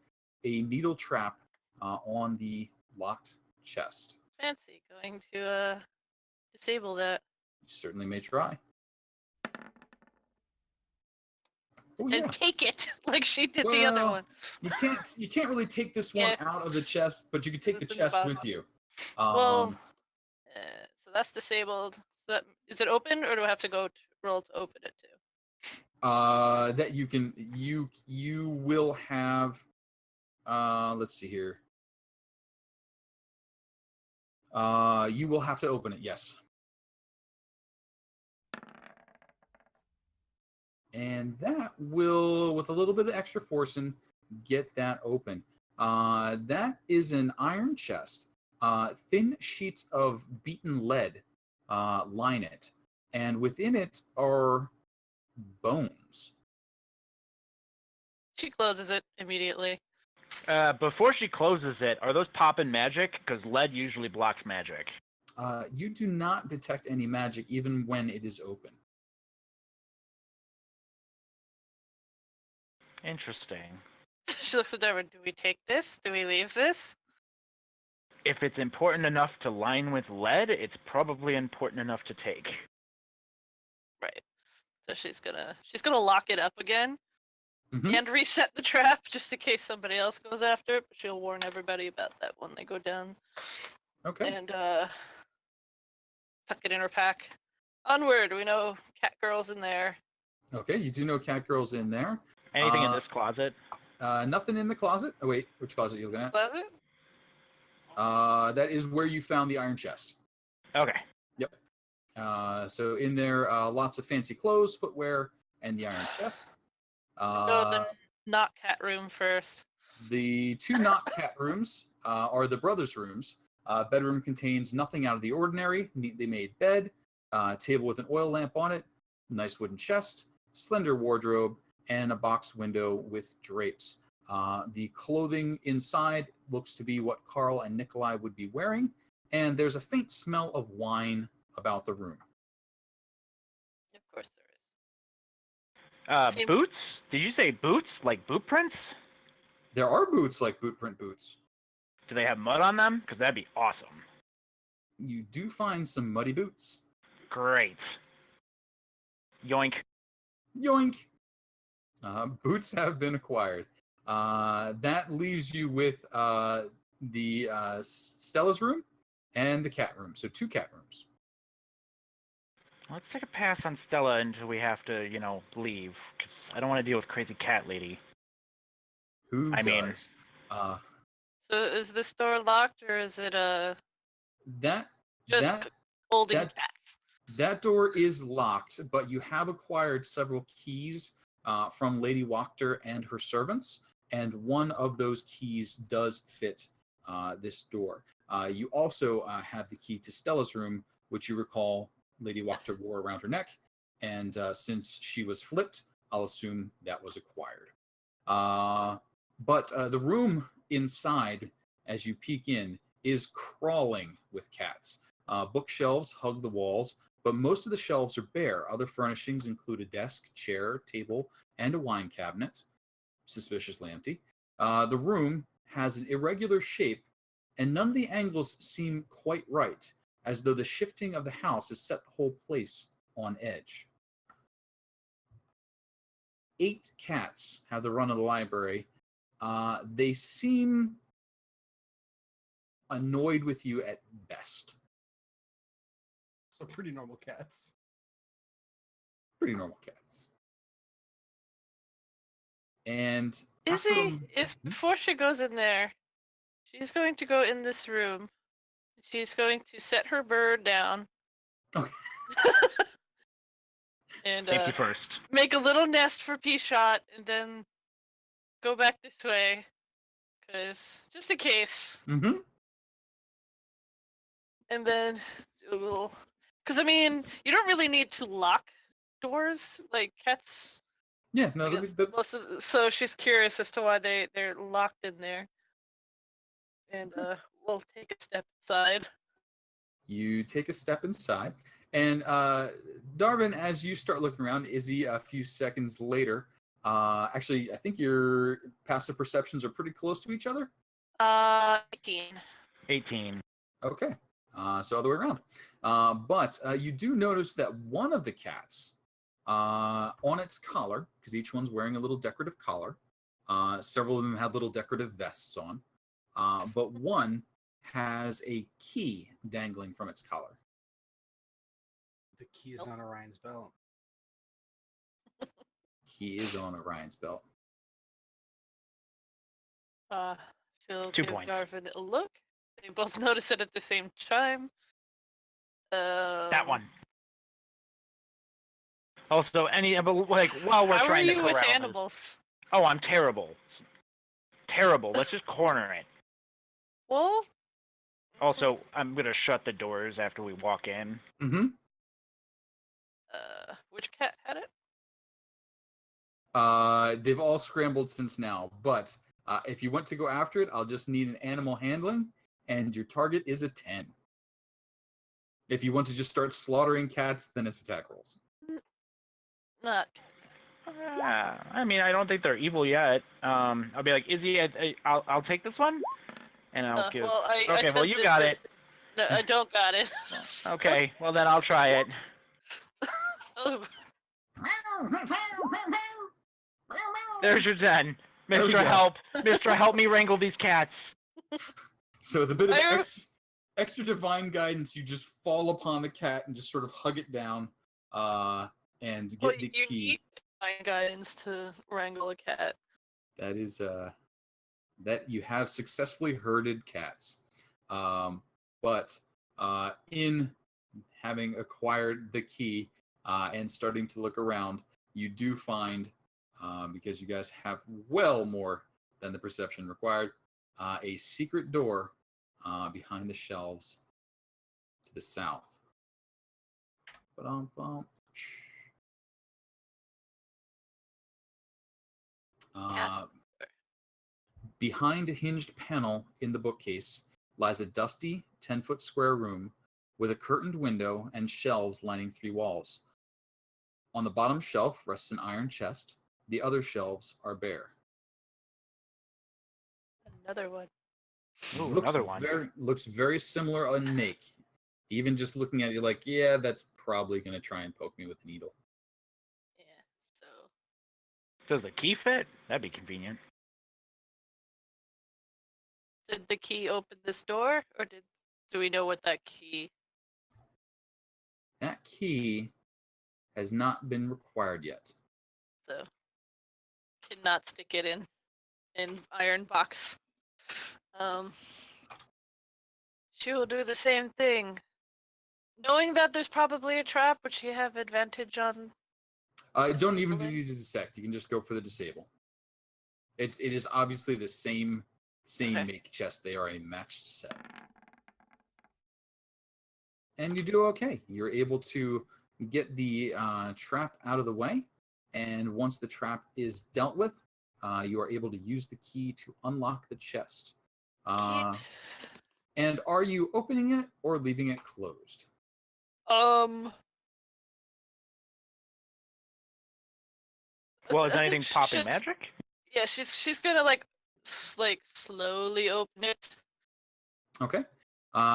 a needle trap on the locked chest. Fancy. Going to disable that. You certainly may try. Oh, and yeah. take it like she did the other one. You can't really take this one out of the chest, but you can take the chest with you. So that's disabled. So is it open, or do I have to roll to open it too? That you can you will have. Let's see here. You will have to open it. Yes. And that will, with a little bit of extra forcing, get that open. That is an iron chest. Thin sheets of beaten lead line it, and within it are bones. She closes it immediately. Before she closes it, are those popping magic? Because lead usually blocks magic. You do not detect any magic even when it is open. Interesting. She looks at Darwin. Do we take this? Do we leave this? If it's important enough to line with lead, it's probably important enough to take. Right. So she's gonna lock it up again Mhm. and reset the trap just in case somebody else goes after it. But she'll warn everybody about that when they go down. Okay. And tuck it in her pack. Onward. We know cat girl's in there. Okay, you do know Catgirl's in there. Anything in this closet? Nothing in the closet. Oh wait, which closet are you looking at? Closet. That is where you found the iron chest. Okay. Yep. So in there, lots of fancy clothes, footwear, and the iron chest. Go to the not cat room first. The two not cat rooms are the brothers' rooms. Bedroom contains nothing out of the ordinary. Neatly made bed, table with an oil lamp on it, nice wooden chest, slender wardrobe, and a box window with drapes. The clothing inside looks to be what Carl and Nikolai would be wearing, and there's a faint smell of wine about the room. Of course there is. Same- Boots? Did you say boots? Like boot prints? There are boots like boot print boots. Do they have mud on them? Because that'd be awesome. You do find some muddy boots. Great. Yoink. Yoink! Boots have been acquired. That leaves you with the Stella's room and the cat room. So 2 cat rooms. Let's take a pass on Stella until we have to, leave. Because I don't want to deal with crazy cat lady. Who I mean- does? So is this door locked or is it That just that holding that- cats? that door is locked, but you have acquired several keys from Lady Wachter and her servants, and one of those keys does fit this door. You also have the key to Stella's room, which you recall Lady Wachter Yes. wore around her neck, and since she was flipped, I'll assume that was acquired. But the room inside, as you peek in, is crawling with cats. Bookshelves hug the walls, but most of the shelves are bare. Other furnishings include a desk, chair, table, and a wine cabinet, suspiciously empty. The room has an irregular shape, and none of the angles seem quite right, as though the shifting of the house has set the whole place on edge. 8 cats have the run of the library. They seem annoyed with you at best. So pretty normal cats. Pretty normal cats. And Izzy is Hmm? before she goes in there. She's going to go in this room. She's going to set her bird down. Okay. And Safety first. make a little nest for P-Shot, and then go back this way, cause just in case. Mm-hmm. And then do a little, cause I mean, you don't really need to lock doors like cats. Yeah, no, I guess most of so she's curious as to why they're locked in there. And we'll take a step aside. you take a step inside. And Darwin, as you start looking around, Izzy, a few seconds later, actually, I think your passive perceptions are pretty close to each other. 18. 18. Okay. So other way around. But you do notice that one of the cats on its collar, because each one's wearing a little decorative collar, several of them have little decorative vests on, but one has a key dangling from its collar. The key is on Orion's belt. Key is on Orion's belt. She'll 2 give points. Darvin a look. They both notice it at the same time. That one. Also, while we're How are trying to you with corral this- animals? Oh, I'm terrible. terrible. Let's just corner it. Well, Also, I'm gonna shut the doors after we walk in. Mm-hmm. which cat had it? They've all scrambled since now, but if you want to go after it, I'll just need an animal handling, and your target is a 10. If you want to just start slaughtering cats, then it's attack rolls. Not. I mean, I don't think they're evil yet. I'll be like, Izzy, I'll take this one, and I'll give. Well, I Okay, well, you attempted got to- it. No, I don't got it. Okay, well then I'll try it. Oh, There's your 10. There we Mr. go. Help. Mr. Help me wrangle these cats. So the bit of I- extra divine guidance, you just fall upon the cat and just sort of hug it down, and get well, the you key. need divine guidance to wrangle a cat. That is that you have successfully herded cats. But in having acquired the key and starting to look around, you do find, because you guys have well more than the perception required, a secret door behind the shelves to the south. Ba-dum-bum. Yes. Behind a hinged panel in the bookcase lies a dusty 10-foot square room with a curtained window and shelves lining 3 walls. On the bottom shelf rests an iron chest. The other shelves are bare. Another one. Ooh, another one. Looks very similar in make. Even just looking at it, you're like, yeah, that's probably going to try and poke me with a needle. Yeah. So. Does the key fit? That'd be convenient. Did the key open this door, or do we know what that key? That key has not been required yet. So. Cannot stick it in iron box. She will do the same thing. Knowing that there's probably a trap, would she have advantage on? Don't even Disabling? need to dissect. You can just go for the disable. It is obviously the same Okay. make chest. They are a matched set. And you do okay. You're able to get the trap out of the way, and once the trap is dealt with, you are able to use the key to unlock the chest. Neat. And are you opening it or leaving it closed? Well, is I think anything she popping should- magic? Yeah, she's gonna like slowly open it. Okay.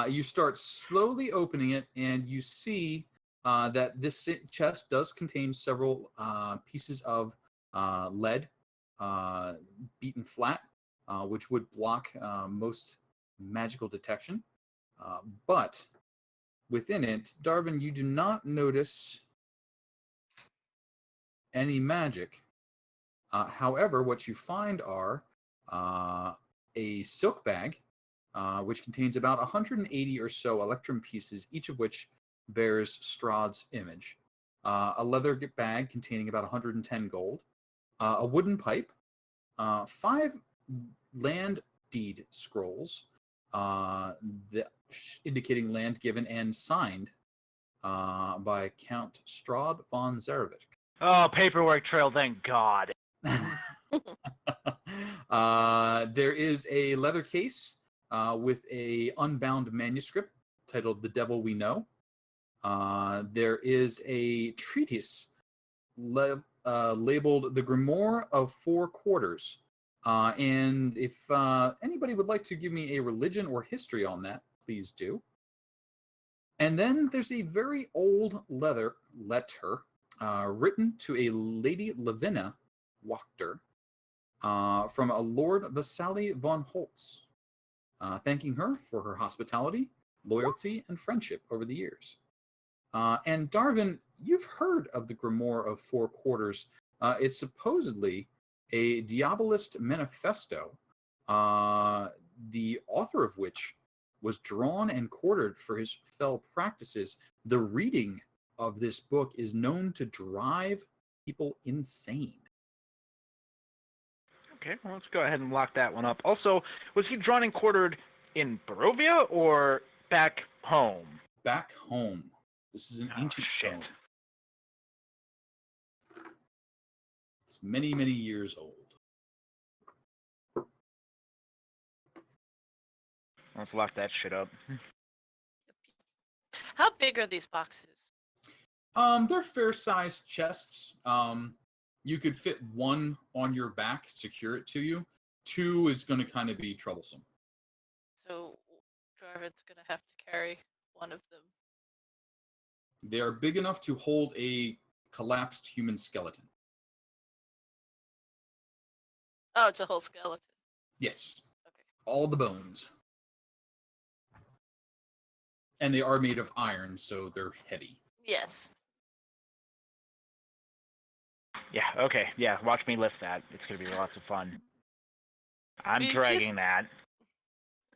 You start slowly opening it, and you see that this chest does contain several pieces of lead beaten flat, which would block most magical detection. But within it, Darvin, you do not notice any magic. However, what you find are a silk bag, which contains about 180 or so electrum pieces, each of which bears Strahd's image, a leather bag containing about 110 gold, a wooden pipe, 5 land deed scrolls indicating land given and signed by Count Strahd von Zarovich. Oh, paperwork trail, thank God. There is a leather case with a unbound manuscript titled "The Devil We Know." There is a treatise labeled "The Grimoire of 4 Quarters." And if anybody would like to give me a religion or history on that, please do. And then there's a very old letter written to a Lady Wachter from a Lord Vasily von Holtz, thanking her for her hospitality, loyalty, and friendship over the years. And Darvin, you've heard of the Grimoire of 4 Quarters. It's supposedly a Diabolist manifesto, the author of which was drawn and quartered for his fell practices. The reading of this book is known to drive people insane. Okay, well, let's go ahead and lock that one up. Also, was he drawn and quartered in Barovia or back home? Back home. This is an ancient shit. stone. It's many, many years old. Let's lock that shit up. How big are these boxes? They're fair-sized chests. You could fit one on your back, secure it to you. Two is going to kind of be troublesome. So Jarvan's gonna have to carry one of them. They are big enough to hold a collapsed human skeleton. Oh, it's a whole skeleton. Yes. Okay. All the bones. And they are made of iron, so they're heavy. Yes. Yeah, okay. Yeah, watch me lift that. It's going to be lots of fun. I'm We dragging just- that.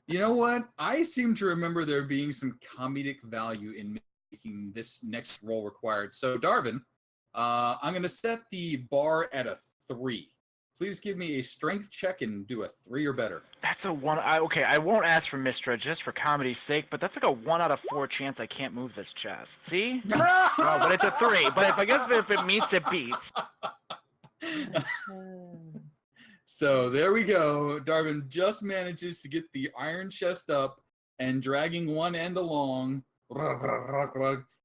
You know what? I seem to remember there being some comedic value in making this next roll required. So, Darvin, I'm going to set the bar at a 3. Please give me a strength check and do a 3 or better. That's a 1. Okay, I won't ask for misjudge just for comedy's sake, but that's like a 1 out of 4 chance I can't move this chest. See? Well, but it's a 3. But if it meets, it beats. So there we go. Darvin just manages to get the iron chest up and dragging one end along.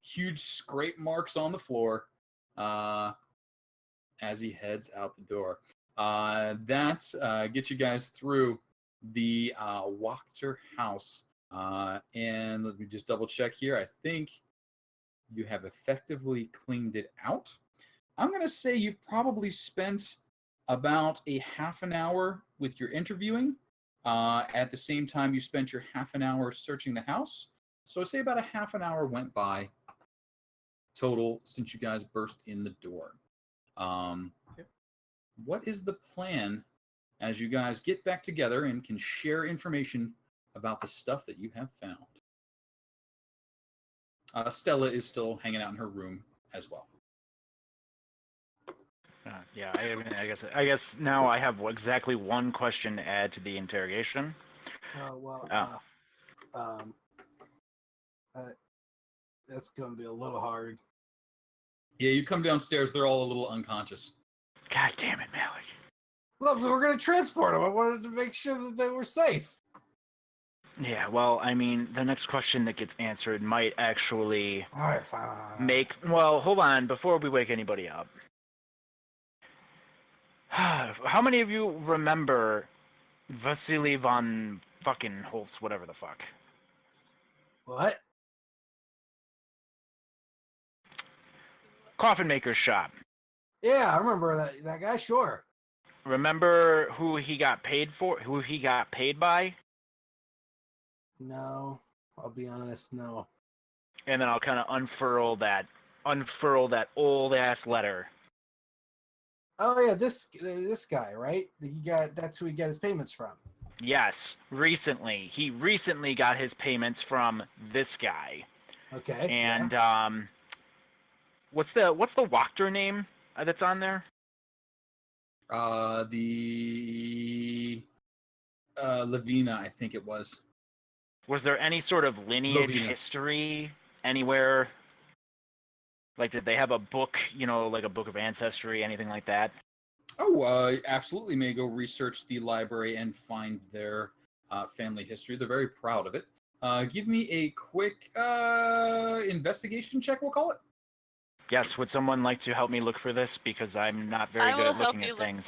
Huge scrape marks on the floor as he heads out the door. That gets you guys through the Wachter house. And let me just double check here. I think you have effectively cleaned it out. I'm going to say you've probably spent about a half an hour with your interviewing. At the same time, you spent your half an hour searching the house. So say about a half an hour went by total since you guys burst in the door. What is the plan as you guys get back together and can share information about the stuff that you have found? Stella is still hanging out in her room as well. Yeah, I guess now I have exactly one question to add to the interrogation. That's going to be a little hard. Yeah, you come downstairs, they're all a little unconscious. God damn it, Malik. Look, we were going to transport them. I wanted to make sure that they were safe. Yeah, well, I mean, the next question that gets answered might actually All right, fine. make... Well, hold on, before we wake anybody up. How many of you remember Vasily von fucking Holtz, whatever the fuck? What? Coffin maker's shop. Yeah, I remember that guy, sure. Remember who he got paid for? Who he got paid by? No, I'll be honest, no. And then I'll kind of unfurl that old ass letter. Oh yeah, this guy, right? That's who he got his payments from. Yes, recently. He recently got his payments from this guy. Okay. And yeah. what's the Wachter name that's on there? Lavina, I think it was. Was there any sort of lineage Lavina. history anywhere? Like, did they have a book, like a book of ancestry, anything like that? Oh, absolutely. May go research the library and find their family history. They're very proud of it. Give me a quick investigation check, we'll call it. Yes, would someone like to help me look for this? Because I'm not very good at looking at things.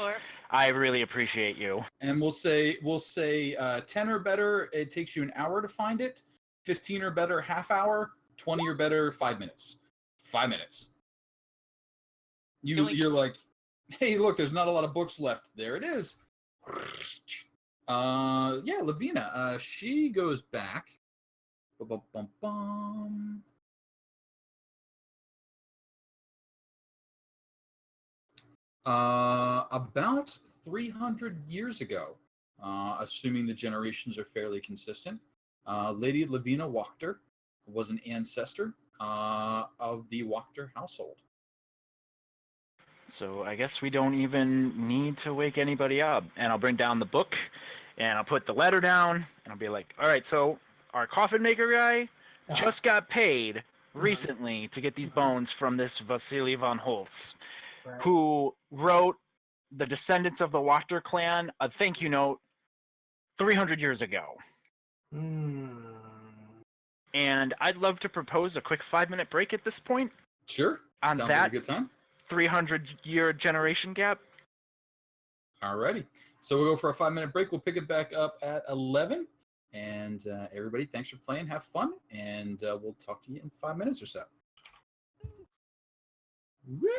I really appreciate you. And we'll say 10 or better, it takes you an hour to find it. 15 or better, half hour. 20 or better, 5 minutes. 5 minutes. You're like, hey, look, there's not a lot of books left. There it is. Yeah, Lavina. She goes back. Bum-bum-bum-bum. About 300 years ago, assuming the generations are fairly consistent, Lady Lavina Wachter was an ancestor of the Wachter household. So I guess we don't even need to wake anybody up. And I'll bring down the book, and I'll put the letter down, and I'll be like, all right, so our coffin maker guy just got paid recently to get these bones from this Vasily von Holtz, Right. who wrote the descendants of the Wachter clan a thank you note 300 years ago. Hmm. And I'd love to propose a quick 5-minute break at this point Sure. on Sounds that like a good time. 300-year generation gap. Alrighty. So we'll go for a 5-minute break. We'll pick it back up at 11. And everybody, thanks for playing. Have fun. And we'll talk to you in 5 minutes or so. Woo!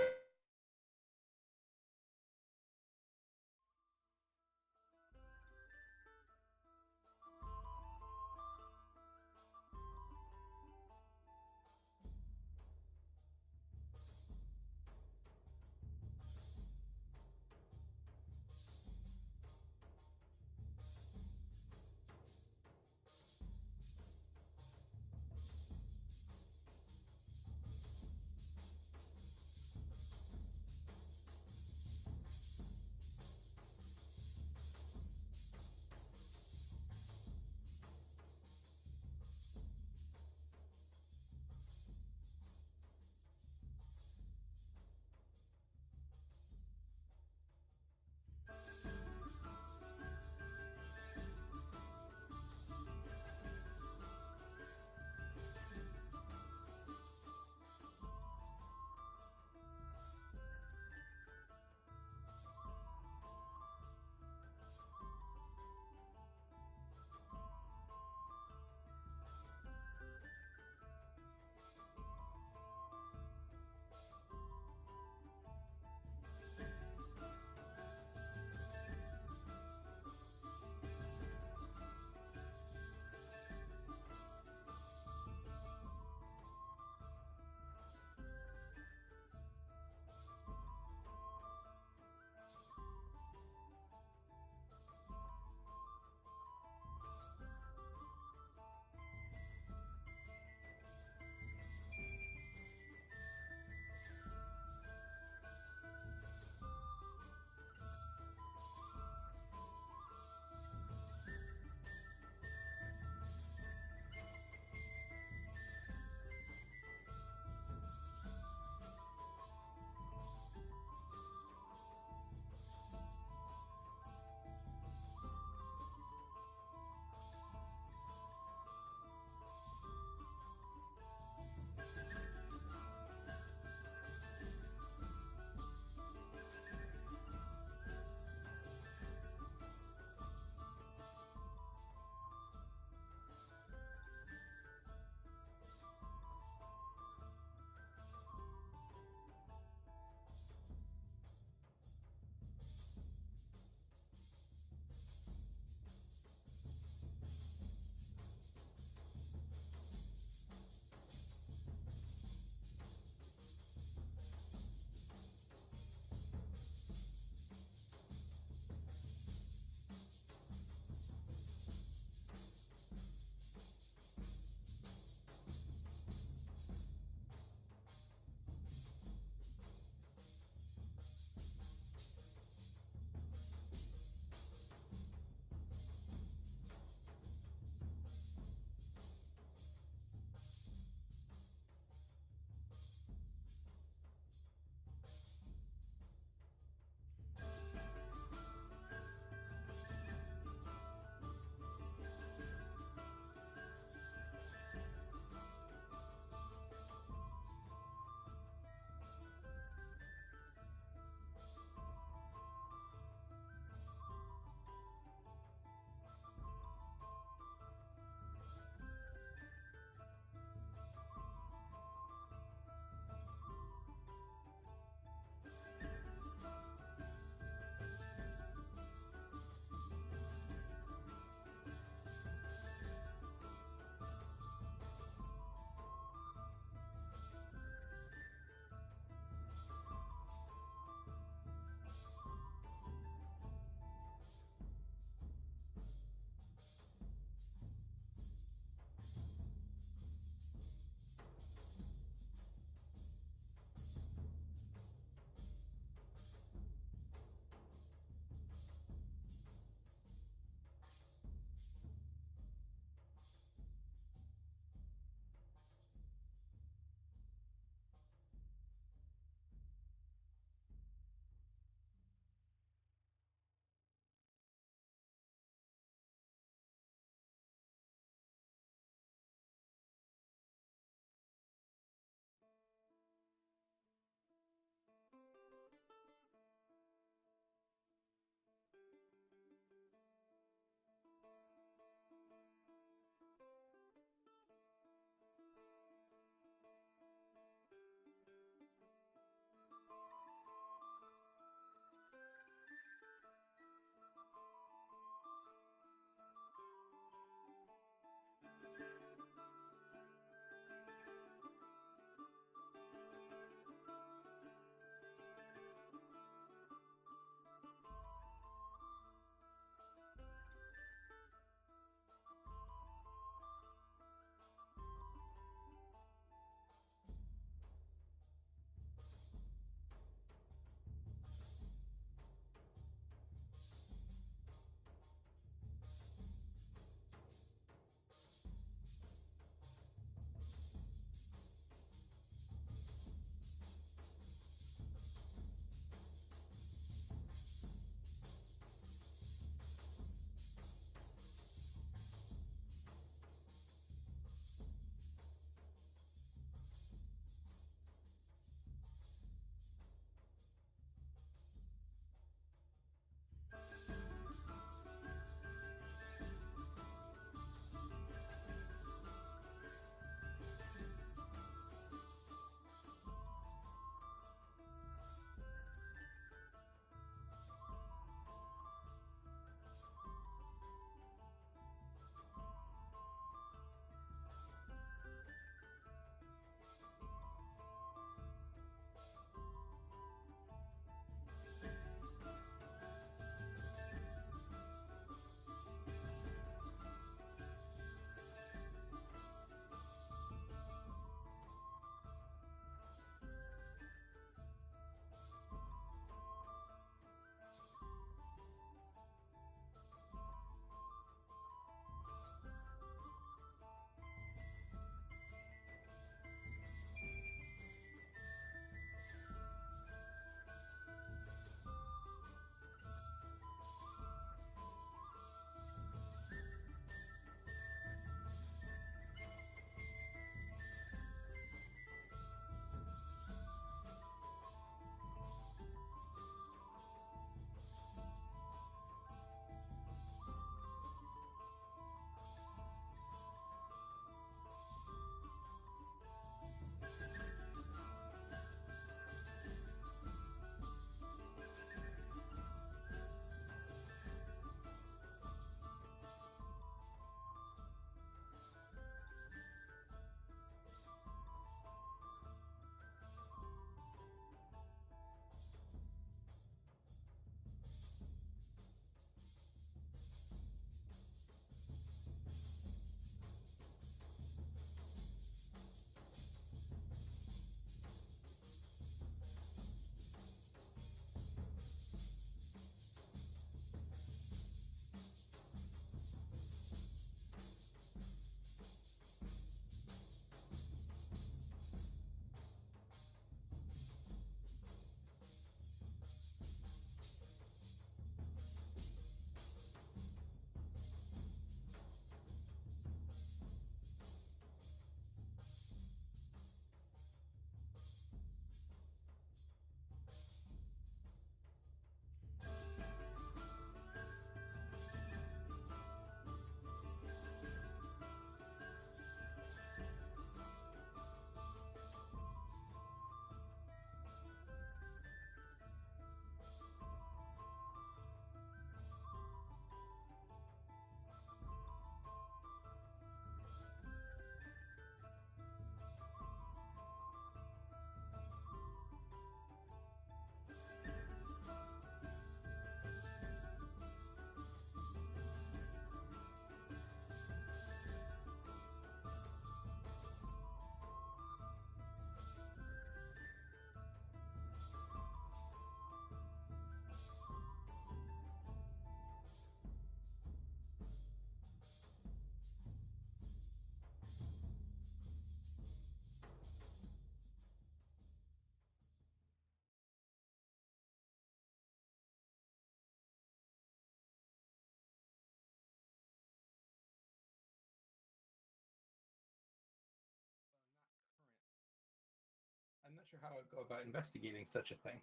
not sure how I would go about investigating such a thing.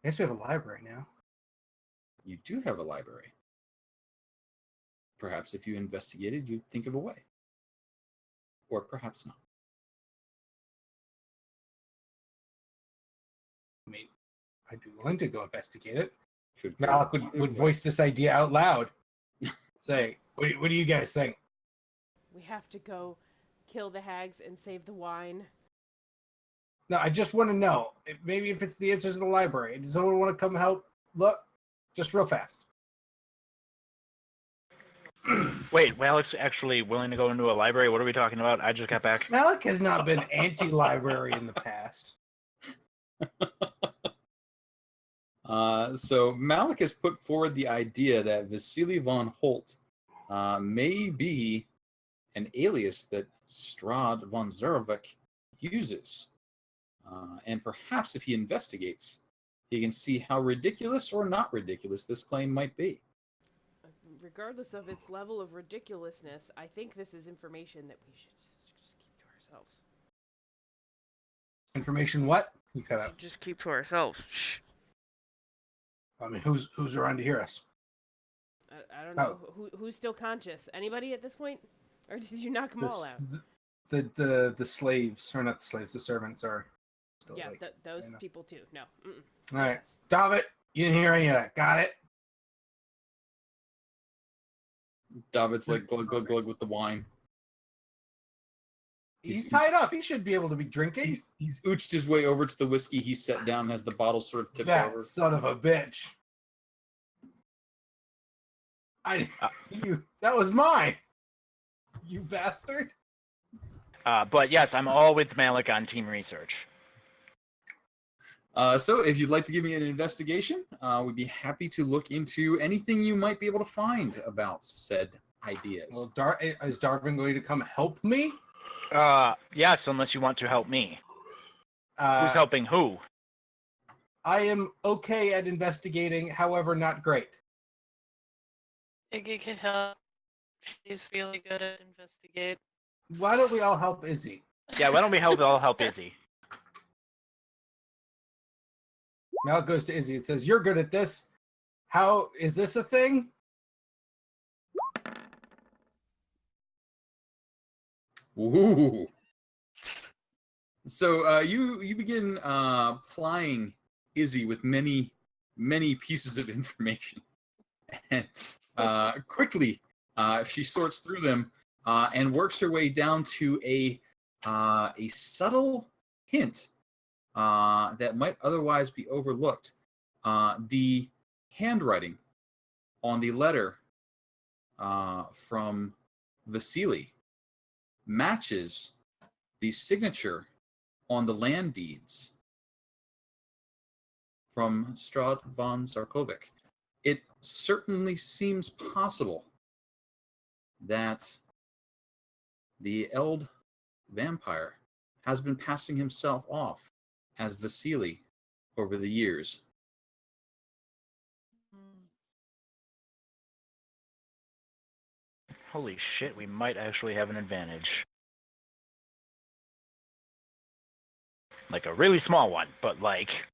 I guess we have a library now. You do have a library. Perhaps if you investigated, you'd think of a way. Or perhaps not. I mean, I'd be willing to go investigate it. Could Malik go either would way. voice this idea out loud. Say, what do you guys think? We have to go kill the hags and save the wine. No, I just want to know. Maybe if it's the answers to the library. Does someone want to come help? Look, just real fast. Wait, Malik's actually willing to go into a library? What are we talking about? I just got back. Malik has not been anti-library in the past. So Malik has put forward the idea that Vasily von Holt may be an alias that Strahd von Zarovich uses. And perhaps if he investigates, he can see how ridiculous or not ridiculous this claim might be. Regardless of its level of ridiculousness, I think this is information that we should just keep to ourselves. Information what? You cut out. Just keep to ourselves. Shh. I mean, who's around to hear us? I don't know. Who's still conscious? Anybody at this point? Or did you knock them all out? The slaves, or not the slaves, the servants are still Yeah, awake. those I know. people too. No. All right. Stop it. You didn't hear any of that. Got it? David's like glug glug glug with the wine. He's tied up. He should be able to be drinking. He's ooched his way over to the whiskey. He set down as the bottle sort of tipped That over. son of a bitch. That was mine. You bastard. But yes, I'm all with Malik on team research. So if you'd like to give me an investigation, we'd be happy to look into anything you might be able to find about said ideas. Well, is Darwin going to come help me? Yes, unless you want to help me. Uh, Who's helping who? I am okay at investigating, however, not great. Iggy can help. She's really good at investigate. Why don't we all help Izzy? Yeah, why don't we all help Izzy? Now it goes to Izzy. It says, "You're good at this. How is this a thing?" Ooh. So you begin plying Izzy with many pieces of information, and quickly she sorts through them and works her way down to a subtle hint that might otherwise be overlooked. The handwriting on the letter from Vasily matches the signature on the land deeds from Strahd von Zarovich. It certainly seems possible that the Eld vampire has been passing himself off as Vasily over the years. Holy shit, we might actually have an advantage. Like a really small one, but like...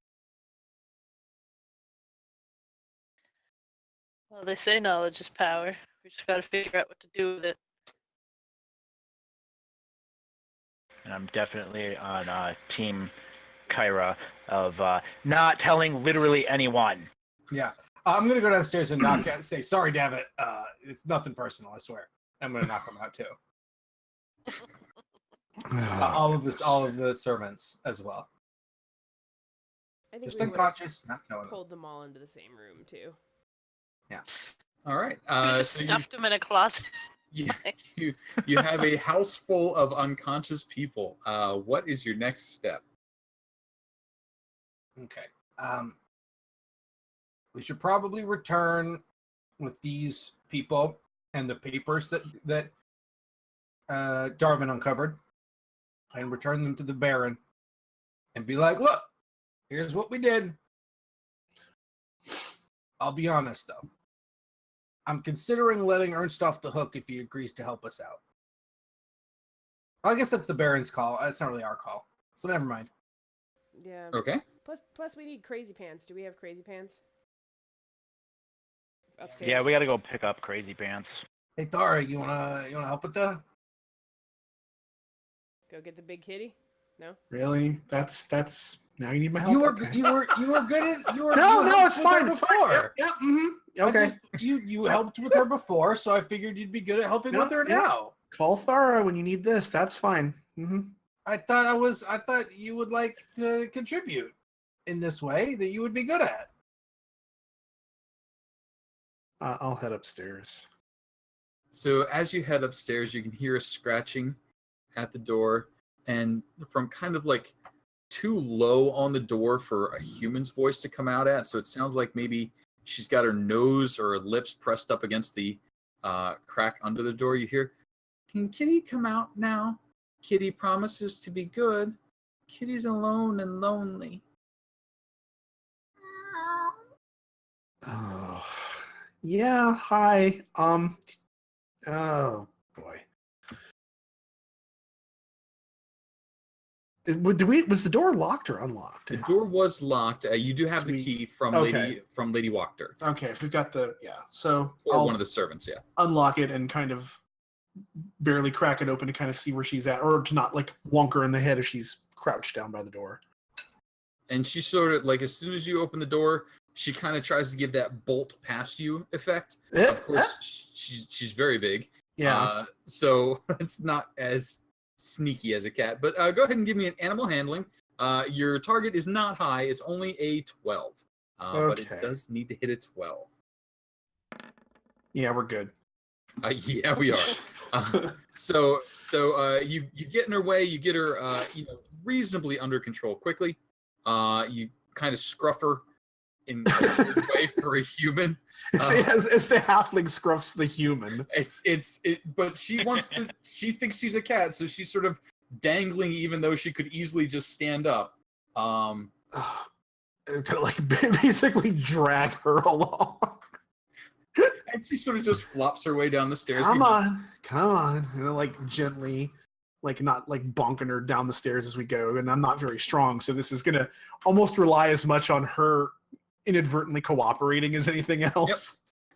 Well, they say knowledge is power. We just gotta figure out what to do with it. And I'm definitely on Team Kyra of not telling literally anyone. Yeah. I'm going to go downstairs and knock out and say, "Sorry, Davitt. It's nothing personal, I swear." I'm going to knock him out too. All of the servants as well. I think Just we would've unconscious, not knowing. pulled them all into the same room too. Yeah. All right. We just So stuffed him in a closet. you have a house full of unconscious people. What is your next step? Okay. We should probably return with these people and the papers that Darwin uncovered, and return them to the Baron, and be like, "Look, here's what we did." I'll be honest though. I'm considering letting Ernst off the hook if he agrees to help us out. I guess that's the Baron's call. It's not really our call, so never mind. Yeah. Okay. Plus, we need crazy pants. Do we have crazy pants? Upstairs. Yeah, we gotta go pick up Crazy Pants. Hey, Thara, you wanna help with that? Go get the big kitty. No. Really? That's now you need my help. You were Okay. you were good at you were No, you no, helped it's with her fine. It's before. fine. Yeah. Mm-hmm. Okay. You helped with her before, so I figured you'd be good at helping with her Yeah. now. Call Thara when you need this. That's fine. Mm-hmm. I thought you would like to contribute in this way that you would be good at. I'll head upstairs. So as you head upstairs, you can hear a scratching at the door, and from kind of like too low on the door for a human's voice to come out at. So it sounds like maybe she's got her nose or her lips pressed up against the crack under the door. You hear, "Can Kitty come out now? Kitty promises to be good. Kitty's alone and lonely." Oh, yeah. Hi. Oh boy. Was the door locked or unlocked? The door was locked. You do have the key from Okay. Lady Wachter, Okay, we've got So or I'll one of the servants. Yeah. unlock it and kind of barely crack it open to kind of see where she's at, or to not like wonk her in the head if she's crouched down by the door. And she sort of like, as soon as you open the door, she kind of tries to give that bolt past you effect. Of course, she's very big. Yeah. So it's not as sneaky as a cat. But go ahead and give me an animal handling. Your target is not high. It's only a 12. But it does need to hit a 12. Yeah, we're good. Yeah, we are. So you get in her way. You get her reasonably under control quickly. You kind of scruff her in a way for a human. As the halfling scruffs the human. But she wants to. She thinks she's a cat, so she's sort of dangling, even though she could easily just stand up. Kind of like basically drag her along. And she sort of just flops her way down the stairs. Come on, and then like gently, like not like bonking her down the stairs as we go. And I'm not very strong, so this is gonna almost rely as much on her inadvertently cooperating as anything else. Yep.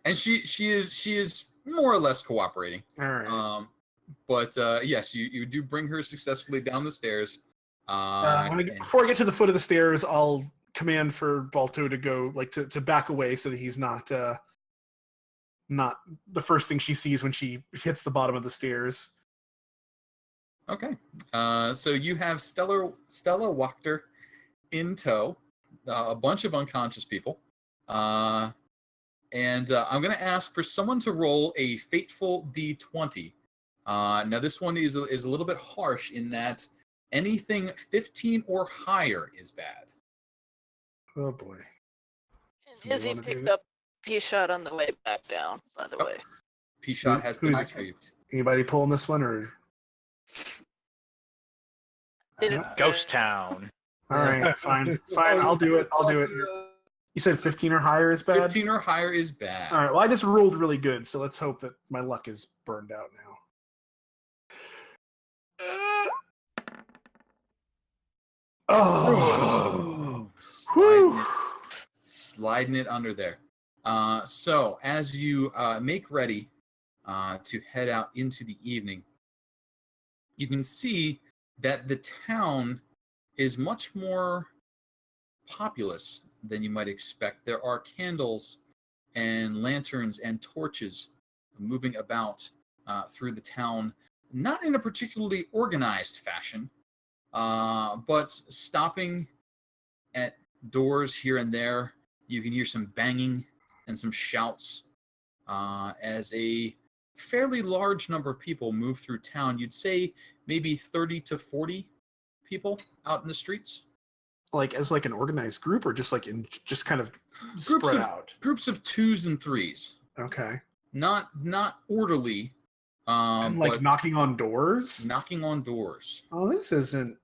And she is more or less cooperating. All right. But yes, you do bring her successfully down the stairs. Before I get to the foot of the stairs, I'll command for Balto to go, like to back away so that he's not the first thing she sees when she hits the bottom of the stairs. Okay. So you have Stella Wachter in tow, a bunch of unconscious people. And I'm going to ask for someone to roll a fateful D20. Now, this one is a little bit harsh in that anything 15 or higher is bad. Oh, boy. And Izzy picked up P-Shot on the way back down, by the way. P-Shot has been retrieved. Anybody pulling this one, or? Ghost Town. All right, fine. I'll do it. You said 15 or higher is bad? 15 or higher is bad. All right, well, I just rolled really good, so let's hope that my luck is burned out now. Oh. Sliding it under there. So as you make ready to head out into the evening, you can see that the town is much more populous than you might expect. There are candles and lanterns and torches moving about through the town, not in a particularly organized fashion, but stopping at doors here and there. You can hear some banging and some shouts as a fairly large number of people move through town. You'd say maybe 30 to 40 people out in the streets. Like as like an organized group, or just like in just kind of spread out? Groups of 2s and 3s. Okay. Not orderly. And like knocking on doors? Knocking on doors. Oh, this isn't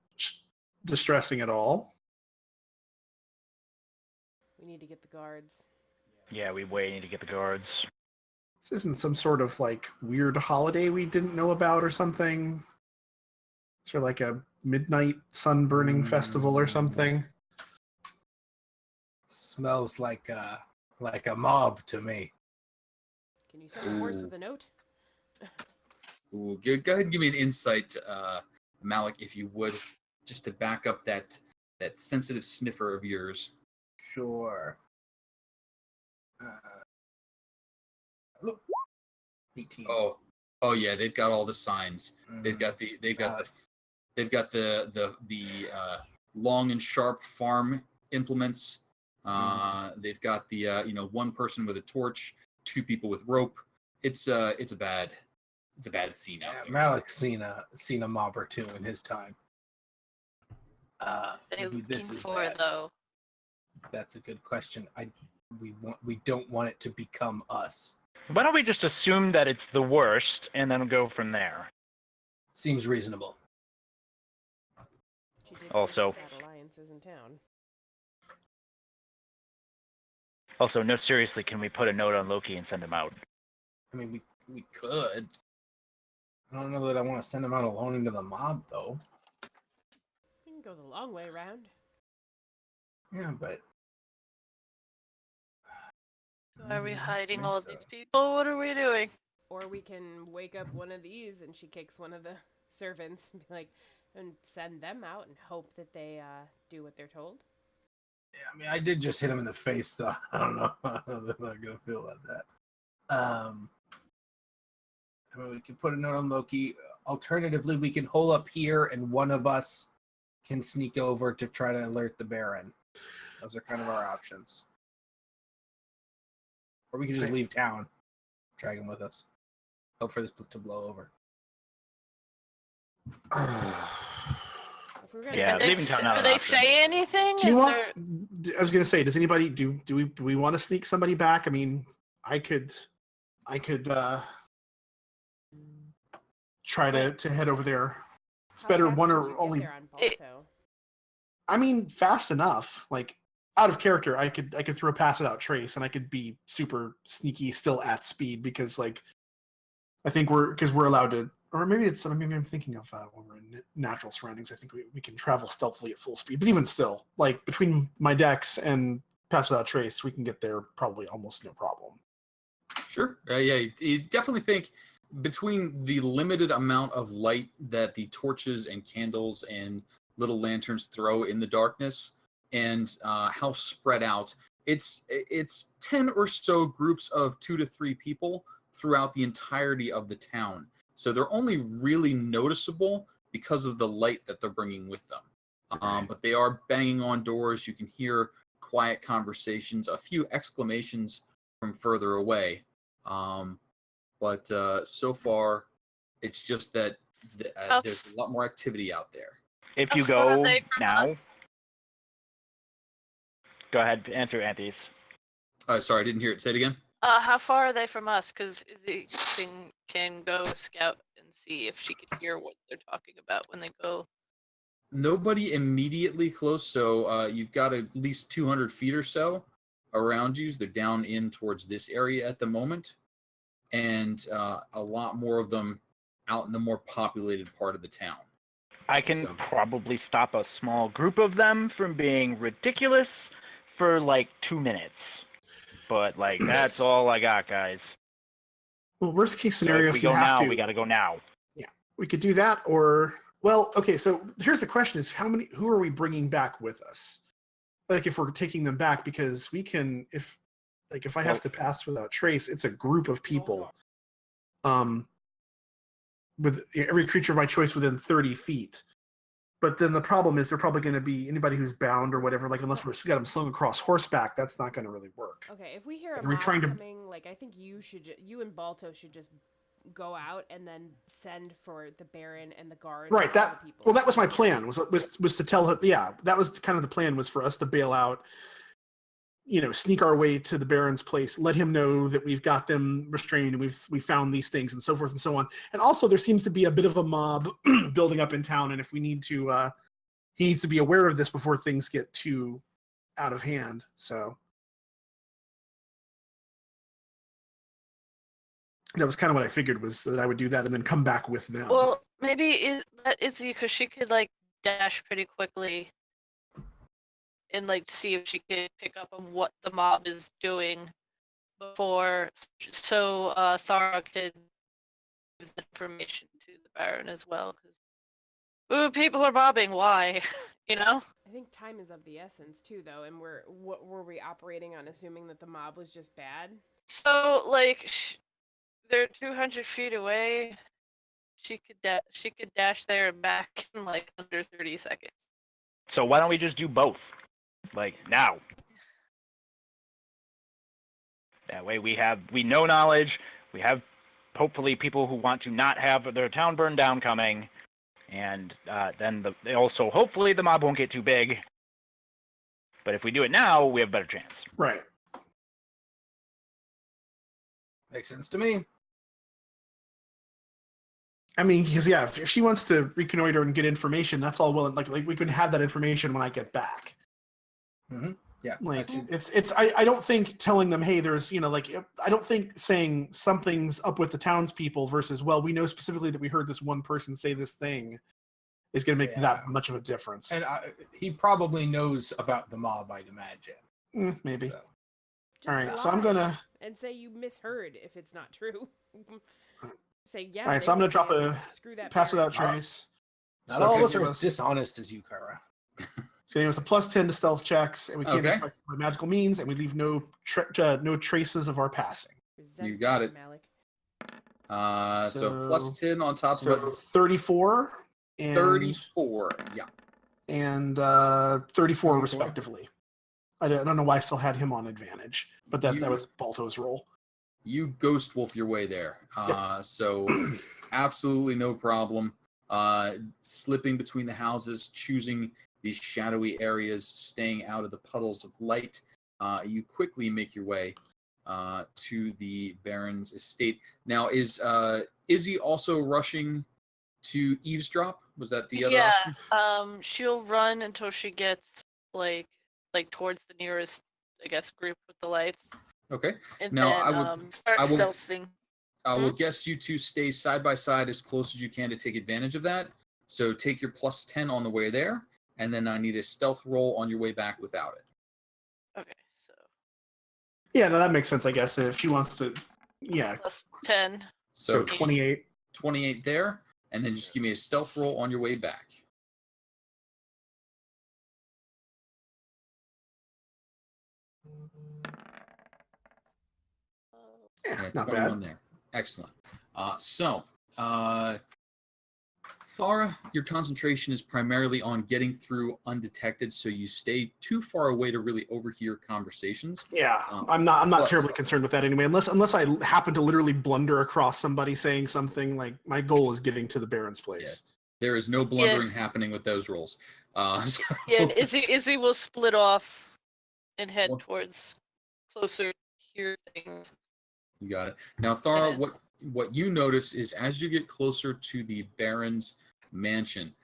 distressing at all. We need to get the guards. Yeah, we need to get the guards. This isn't some sort of like weird holiday we didn't know about or something. Is there like a midnight sun burning festival or something? Smells like a mob to me. Can you send a horse with a note? Ooh, go ahead and give me an insight, Malik, if you would, just to back up that sensitive sniffer of yours. Sure. 18. Oh yeah, they've got all the signs. They've got the long and sharp farm implements. They've got the one person with a torch, 2 people with rope. It's a bad scene out there. Malik's seen a mob or 2 in his time. They Maybe this looking is for bad. though. That's a good question. We don't want it to become us. Why don't we just assume that it's the worst and then go from there? Seems reasonable. She did Also- say that alliance is in town. Also, no, seriously, can we put a note on Loki and send him out? I mean, we could. I don't know that I want to send him out alone into the mob, though. You can go the long way around. Yeah, but So are we Yes, hiding all yes, these people? What are we doing? Or we can wake up one of these and she kicks one of the servants and be like, and send them out and hope that they do what they're told. yeah, I mean, I did just hit him in the face, though. I don't know how they're not gonna feel about that. I mean, we can put a note on Loki. Alternatively, we can hole up here, and one of us can sneak over to try to alert the Baron. Those are kind of our options. Or we can just leave town, drag him with us. Hope for this to blow over. If we're gonna Yeah, Did leaving town not do an they option. say anything? Do you Is want? there... I was gonna say, does anybody do we want to sneak somebody back? I mean, I could try to head over there. It's how better fast one could or you get only. there on Balto? I mean, fast enough. Like out of character, I could throw pass without trace, and I could be super sneaky still at speed because like I think we're allowed to, or maybe I'm thinking of when we're in natural surroundings. I think we can travel stealthily at full speed, but even still, like between my decks and pass without trace, we can get there probably almost no problem. Sure. Yeah, you definitely think between the limited amount of light that the torches and candles and little lanterns throw in the darkness and how spread out, it's 10 or so groups of 2 to 3 people throughout the entirety of the town. So they're only really noticeable because of the light that they're bringing with them. But they are banging on doors. You can hear quiet conversations, a few exclamations from further away. But so far, it's just that there's a lot more activity out there. If you How far are go they from now, us? go ahead, answer Anthony's. Sorry, I didn't hear it. Say it again. How far are they from us? Because Izzy can go scout and see if she could hear what they're talking about when they go. Nobody immediately close, so you've got at least 200 feet or so around you. They're down in towards this area at the moment, and a lot more of them out in the more populated part of the town. I can So- probably stop a small group of them from being ridiculous for like 2 minutes. But like that's all I got, guys. Well, worst case So scenario, if we if you go have now, to, we got to go now. we could do that, or well, okay. So here's the question: is who are we bringing back with us? Like if we're taking them back, because we can, if I have to pass without trace, it's a group of people. With every creature of my choice within 30 feet. But then the problem is they're probably going to be anybody who's bound or whatever. Like unless we've got them slung across horseback, that's not going to really work. Okay, if we hear a Are we mob trying to- coming, like I think you and Balto should just go out and then send for the Baron and the guards. Right. and all That the people. well, that was my plan. Was to tell him. Yeah, that was kind of the plan. Was for us to bail out. Sneak our way to the Baron's place, let him know that we've got them restrained and we found these things and so forth and so on. And also there seems to be a bit of a mob building up in town, and if we need to, he needs to be aware of this before things get too out of hand. So that was kind of what I figured, was that I would do that and then come back with them. Well, maybe is that Izzy because she could like dash pretty quickly and like see if she could pick up on what the mob is doing before, so Thara could give the information to the Baron as well. Because ooh, people are mobbing. Why? You know. I think time is of the essence too, though, and were we operating on assuming that the mob was just bad? So like, they're 200 feet away. She could dash there and back in like under 30 seconds. So why don't we just do both? Like now. That way we know knowledge. We have hopefully people who want to not have their town burned down coming, and then also hopefully the mob won't get too big. But if we do it now, we have a better chance. Right. Makes sense to me. I mean, because yeah, if she wants to reconnoiter and get information, that's all well. Like we can have that information when I get back. Mm-hmm. Yeah. Like I don't think telling them, hey, there's I don't think saying something's up with the townspeople versus, well, we know specifically that we heard this one person say this thing is going to make that much of a difference. And he probably knows about the mob, I'd imagine. Maybe. So. All right, so I'm gonna and say you misheard if it's not true. Say yeah. All right, so I'm gonna drop a pass without Baron. trace. Not So all it's of us gonna are give as dishonest as you, Kara. So it was a +10 to stealth checks, and we can't Okay. expect by magical means, and we leave no traces of our passing. You got it. Malik. So +10 on top So of it. 34 and 34. Yeah. and 34 respectively. I don't know why I still had him on advantage, but that was Balto's roll. You ghost wolf your way there. So absolutely no problem. Slipping between the houses, choosing these shadowy areas, staying out of the puddles of light. You quickly make your way to the Baron's estate. Now, is Izzy also rushing to eavesdrop? Was that the other option? She'll run until she gets like towards the nearest, I guess, group with the lights. Okay. And Now then start stealthing. I will guess you two stay side by side as close as you can to take advantage of that. So take your +10 on the way there, and then I need a stealth roll on your way back without it. Okay, so. Yeah, no, that makes sense, I guess. If she wants to, yeah. +10. So 28. 28 there, and then just give me a stealth roll on your way back. Yeah, And not 21 bad. there. Excellent. Thara, your concentration is primarily on getting through undetected, so you stay too far away to really overhear conversations. Yeah, I'm not but- terribly concerned with that anyway. Unless I happen to literally blunder across somebody saying something, like my goal is getting to the Baron's place. There is no blundering happening with those rolls. So- Yeah, and Izzy will split off and head towards closer to hear things. You got it. Now, Thara, Yeah. what you notice is as you get closer to the Baron's mansion,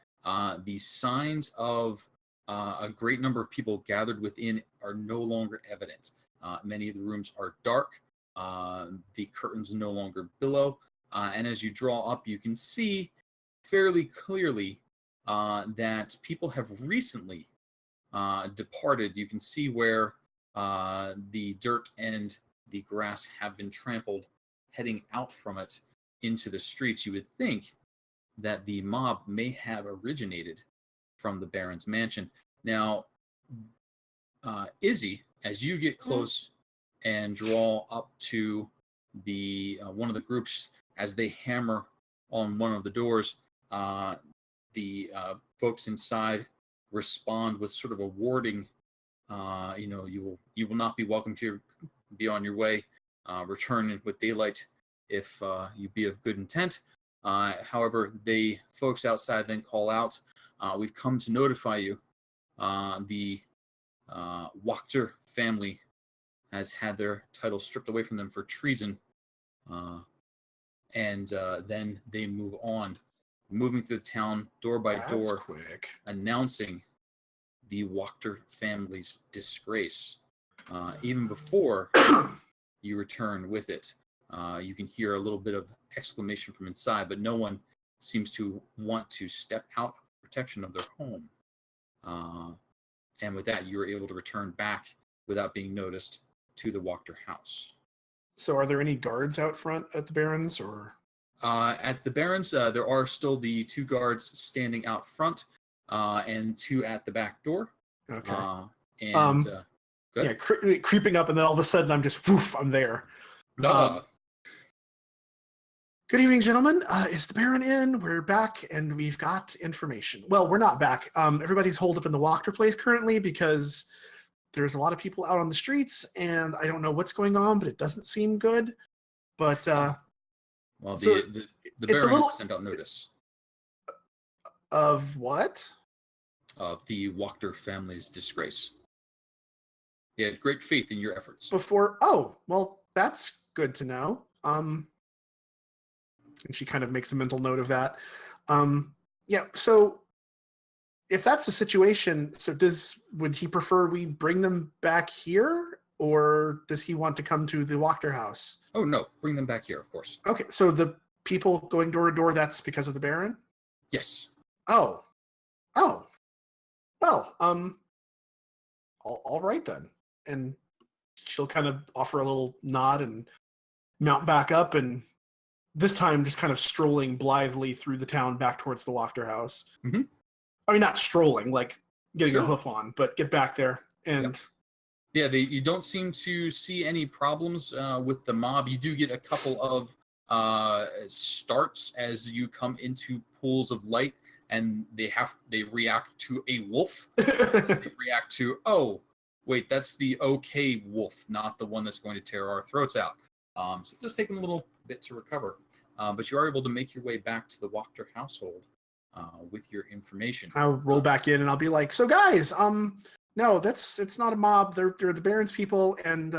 the signs of a great number of people gathered within are no longer evident. Many of the rooms are dark. The curtains no longer billow. And as you draw up, you can see fairly clearly that people have recently departed. You can see where the dirt and the grass have been trampled, heading out from it into the streets. You would think that the mob may have originated from the Baron's mansion. Now, Izzy, as you get close and draw up to the one of the groups, as they hammer on one of the doors, the folks inside respond with sort of a warding. You will not be welcome to be on your way. Return with daylight if you be of good intent. However, the folks outside then call out, we've come to notify you. The Wachter family has had their title stripped away from them for treason. And then they move on, moving through the town door by door, quick. announcing the Wachter family's disgrace. Even before you return with it, you can hear a little bit of exclamation from inside, but no one seems to want to step out of protection of their home. And with that, you were able to return back without being noticed to the Wachter house. So are there any guards out front at the Barrens, or? At the Barrens, there are still the 2 guards standing out front and 2 at the back door. Okay. Good. Yeah, creeping up, and then all of a sudden I'm just, woof, I'm there. Good evening, gentlemen. Is the Baron in? We're back, and we've got information. Well, we're not back. Everybody's holed up in the Wachter place currently because there's a lot of people out on the streets, and I don't know what's going on, but it doesn't seem good. But well, so the Baron sent out notice of what? Of the Wachter family's disgrace. He had great faith in your efforts. Oh, well, that's good to know. And she kind of makes a mental note of that. Yeah, so if that's the situation, so would he prefer we bring them back here, or does he want to come to the Wachter house? Oh, no, bring them back here, of course. Okay, so the people going door to door, that's because of the Baron? Yes. Oh. Well, all right then. And she'll kind of offer a little nod and mount back up, and this time just kind of strolling blithely through the town back towards the Wachter house. Mm-hmm. I mean, not strolling, like getting a hoof on, but get back there. And you don't seem to see any problems with the mob. You do get a couple of starts as you come into pools of light, and they react to a wolf. They react to, oh, wait, that's the okay wolf, not the one that's going to tear our throats out. So it does take them a little bit to recover. But you are able to make your way back to the Wachter household with your information. I'll roll back in and I'll be like, so guys, no, it's not a mob. They're the Baron's people, and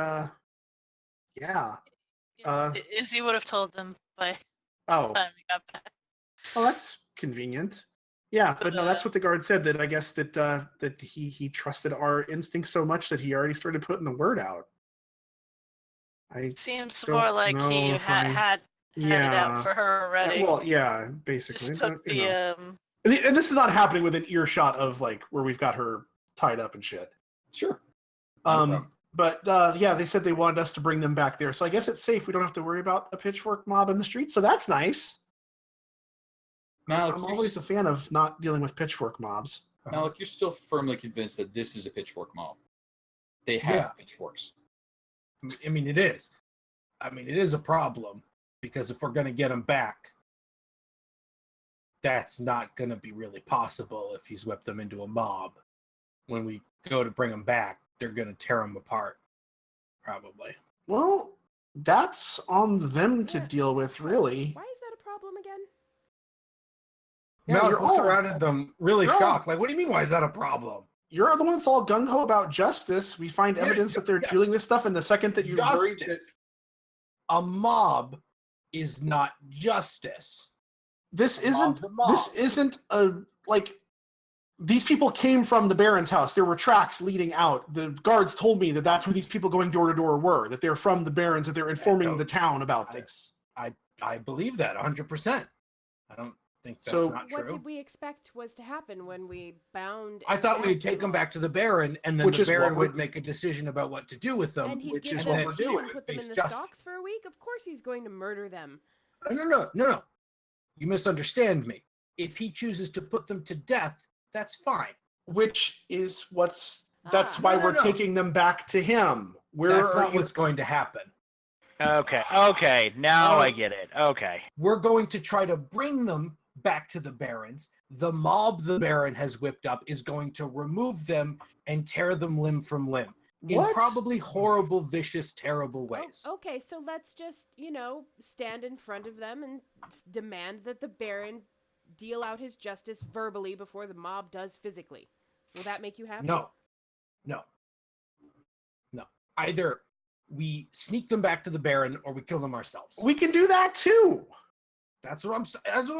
yeah. Izzy would have told them by the Oh, time we got back. oh, that's convenient. Yeah, but no, that's what the guard said. That I guess that he trusted our instincts so much that he already started putting the word out. Seems don't more like know he if had it out for her already. Well, yeah, basically. Just took But, and this is not happening within earshot of like where we've got her tied up and shit. Sure. But yeah, they said they wanted us to bring them back there, so I guess it's safe. We don't have to worry about a pitchfork mob in the streets, so that's nice. Now, I'm always a fan of not dealing with pitchfork mobs. Now, you're still firmly convinced that this is a pitchfork mob. They have pitchforks. I mean, it is. I mean, it is a problem, because if we're going to get him back, that's not going to be really possible if he's whipped them into a mob. When we go to bring him back, they're going to tear him apart, probably. Well, that's on them to deal with, really. Why is that a problem again? Yeah, Malik you're looks all around at them really you're all- shocked. Like, what do you mean, why is that a problem? You're the one that's all gung-ho about justice. We find evidence that they're doing this stuff, and the second that you're worried that A mob is not justice. this mob's a mob. isn't a, like, these people came from the Baron's house. There were tracks leading out. The guards told me that that's who these people going door to door were, that they're from the Barons, that they're informing the town about this. I believe that 100%. I don't think that's So- not What true. did we expect was to happen when we bound? I and thought we'd bound take them all? back to the Baron, and then Which the is what Baron we're- would make a decision about what to do with them, And he'd which give is them what we're to doing. and put them in the stocks for a week. Of course, he's going to murder them. No. You misunderstand me. If he chooses to put them to death, that's fine. Which is that's why No. we're taking them back to him. Where That's are not you? what's going to happen. Okay, now I get it. Okay. We're going to try to bring them back to the Barons. The mob the Baron has whipped up is going to remove them and tear them limb from limb. In What? probably horrible, vicious, terrible ways. Oh, okay, so let's just, stand in front of them and demand that the Baron deal out his justice verbally before the mob does physically. Will that make you happy? No. Either we sneak them back to the Baron or we kill them ourselves. We can do that too. That's what I'm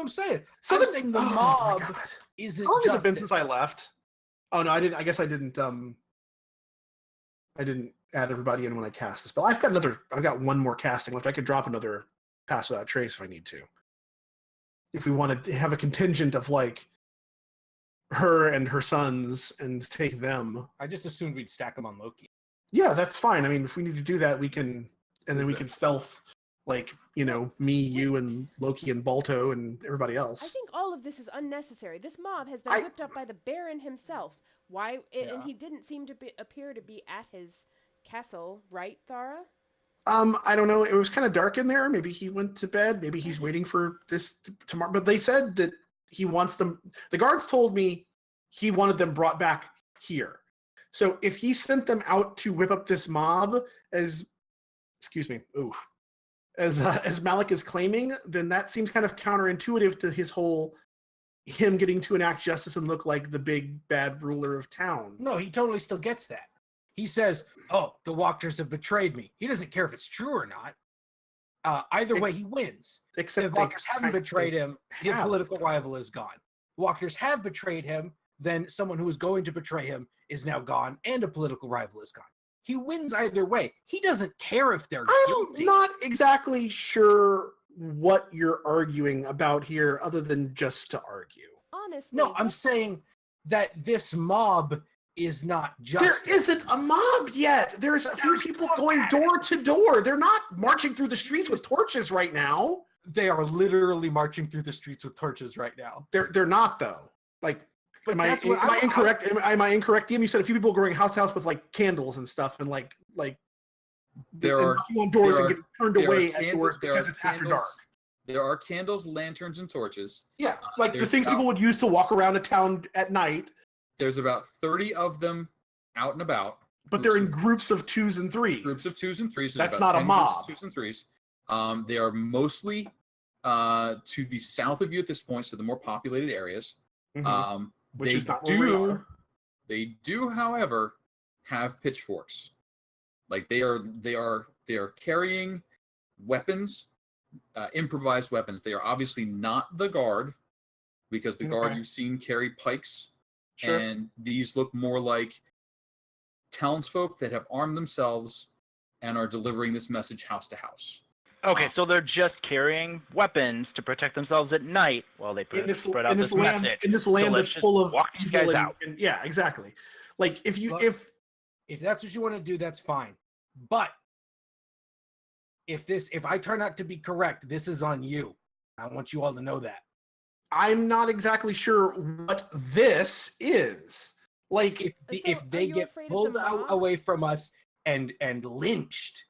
saying. So I'm saying the mob God. isn't How long has it been justice. since I left? Oh no, I didn't. I guess I didn't. I didn't add everybody in when I cast the spell. I've got one more casting left. I could drop another Pass Without Trace if I need to. If we want to have a contingent of like her and her sons and take them. I just assumed we'd stack them on Loki. Yeah, that's fine. I mean, if we need to do that, we can, and then Is we there- can stealth, like, you know, me, you, and Loki and Balto and everybody I else. think all of this is unnecessary. This mob has been whipped up by the Baron himself. Why? And he didn't seem to appear to be at his castle, right, Thara? I don't know. It was kind of dark in there. Maybe he went to bed. Maybe he's waiting for this tomorrow. But they said that he wants them. The guards told me he wanted them brought back here. So if he sent them out to whip up this mob, as Malik is claiming, then that seems kind of counterintuitive to his whole him getting to enact justice and look like the big bad ruler of town. No, he totally still gets that. He says, "Oh, the Wachters have betrayed me." He doesn't care if it's true or not. Either way, he wins. Except If Wachters haven't betrayed him, his have. political rival is gone. Wachters have betrayed him, then someone who is going to betray him is now gone, and a political rival is gone. He wins either way. He doesn't care if they're I'm guilty. not exactly sure what you're arguing about here, other than just to argue. Honestly. No, I'm saying that this mob is not justice. There isn't a mob yet. There's a few people going door to door. They're not marching through the streets with torches right now. They are literally marching through the streets with torches right now. They're not though. Like, But am I that's what I'm- incorrect? Am I incorrect? Ian? You said a few people going house to house with like candles and stuff, and like There and are knocking on doors there and are- getting turned there are away at candles- doors there because are it's after candles- dark. There are candles, lanterns, and torches. Yeah, like the there's things about- people would use to walk around a town at night, There's about 30 of them out and about. but they're in groups of twos and threes. Groups of twos and threes. That's about not a 10 groups of mob. Twos and threes. They are mostly to the south of you at this point, so the more populated areas. Mhm. Which They is not where we are. They do, however, have pitchforks. Like they are carrying weapons, improvised weapons. They are obviously not the guard, because the guard Okay. you've seen carry pikes, Sure. and these look more like townsfolk that have armed themselves and are delivering this message house to house. Okay, so they're just carrying weapons to protect themselves at night while they in this spread out in this this land message. in this land let's that's just full of walk these people guys and- out. and- yeah, exactly. Like if But- If that's what you want to do, that's fine. But if I turn out to be correct, this is on you. I want you all to know that. I'm not exactly sure what this is. Like If So, they are you get afraid of pulled the mob? away from us and lynched,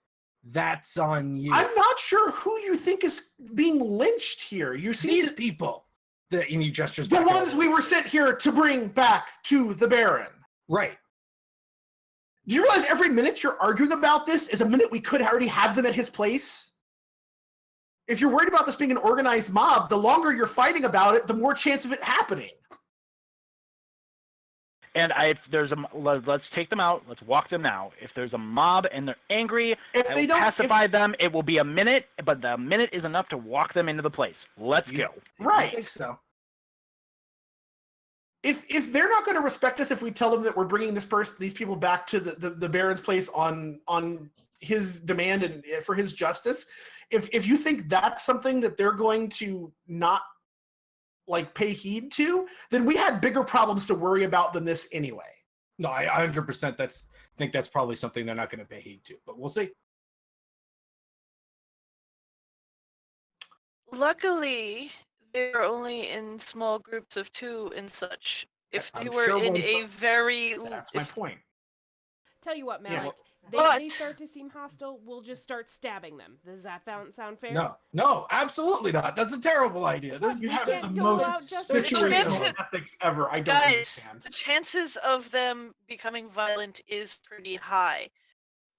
that's on you. I'm not sure who you think is being lynched here. You see These people, and you gestures the back ones over. we were sent here to bring back to the Baron. Right. Do you realize every minute you're arguing about this is a minute we could already have them at his place? If you're worried about this being an organized mob, the longer you're fighting about it, the more chance of it happening. And if there's let's take them out. Let's walk them now. If there's a mob and they're angry, If I they will don't pacify them. It will be a minute, but the minute is enough to walk them into the place. Let's go. I think Right. so. If they're not going to respect us if we tell them that we're bringing these people back to the Baron's place on his demand and for his justice, if you think that's something that they're going to not like pay heed to, then we had bigger problems to worry about than this anyway. No, I 100% think that's probably something they're not going to pay heed to, but we'll see. Luckily, they're only in small groups of two and such. If they I'm were sure in once- a very That's my if- point. Tell you what, Yeah, Malik. well- They start to seem hostile, we'll just start stabbing them. Does that sound fair? No, absolutely not. That's a terrible idea. You have can't the dole most out justice. There's a chance situational that- ethics ever. I don't Guys, understand. the chances of them becoming violent is pretty high.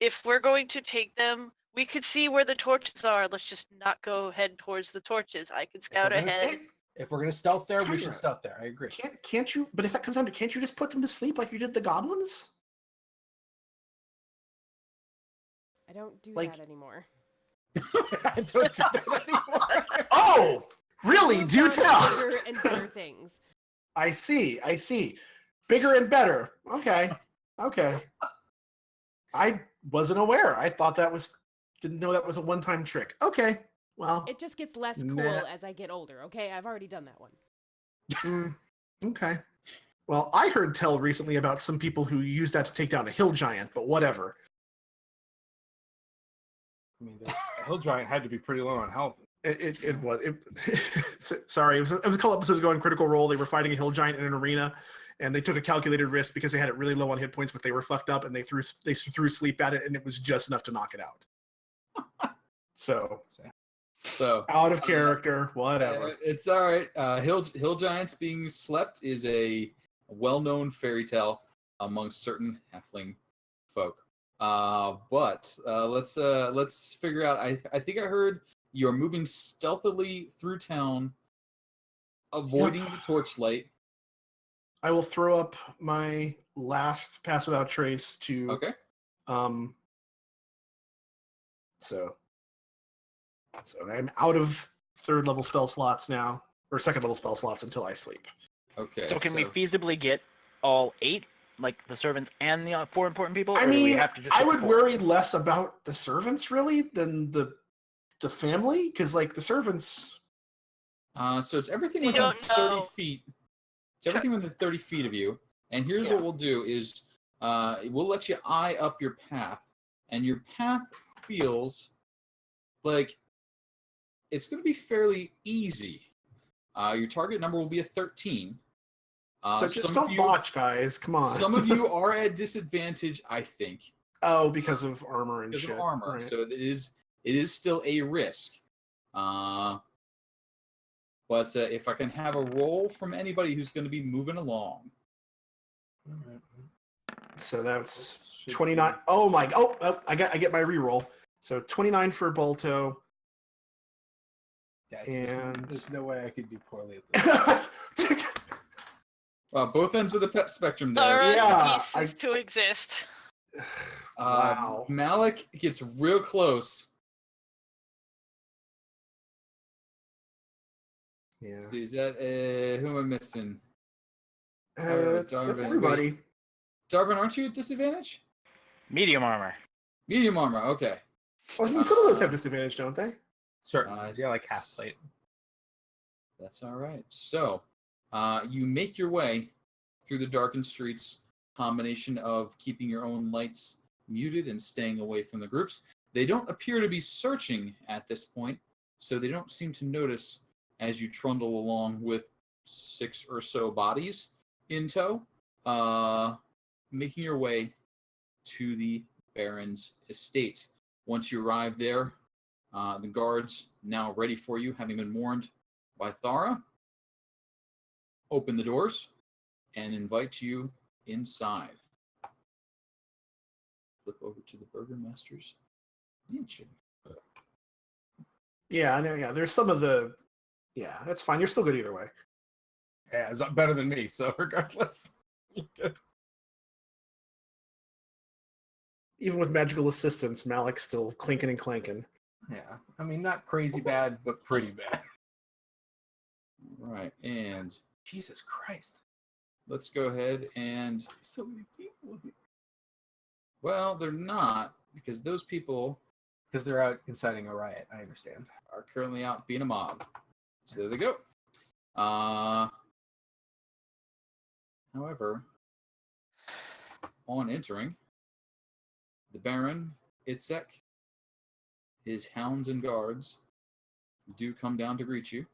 If we're going to take them, we could see where the torches are. Let's just not go head towards the torches. I could scout we're gonna ahead. If we're going to stealth there, we Kyra, should stealth there. I agree. Can't you? But if that comes down to, can't you just put them to sleep like you did the goblins? I don't do Like- that anymore. I don't do that anymore. Oh, really? Move Do on to tell. bigger and better things. I see. Bigger and better. Okay. I wasn't aware. I thought didn't know that was a one-time trick. Okay. Well. It just gets less cool Nah. as I get older, okay? I've already done that one. Okay. Well, I heard tell recently about some people who used that to take down a hill giant, but whatever. I mean, the hill giant had to be pretty low on health. It was. Sorry, it was a couple episodes ago in Critical Role. They were fighting a hill giant in an arena, and they took a calculated risk because they had it really low on hit points, but they were fucked up, and they threw sleep at it, and it was just enough to knock it out. So out of character, whatever. It's all right. Hill giants being slept is a well-known fairy tale amongst certain halfling folk. But let's figure out. I think I heard you're moving stealthily through town, avoiding the torchlight. I will throw up my last pass without trace to. Okay. So I'm out of third level spell slots now, or second level spell slots until I sleep. Okay. So can we feasibly get all 8, like the servants and the 4 important people? I or do we mean, have to just I get the would 4? worry less about the servants really than the family, because like the servants. So it's everything We within don't 30 know. feet. It's everything within 30 feet of you. And here's Yeah. what we'll do is we'll let you eye up your path. And your path feels like it's going to be fairly easy. Your target number will be a 13. So just don't botch, guys. Come on. Some of you are at disadvantage, I think. Oh, because of armor and Because shit. of armor. Right. So it is still a risk. But if I can have a roll from anybody who's going to be moving along. So that's 29. Oh my! Oh, I get my reroll. So 29 for Bolto. There's no way I could do poorly at this. Both ends of the spectrum there. Thara Yeah, ceases to exist. Wow. Malik gets real close. Yeah. Is that who am I missing? That's Darvin, everybody. Darvin, aren't you at disadvantage? Medium armor. Medium armor. Okay. Well, I mean, some of those have disadvantage, don't they? Certain. Yeah, like half plate. That's all right. So, you make your way through the darkened streets. Combination of keeping your own lights muted and staying away from the groups. They don't appear to be searching at this point, so they don't seem to notice as you trundle along with 6 or so bodies in tow, making your way to the Baron's estate. Once you arrive there, the guards, now ready for you, having been warned by Thara, open the doors and invite you inside. Flip over to the Burgermaster's mansion. Yeah, I know. Yeah, there's some of the. Yeah, that's fine. You're still good either way. Yeah, it's better than me, so regardless. Good. Even with magical assistance, Malik's still clinking and clanking. Yeah, I mean, not crazy bad, but pretty bad. Right, and Jesus Christ. let's go ahead and... So many people here. Well, they're not, because those people Because they're out inciting a riot, I understand. are currently out being a mob. So there they go. However, on entering, the Baron, Itzek, his hounds and guards do come down to greet you.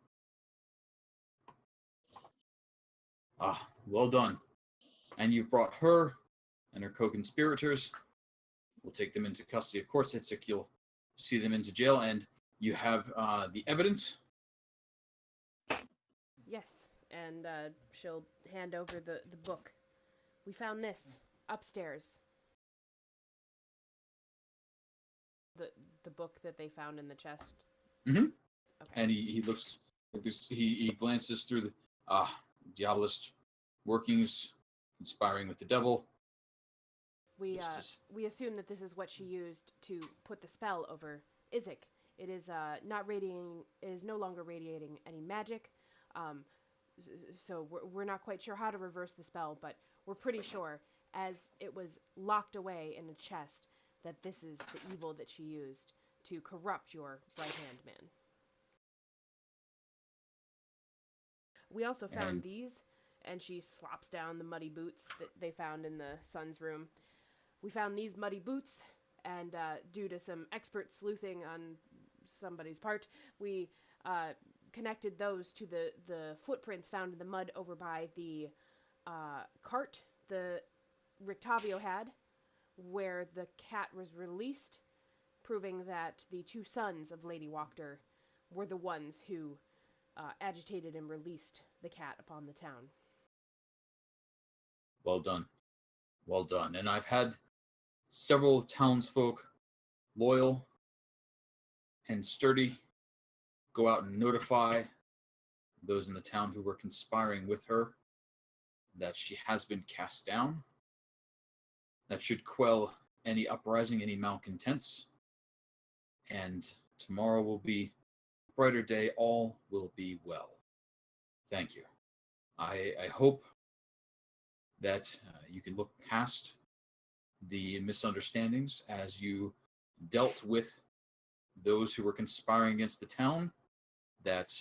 Well done. And you've brought her and her co-conspirators. We'll take them into custody. Of course, Itzek, you'll see them into jail, and you have the evidence. Yes, and she'll hand over the book. We found this upstairs. The book that they found in the chest. Mm-hmm. Okay. And he looks at this. He glances through the Diabolist workings, conspiring with the devil. We assume that this is what she used to put the spell over Izik. It is not radiating. It is no longer radiating any magic. So we're not quite sure how to reverse the spell, but we're pretty sure, as it was locked away in a chest, that this is the evil that she used to corrupt your right-hand man. We also found these and she slops down the muddy boots that they found in the son's room. We found these muddy boots, and due to some expert sleuthing on somebody's part, we connected those to the footprints found in the mud over by the cart the Rictavio had, where the cat was released, proving that the two sons of Lady Wachter were the ones who agitated and released the cat upon the town. Well done. Well done. And I've had several townsfolk, loyal and sturdy, go out and notify those in the town who were conspiring with her that she has been cast down. That should quell any uprising, any malcontents. And tomorrow will be a brighter day. All will be well. Thank you. I hope that you can look past the misunderstandings as you dealt with those who were conspiring against the town, that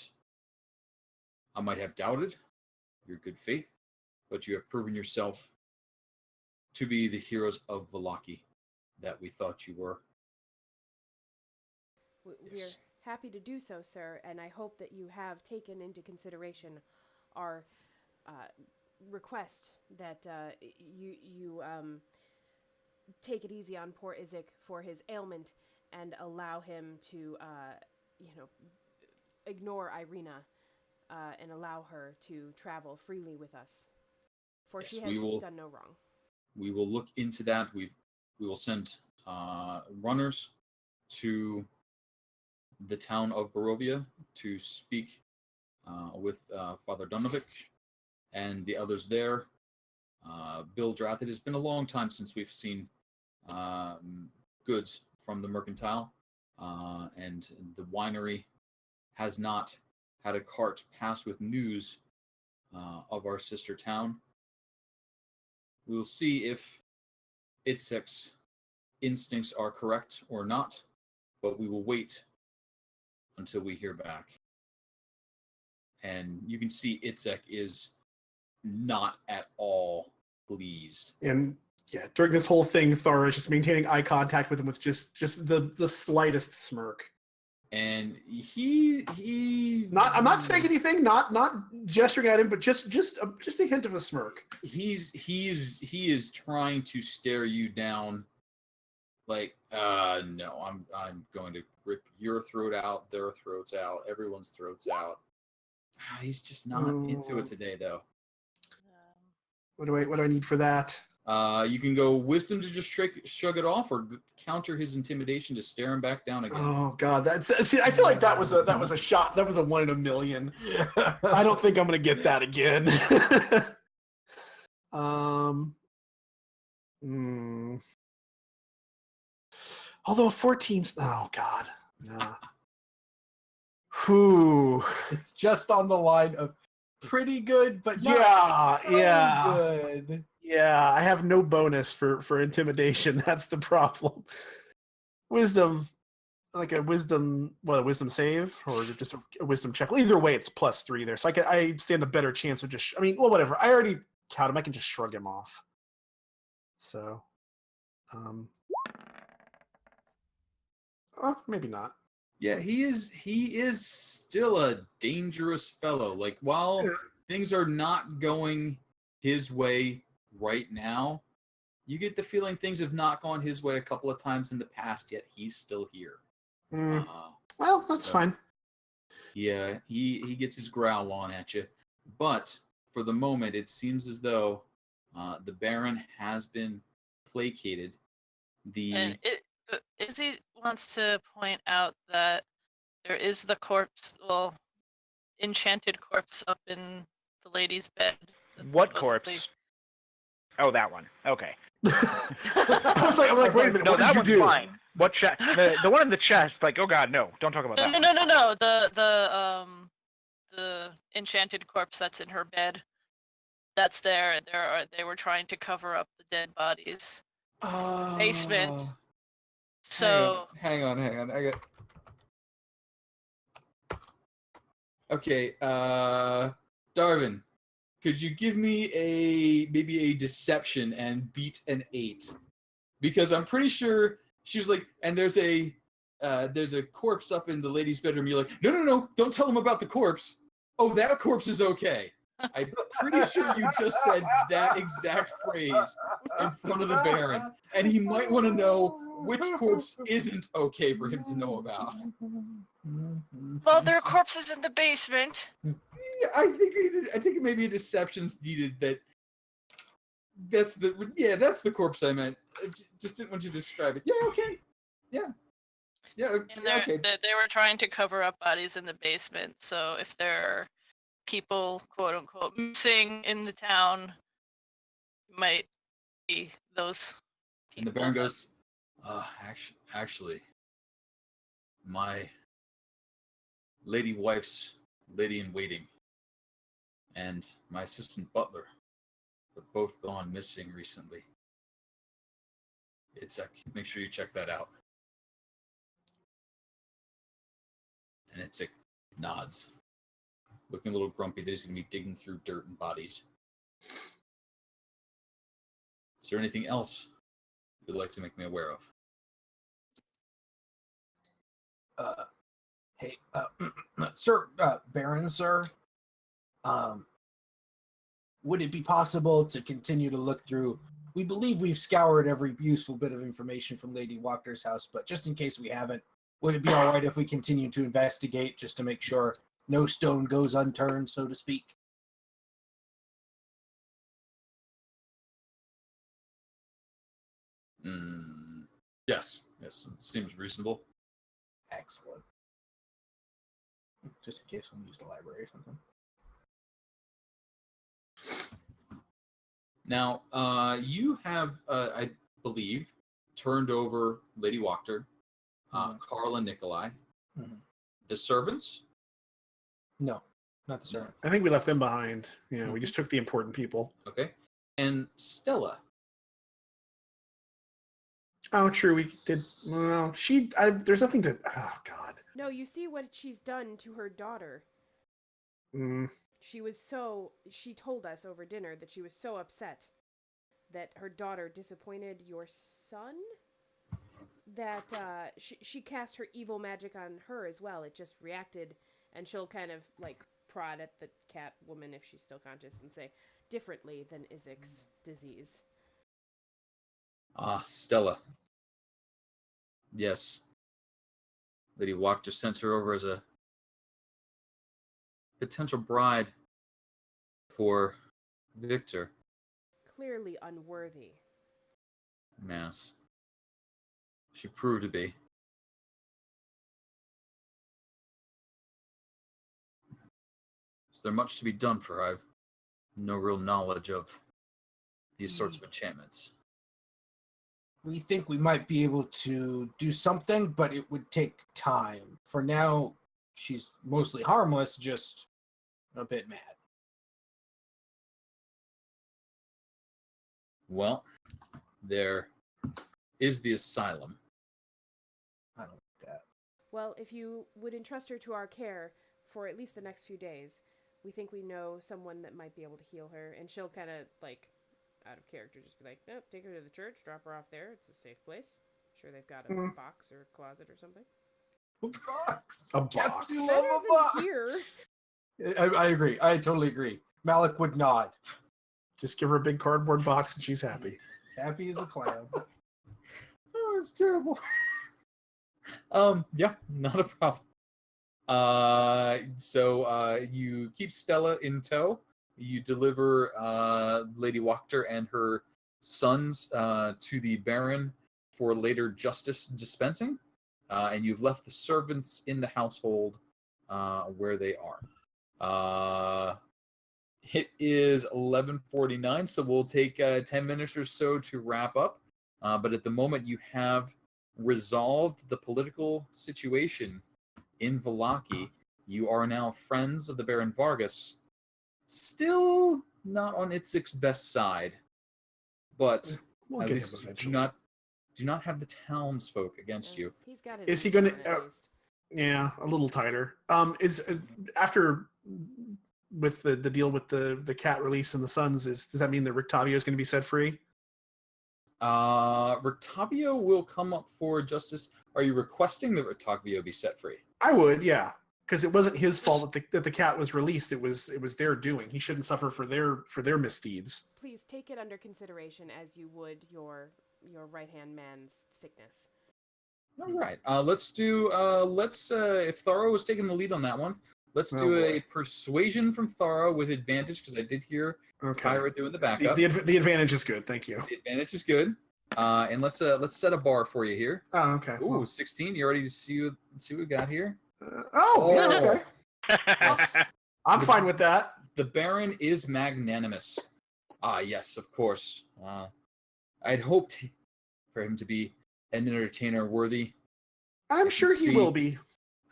I might have doubted your good faith, but you have proven yourself to be the heroes of Vallaki that we thought you were. We're Yes. happy to do so, sir, and I hope that you have taken into consideration our request that you take it easy on poor Isaac for his ailment and allow him to, ignore Irina and allow her to travel freely with us. For Yes, she we has will- done no wrong. We will look into that. We will send runners to the town of Barovia to speak with Father Donovich and the others there. Bill Drath, it has been a long time since we've seen goods from the mercantile, and the winery has not had a cart pass with news of our sister town. We will see if Itzek's instincts are correct or not, but we will wait until we hear back. And you can see Itzek is not at all pleased. And yeah, during this whole thing, Thor is just maintaining eye contact with him with just the slightest smirk. And he I'm not saying anything, not gesturing at him, but just a hint of a smirk. he is trying to stare you down like no, I'm going to rip your throat out, their throats out, everyone's throats out. He's just not into it today though. What do I need for that? You can go wisdom to just shrug it off, or counter his intimidation to stare him back down again. Oh God, see, I feel like that was a shot. That was a 1 in a million. I don't think I'm gonna get that again. Although 14's, oh God, no. Whew. It's just on the line of pretty good, but not Yeah, so good. Yeah, I have no bonus for intimidation. That's the problem. Wisdom, like a wisdom save or just a wisdom check. Well, either way, it's +3 there, so I stand a better chance of just. I mean, well, whatever. I already count him. I can just shrug him off. So, maybe not. Yeah, he is still a dangerous fellow. Like, while things are not going his way right now, you get the feeling things have not gone his way a couple of times in the past, yet he's still here. Well, that's fine. Yeah, he gets his growl on at you. But for the moment, it seems as though the Baron has been placated. Izzy wants to point out that there is the corpse, enchanted corpse up in the lady's bed. What corpse? Oh, that one. Okay. I was like, wait a minute. No, what that did one's you do? fine. What chest? The one in the chest. Like, oh God, no! Don't talk about that. No. The enchanted corpse that's in her bed. That's there, and they were trying to cover up the dead bodies. Basement. So hang on. I got. Okay, Darwin, could you give me maybe a deception and beat an 8? Because I'm pretty sure she was like, and there's a corpse up in the lady's bedroom. You're like, no, don't tell him about the corpse. Oh, that corpse is okay. I'm pretty sure you just said that exact phrase in front of the Baron, and he might want to know which corpse isn't okay for him to know about. Well, there are corpses in the basement. Yeah, I think maybe a deception's needed. That's the corpse I meant. I just didn't want you to describe it. Yeah, okay. Yeah, And okay. they were trying to cover up bodies in the basement. So if there are people, quote unquote, missing in the town, it might be those people. And the Baron goes, actually, my lady wife's lady in waiting and my assistant butler have both gone missing recently. Make sure you check that out. And Itzek nods, looking a little grumpy that he's going to be digging through dirt and bodies. Is there anything else you'd like to make me aware of? Sir, Baron, sir, would it be possible to continue to look through? We believe we've scoured every useful bit of information from Lady Wachter's house, but just in case we haven't, would it be all right if we continue to investigate just to make sure no stone goes unturned, so to speak? Yes, it seems reasonable. Excellent. Just in case we use the library or something. Now, you have, I believe, turned over Lady Wachter, Carl and Nikolai. Mm-hmm. The servants? No, not the servant. I think we left them behind. We just took the important people. Okay. And Stella? Oh, true. We did. Well, there's nothing to. Oh, God. No, you see what she's done to her daughter. She told us over dinner that she was so upset that her daughter disappointed your son that she cast her evil magic on her as well. It just reacted, and she'll kind of like prod at the cat woman if she's still conscious and say, differently than Izek's disease. Stella. Yes. Lady Wachter sent her over as a potential bride for Victor. Clearly unworthy. Yes. She proved to be. Is there much to be done for her? I've no real knowledge of these sorts of enchantments. We think we might be able to do something, but it would take time. For now, she's mostly harmless, just a bit mad. Well, there is the asylum. I don't like that. Well, if you would entrust her to our care for at least the next few days, we think we know someone that might be able to heal her, and she'll kind of, like, out of character, just be like, nope, take her to the church, drop her off there. It's a safe place. Sure, they've got a box or a closet or something. A box. A box. Cats do love Better a than box. here. I agree. I totally agree. Malik would nod. Just give her a big cardboard box and she's happy. Happy as a clam. Oh, it's terrible. Yeah, not a problem. So you keep Stella in tow. You deliver Lady Wachter and her sons to the Baron for later justice dispensing, and you've left the servants in the household where they are. It is 11:49, so we'll take 10 minutes or so to wrap up. But at the moment, you have resolved the political situation in Vallaki. You are now friends of the Baron Vargas. Still not on Itzik's best side, but We'll at get least him do eventually. not have the townsfolk against you. He's got his Is he own gonna? plan, at least. Yeah, a little tighter. Is after with the deal with the cat release and the sons, does that mean that Rictavio is going to be set free? Rictavio will come up for justice. Are you requesting that Rictavio be set free? I would, yeah, because it wasn't his fault that the cat was released. It was their doing. He shouldn't suffer for their misdeeds. Please take it under consideration as you would your right-hand man's sickness. All right. Let's do. If Tharo was taking the lead on that one, let's do a persuasion from Tharo with advantage because I did hear Kyra doing the backup. The advantage is good. Thank you. The advantage is good. And let's set a bar for you here. Oh, okay. Ooh, Well, 16. You ready to see what we got here? yeah, okay. Yes. I'm fine with that. The Baron is magnanimous. Yes, of course. I'd hoped for him to be an entertainer worthy. And I'm sure he will be.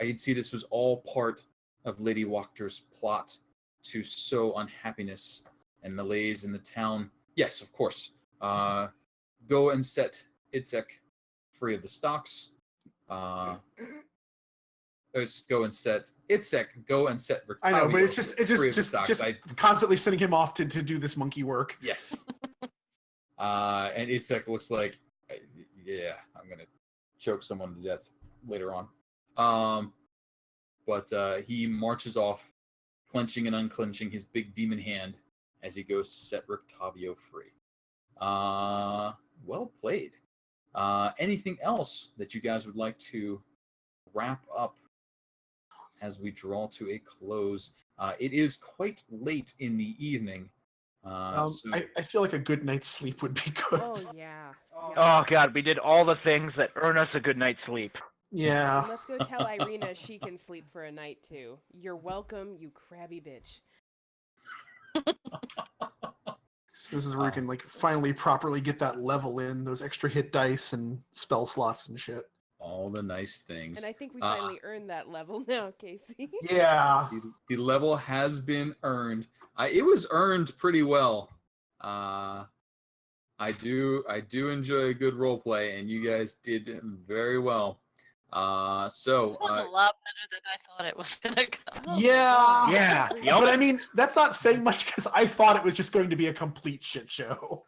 I could see this was all part of Lady Wachter's plot to sow unhappiness and malaise in the town. Yes, of course. Go and set Itzek free of the stocks. Go and set Rictavio. I know, but it's free of the just stocks. constantly sending him off to do this monkey work. Yes. And Itzek looks like, I'm gonna choke someone to death later on. But he marches off, clenching and unclenching his big demon hand as he goes to set Rictavio free. Well played. Anything else that you guys would like to wrap up as we draw to a close? It is quite late in the evening. So I feel like a good night's sleep would be good. Oh yeah. Oh God, we did all the things that earn us a good night's sleep. Yeah. And let's go tell Irina she can sleep for a night too. You're welcome, you crabby bitch. So this is where we can finally properly get that level in, those extra hit dice and spell slots and shit. all the nice things. And I think we finally earned that level now, Casey. Yeah. The level has been earned. It was earned pretty well. I do enjoy a good role play, and you guys did very well. This went a lot better than I thought it was gonna go. Yeah. Yeah. But I mean, that's not saying much because I thought it was just going to be a complete shit show.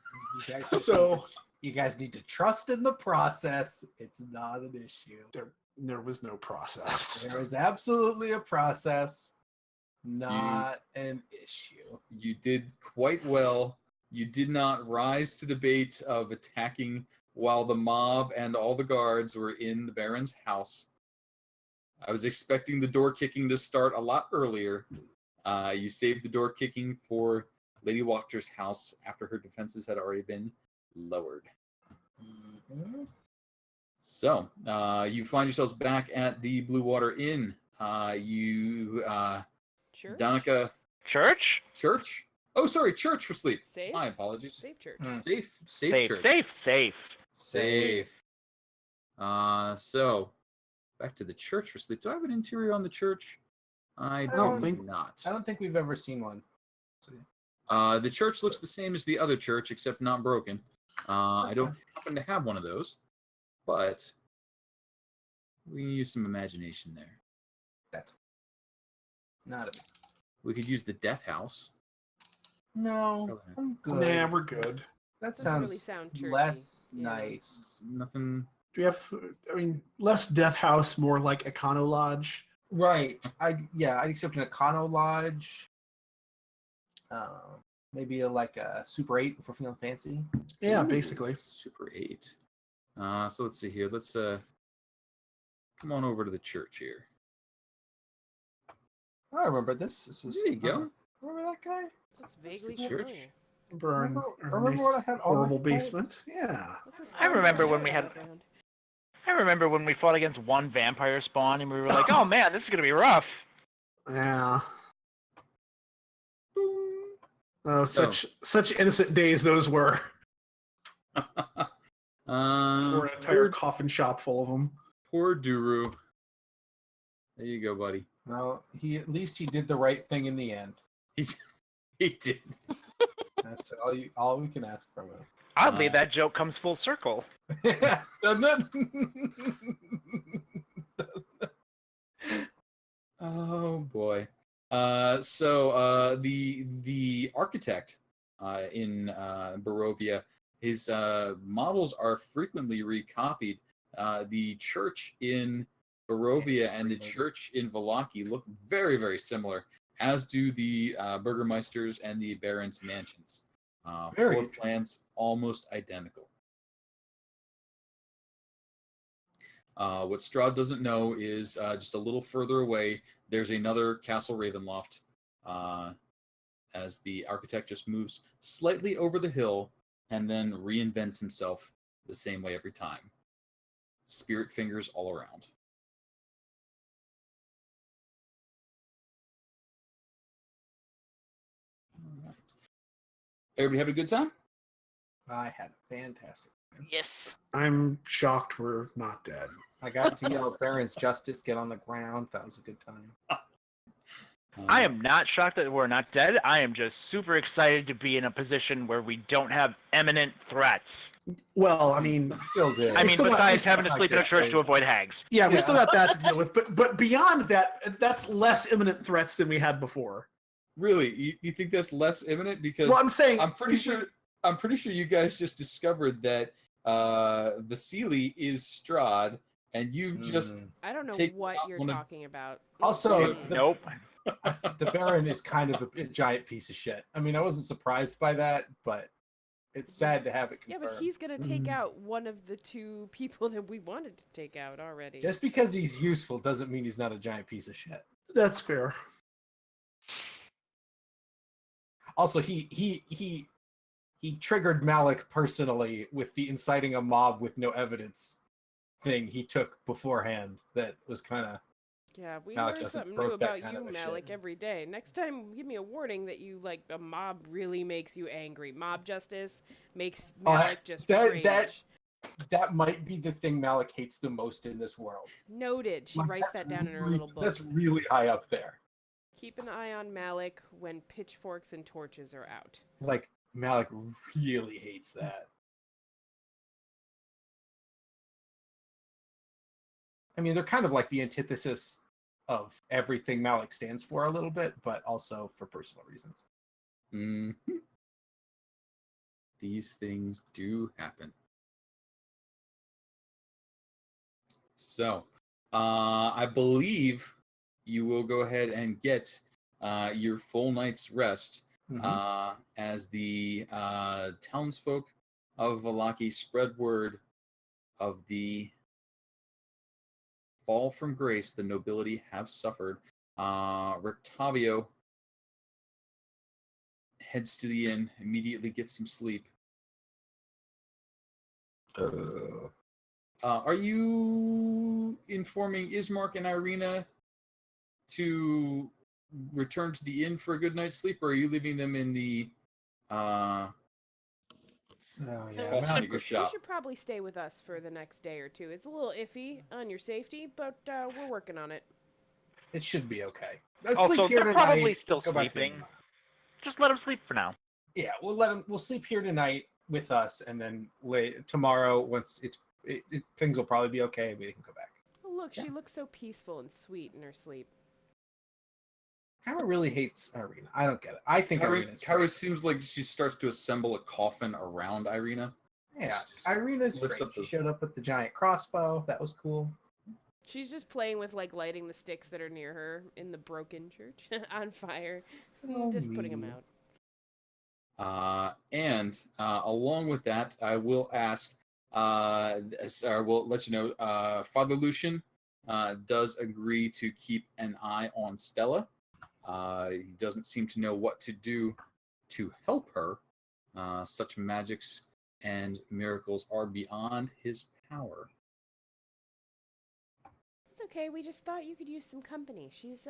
So you guys need to trust in the process. It's not an issue. there was no process. There is absolutely a process, not an issue. You did quite well. You did not rise to the bait of attacking while the mob and all the guards were in the Baron's house. I was expecting the door kicking to start a lot earlier. You saved the door kicking for Lady Wachter's house after her defenses had already been lowered. Mm-hmm. So, you find yourselves back at the Blue Water Inn. Church? Danica... Church? Church? Oh, sorry, church for sleep. Safe? My apologies. Safe church. Safe church. Safe. So, back to the church for sleep. Do I have an interior on the church? I don't do think- not. I don't think we've ever seen one. The church looks the same as the other church, except not broken. I don't happen to have one of those, but we can use some imagination there. That's not a We could use the death house. No, I'm good. Nah, we're good. That Doesn't sounds really sound churchy. less Yeah. nice. Nothing. Do we have, less death house, more like Econo Lodge? Right. I'd accept an Econo Lodge. Maybe like a Super 8 if we're feeling fancy. Yeah, Ooh, basically. Super 8. So let's see here. Let's come on over to the church here. I remember this. This is, There you go. Remember that guy? Looks vaguely the church. familiar. Remember Remember when I had all horrible the basement? fights? Yeah. What's this I remember cardboard when we had- background? I remember when we fought against one vampire spawn and we were like, oh man, this is going to be rough. Yeah. Oh, So- such innocent days those were. For an entire poor, coffin shop full of them. poor Duru. There you go, buddy. No, at least he did the right thing in the end. He did. That's all we can ask from him. Oddly, that joke comes full circle. Doesn't it? Oh boy. The architect in Barovia, his models are frequently recopied. The church in Barovia and the church in Vallaki look very, very similar, as do the burgermeisters and the barons' mansions. Floor plans almost identical. What Strahd doesn't know is just a little further away, there's another Castle Ravenloft, as the architect just moves slightly over the hill and then reinvents himself the same way every time. Spirit fingers all around. All right. Everybody have a good time? I had a fantastic time. Yes. I'm shocked we're not dead. I got to yell Baron's Justice, get on the ground. That was a good time. I am not shocked that we're not dead. I am just super excited to be in a position where we don't have imminent threats. Well, I mean, Still did. I mean, still got- besides still having to sleep in a church to avoid hags. yeah, we Yeah. still got that to deal with. But beyond that, that's less imminent threats than we had before. Really? You think that's less imminent? Because Well, I'm saying I'm pretty sure you guys just discovered that Vasily is Strahd, and you've just I don't know Take what out you're one of- talking about. Also, Mm. Nope. The Baron is kind of a giant piece of shit. I mean, I wasn't surprised by that, but it's sad to have it Yeah, confirmed. but he's gonna take out one of the two people that we wanted to take out already. Just because he's useful doesn't mean he's not a giant piece of shit. that's fair. Also, he triggered Malik personally with the inciting a mob with no evidence thing he took beforehand. That was kind of Yeah, we Malik learn doesn't something broke new that about kind you, of a Malik, shit. every day. Next time, give me a warning that you like a mob really makes you angry. Mob justice makes Malik just rage. that might be the thing Malik hates the most in this world. Noted. She Like, writes that's that down in her really- little book. That's really high up there. Keep an eye on Malik when pitchforks and torches are out. Like, Malik really hates that. I mean, they're kind of like the antithesis of everything Malik stands for a little bit, but also for personal reasons. These things do happen. So, I believe you will go ahead and get your full night's rest as the townsfolk of Vallaki spread word of the fall from grace the nobility have suffered. Rictavio heads to the inn, immediately gets some sleep. Are you informing Ismark and Irina to return to the inn for a good night's sleep, or are you leaving them in the Oh, yeah, coffee Malik- maker You shop? should probably stay with us for the next day or two. It's a little iffy on your safety, but we're working on it. It should be okay. Let's Also, sleep here they're tonight, probably still go back to sleeping. the- Just let them sleep for now. Yeah, we'll sleep here tonight with us, and then tomorrow, once things will probably be okay, we can go back. Oh, look, she looks so peaceful and sweet in her sleep. Kyra really hates Irina. I don't get it. I think Irina's Kyra great. seems like she starts to assemble a coffin around Irina. Yeah, Just Irina's lifts great. up She the- showed up with the giant crossbow. That was cool. She's just playing with like lighting the sticks that are near her in the broken church on fire, So just putting them mean. out. And along with that, I will ask, or we'll let you know, Father Lucian does agree to keep an eye on Stella. He doesn't seem to know what to do to help her. Such magics and miracles are beyond his power. It's okay. We just thought you could use some company. She's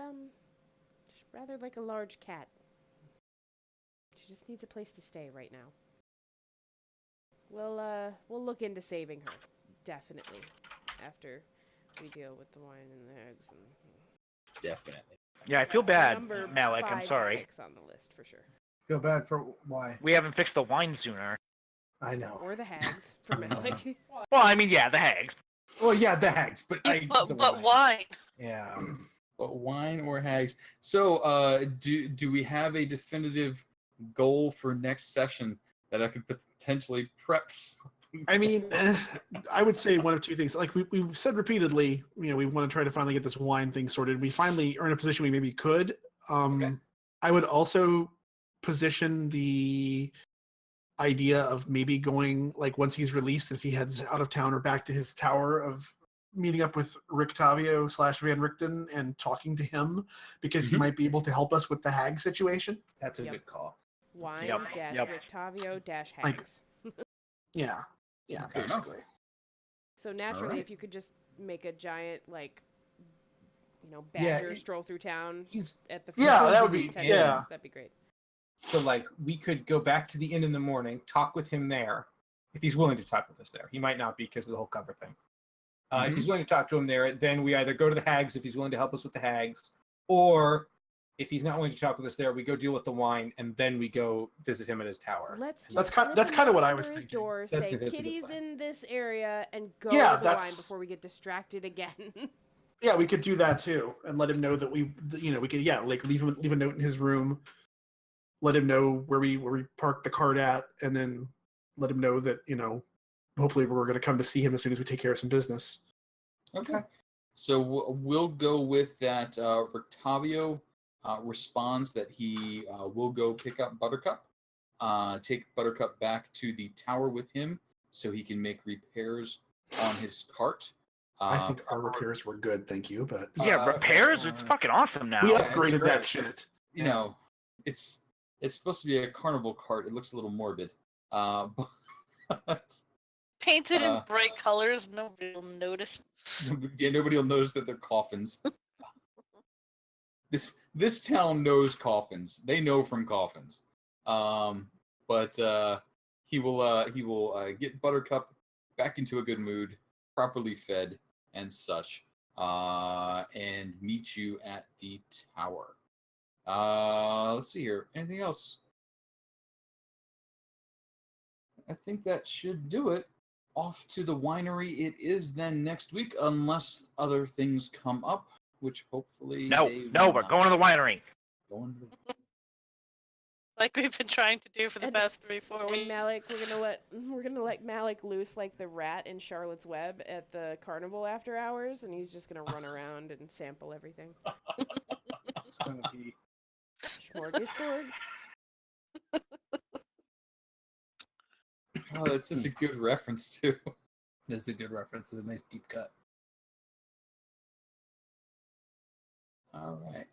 rather like a large cat. She just needs a place to stay right now. We'll look into saving her, definitely, after we deal with the wine and the eggs. And Definitely. Yeah, I feel bad, number Malik. 5 I'm to sorry. 6 on the list for sure. Feel bad for why? We haven't fixed the wine sooner. I know. Or the hags for Malik. Well, I mean, yeah, the hags. Well, yeah, the hags, but But why? Yeah. Wine or hags. So, do we have a definitive goal for next session that I could potentially prep? I mean, I would say one of two things. Like we've said repeatedly, we want to try to finally get this wine thing sorted. We finally are in a position we maybe could. Okay. I would also position the idea of maybe going, like, once he's released, if he heads out of town or back to his tower, of meeting up with Rictavio / Van Richten and talking to him, because he Mhm. might be able to help us with the hag situation. That's a Yep. good call. Wine Yep, dash yep. Rictavio dash Like- hags. Yeah, Fair enough. basically. So naturally, Alright. if you could just make a giant, like, Yeah, badger stroll through town He's at the Yeah, first that would be- 10 yeah. minutes, that'd be great. so like we could go back to the inn in the morning, talk with him there, if he's willing to talk with us there. He might not be because of the whole cover thing. If he's willing to talk to him there, then we either go to the hags if he's willing to help us with the hags, or if he's not willing to talk with us there, we go deal with the wine and then we go visit him at his tower. Let's That's just kind- slip that's a kinda note what I under was his thinking. door, That's say a good Kitty's plan. in this area, and go Yeah, to the wine that's- before we get distracted again. Yeah, we could do that too, and let him know that we could, like, leave a note in his room, let him know where we parked the cart at, and then let him know that hopefully we're going to come to see him as soon as we take care of some business. Okay. So we'll go with that. Rictavio responds that he will go pick up Buttercup, take Buttercup back to the tower with him so he can make repairs on his cart. I think our repairs were good, thank you, but Yeah, repairs. It's fucking awesome now. we Yeah, it's upgraded great. that shit. It's supposed to be a carnival cart. It looks a little morbid. But Painted in bright colors, nobody will notice. yeah, nobody will notice that they're coffins. This town knows coffins. They know from coffins. But he will get Buttercup back into a good mood, properly fed and such, and meet you at the tower. Let's see here. Anything else? I think that should do it. Off to the winery it is then next week, unless other things come up, which hopefully No, they no, will we're not. going to the winery. Going to the- Like we've been trying to do for the And- past 3-4 And weeks. Malik, we're gonna let Malik loose like the rat in Charlotte's Web at the carnival after hours, and he's just gonna run around and sample everything. It's going to be Smorgasbord. Oh, that's such a good reference too. That's a good reference. It's a nice deep cut. All right.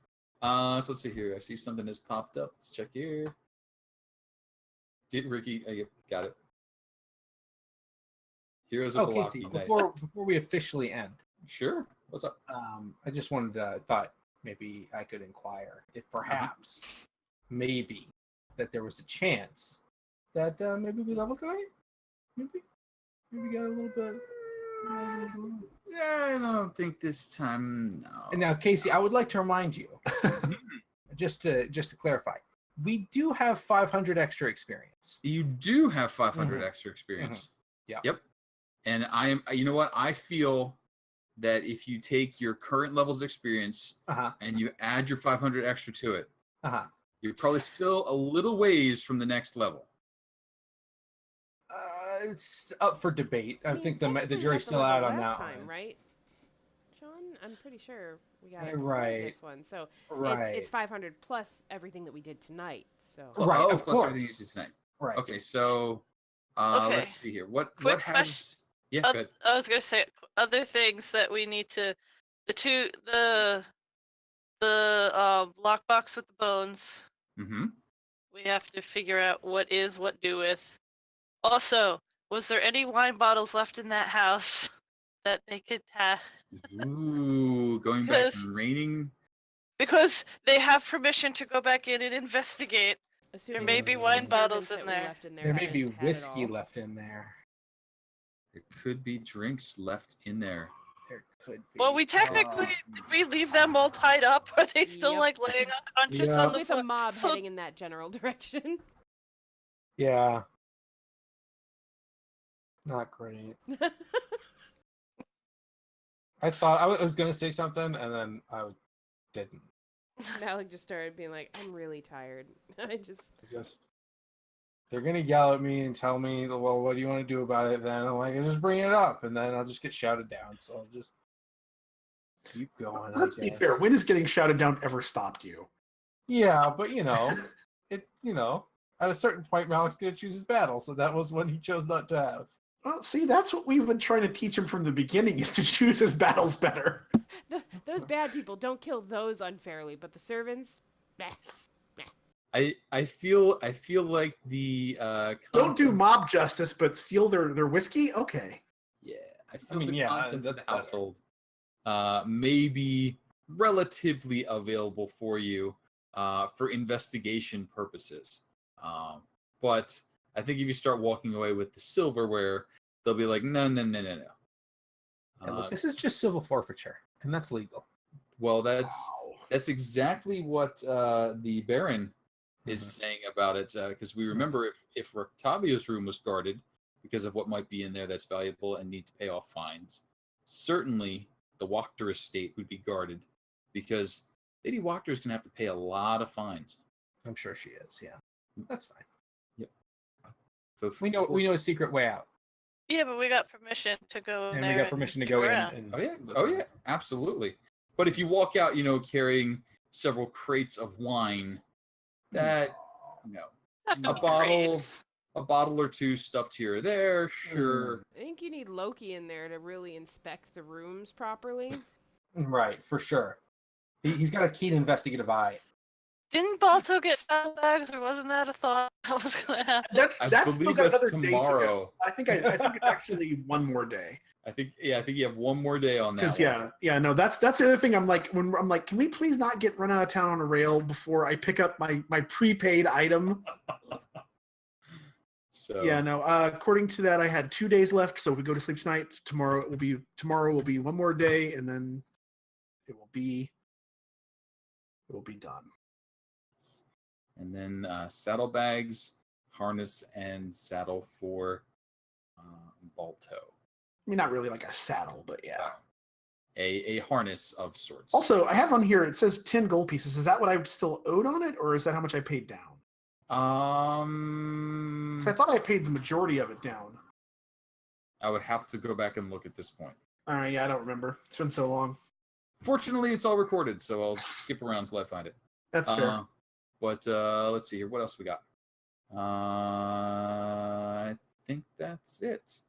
So let's see here. I see something has popped up. Let's check here. Did Ricky? Yep, got it. Heroes of Okay, Balaki. see, Nice. before we officially end, Sure. What's up? I just thought maybe I could inquire if perhaps, maybe, that there was a chance that maybe we level tonight. Maybe got a little bit. I don't think this time. No. And now, Casey, I would like to remind you, just to clarify, we do have 500 extra experience. You do have 500 extra experience. Yeah. Yep. And you know what? I feel that if you take your current level's experience and you add your 500 extra to it, you're probably still a little ways from the next level. It's up for debate. I mean, think the technically we jury's got the still level out on last that time, one. right? John, I'm pretty sure we got Yeah, it before right. this one. So Right. it's 500 plus everything that we did tonight. So Right, Oh, of plus everything you course. did tonight. Right. Okay, so Okay. let's see here. What Quick has? question. Yeah, good. I was gonna say other things that we need to, the lockbox with the bones. Mm-hmm. We have to figure out what do with. Also, was there any wine bottles left in that house that they could have? Ooh, going back and raining. Because they have permission to go back in and investigate. assuming may the be s- wine the bottles servants in that we there. left in there. There may be hadn't had it whiskey all. left in there. There could be drinks left in there. There could be. Well, we technically did we leave them all tied up? Are they still Yep. like laying unconscious Yep. on the With floor? a mob So- heading in that general direction. Yeah. Not great. I thought I was going to say something, and then didn't. Malik just started being like, I'm really tired. I just They're gonna yell at me and tell me, well, what do you want to do about it? Then I'm like, just bring it up, and then I'll just get shouted down. So I'll just keep going. Let's be fair. When has getting shouted down ever stopped you? Yeah, but at a certain point, Malik's gonna choose his battle. So that was one he chose not to have. Well, see, that's what we've been trying to teach him from the beginning: is to choose his battles better. those bad people don't kill those unfairly, but the servants, meh. I feel like the Don't do contents- mob justice, but steal their whiskey. Okay. Yeah, I feel the yeah, contents of that's the household may be relatively available for you for investigation purposes. But I think if you start walking away with the silverware, they'll be like, no. And look, this is just civil forfeiture, and that's legal. Well, that's exactly what the Baron is saying about it, because we remember if Octavio's room was guarded because of what might be in there that's valuable and need to pay off fines, certainly the Wachter estate would be guarded because Lady Wachter is going to have to pay a lot of fines. I'm sure she is. Yeah, that's fine. Yep. So We know a secret way out, Yeah, but we got permission to go in and there. we got permission to go in. around. And Oh yeah, absolutely. But if you walk out, carrying several crates of wine, that Have to a be bottle, crates. a bottle or two stuffed here or there, sure. I think you need Loki in there to really inspect the rooms properly. Right, for sure. He's got a keen investigative eye. Didn't Balto get saddlebags, or wasn't that a thought that was going to happen? That's I still believe got that's another day to go. tomorrow. I think it's actually one more day. I think you have one more day on that. Because one. no, that's the other thing. I'm like, can we please not get run out of town on a rail before I pick up my prepaid item? So Yeah, no. According to that, I had 2 days left. So if we go to sleep tonight, tomorrow will be one more day, and then it will be done. And then saddlebags, harness, and saddle for Balto. I mean, not really like a saddle, but yeah. A harness of sorts. Also, I have on here, it says 10 gold pieces. Is that what I'm still owed on it, or is that how much I paid down? 'Cause I thought I paid the majority of it down. I would have to go back and look at this point. All right, yeah, I don't remember. It's been so long. Fortunately, it's all recorded, so I'll skip around until I find it. That's fair. But let's see here. What else we got? I think that's it.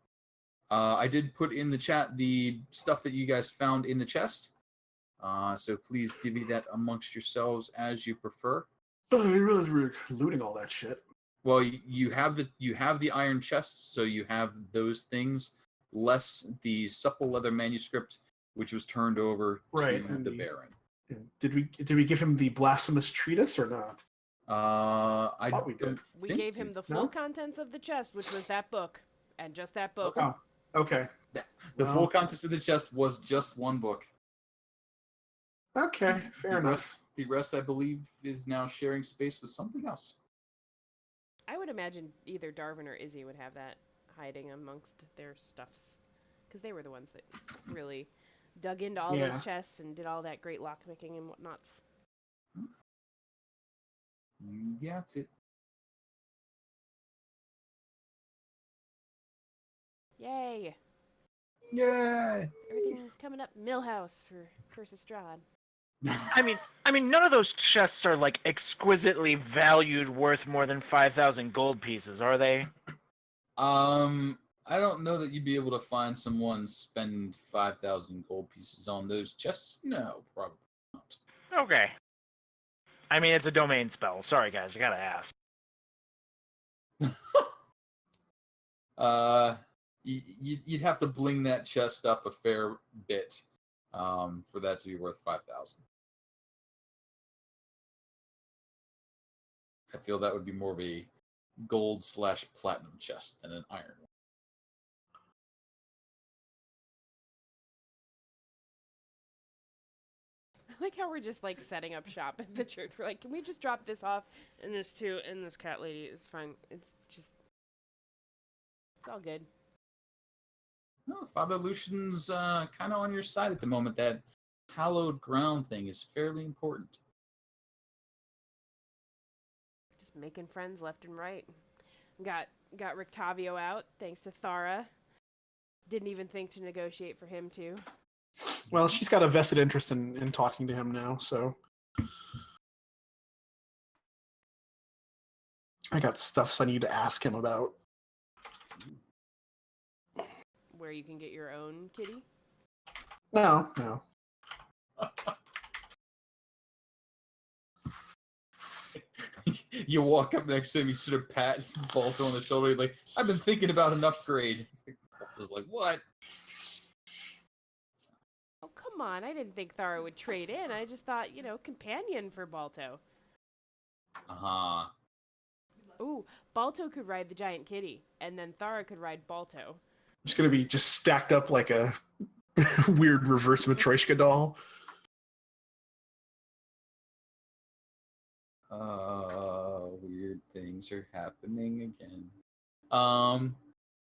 I did put in the chat the stuff that you guys found in the chest. So please divvy that amongst yourselves as you prefer. Oh, I didn't realize we were looting all that shit. Well, you have the iron chests, so you have those things, less the supple leather manuscript, which was turned over Right, to and the the- Baron. Did we give him the blasphemous treatise or not? I thought we did. We think gave him the full contents of the chest, which was that book, and just that book. Oh, okay. The Well, full contents of the chest was just one book. Okay, fair enough. The rest, I believe, is now sharing space with something else. I would imagine either Darwin or Izzy would have that hiding amongst their stuffs, because they were the ones that really dug into all Yeah. those chests and did all that great lockpicking and whatnots. You got it. Yay! Yay! Everything's coming up Milhouse for Curse of Strahd. I mean, none of those chests are like exquisitely valued, worth more than 5,000 gold pieces, are they? I don't know that you'd be able to find someone spend 5,000 gold pieces on those chests. No, probably not. Okay. I mean, it's a domain spell. Sorry, guys, I gotta ask. You'd have to bling that chest up a fair bit for that to be worth 5,000. I feel that would be more of a gold/platinum chest than an iron one. I like how we're just like setting up shop at the church. We're like, can we just drop this off? And this too, and this cat lady is fine. It's all good. No, Father Lucian's kind of on your side at the moment. That hallowed ground thing is fairly important. Just making friends left and right. Got Rictavio out, thanks to Thara. Didn't even think to negotiate for him too. Well, she's got a vested interest in talking to him now, so I got stuff I need to ask him about. Where you can get your own kitty? No. You walk up next to him, you sort of pat Balto on the shoulder, you're like, I've been thinking about an upgrade. Balto's like, what? Oh, come on. I didn't think Thara would trade in. I just thought, companion for Balto. Uh-huh. Ooh, Balto could ride the giant kitty, and then Thara could ride Balto. It's going to be just stacked up like a weird reverse Matryoshka doll. Weird things are happening again.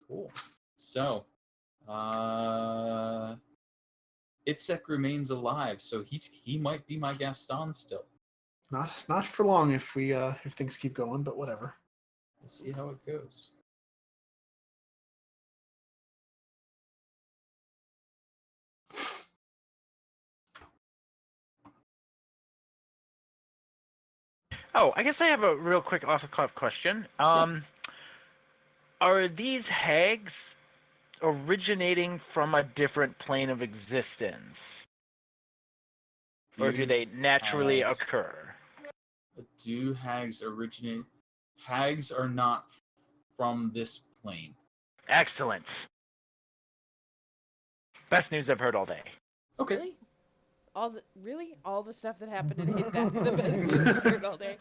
Cool. So, Itzek remains alive, so he might be my Gaston still. Not for long if things keep going, but whatever. We'll see how it goes. Oh, I guess I have a real quick off-the-cuff question. Are these hags originating from a different plane of existence? Or do they naturally occur? Do hags originate? Hags are not from this plane. Excellent. Best news I've heard all day. Okay. Really? All the stuff that happened today, that's the best news I've heard all day.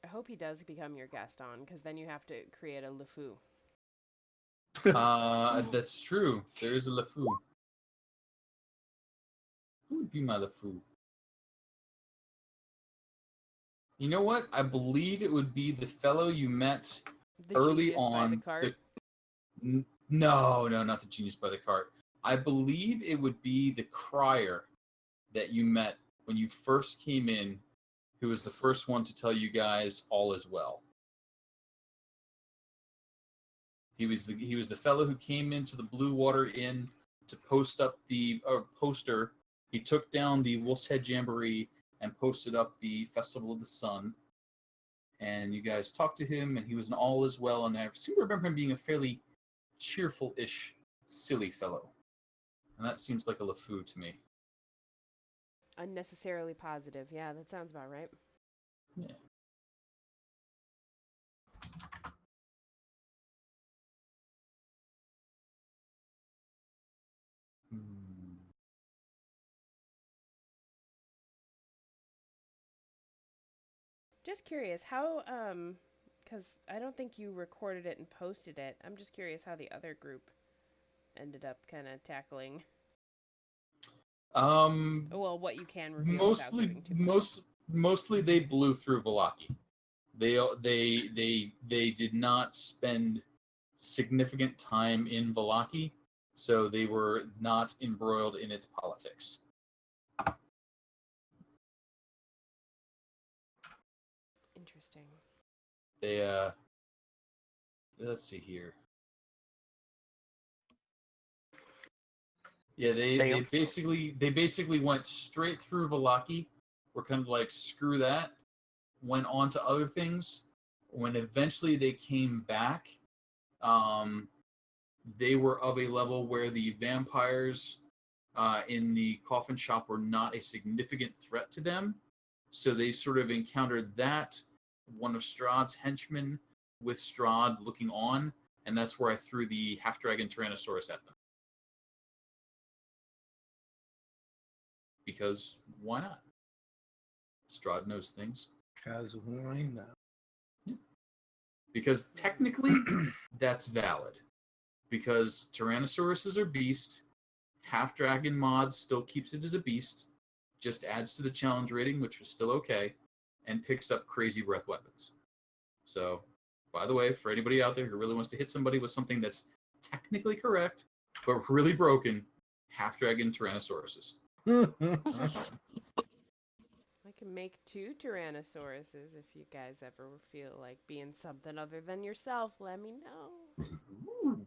I hope he does become your Gaston, because then you have to create a LeFou. That's true. There is a LeFou. Who would be my LeFou? You know what? I believe it would be the fellow you met The early genius on. by the cart. No, not the genius by the cart. I believe it would be the crier that you met when you first came in, who was the first one to tell you guys all is well. He was the fellow who came into the Blue Water Inn to post up the poster. He took down the Wolf's Head Jamboree and posted up the Festival of the Sun. And you guys talked to him, and he was an all is well. And I seem to remember him being a fairly cheerful-ish, silly fellow. And that seems like a LeFou to me. Unnecessarily positive. Yeah, that sounds about right. Yeah. Just curious, how, because I don't think you recorded it and posted it. I'm just curious how the other group ended up kind of tackling. Well, what you can reveal without giving too much. Mostly they blew through Vallaki. They did not spend significant time in Vallaki, so they were not embroiled in its politics. Interesting. They let's see here. Yeah, they basically went straight through Vallaki. Were kind of like, screw that. Went on to other things. When eventually they came back, they were of a level where the vampires in the coffin shop were not a significant threat to them. So they sort of encountered that, one of Strahd's henchmen with Strahd looking on, and that's where I threw the half-dragon Tyrannosaurus at them. Because why not? Strahd knows things. Because why not? Yeah. Because technically, that's valid. Because Tyrannosauruses are beast. Half-dragon mod still keeps it as a beast. just adds to the challenge rating, which was still okay, and picks up crazy breath weapons. So, by the way, for anybody out there who really wants to hit somebody with something that's technically correct, but really broken, half dragon Tyrannosauruses. I can make 2 Tyrannosauruses if you guys ever feel like being something other than yourself. Let me know. Ooh.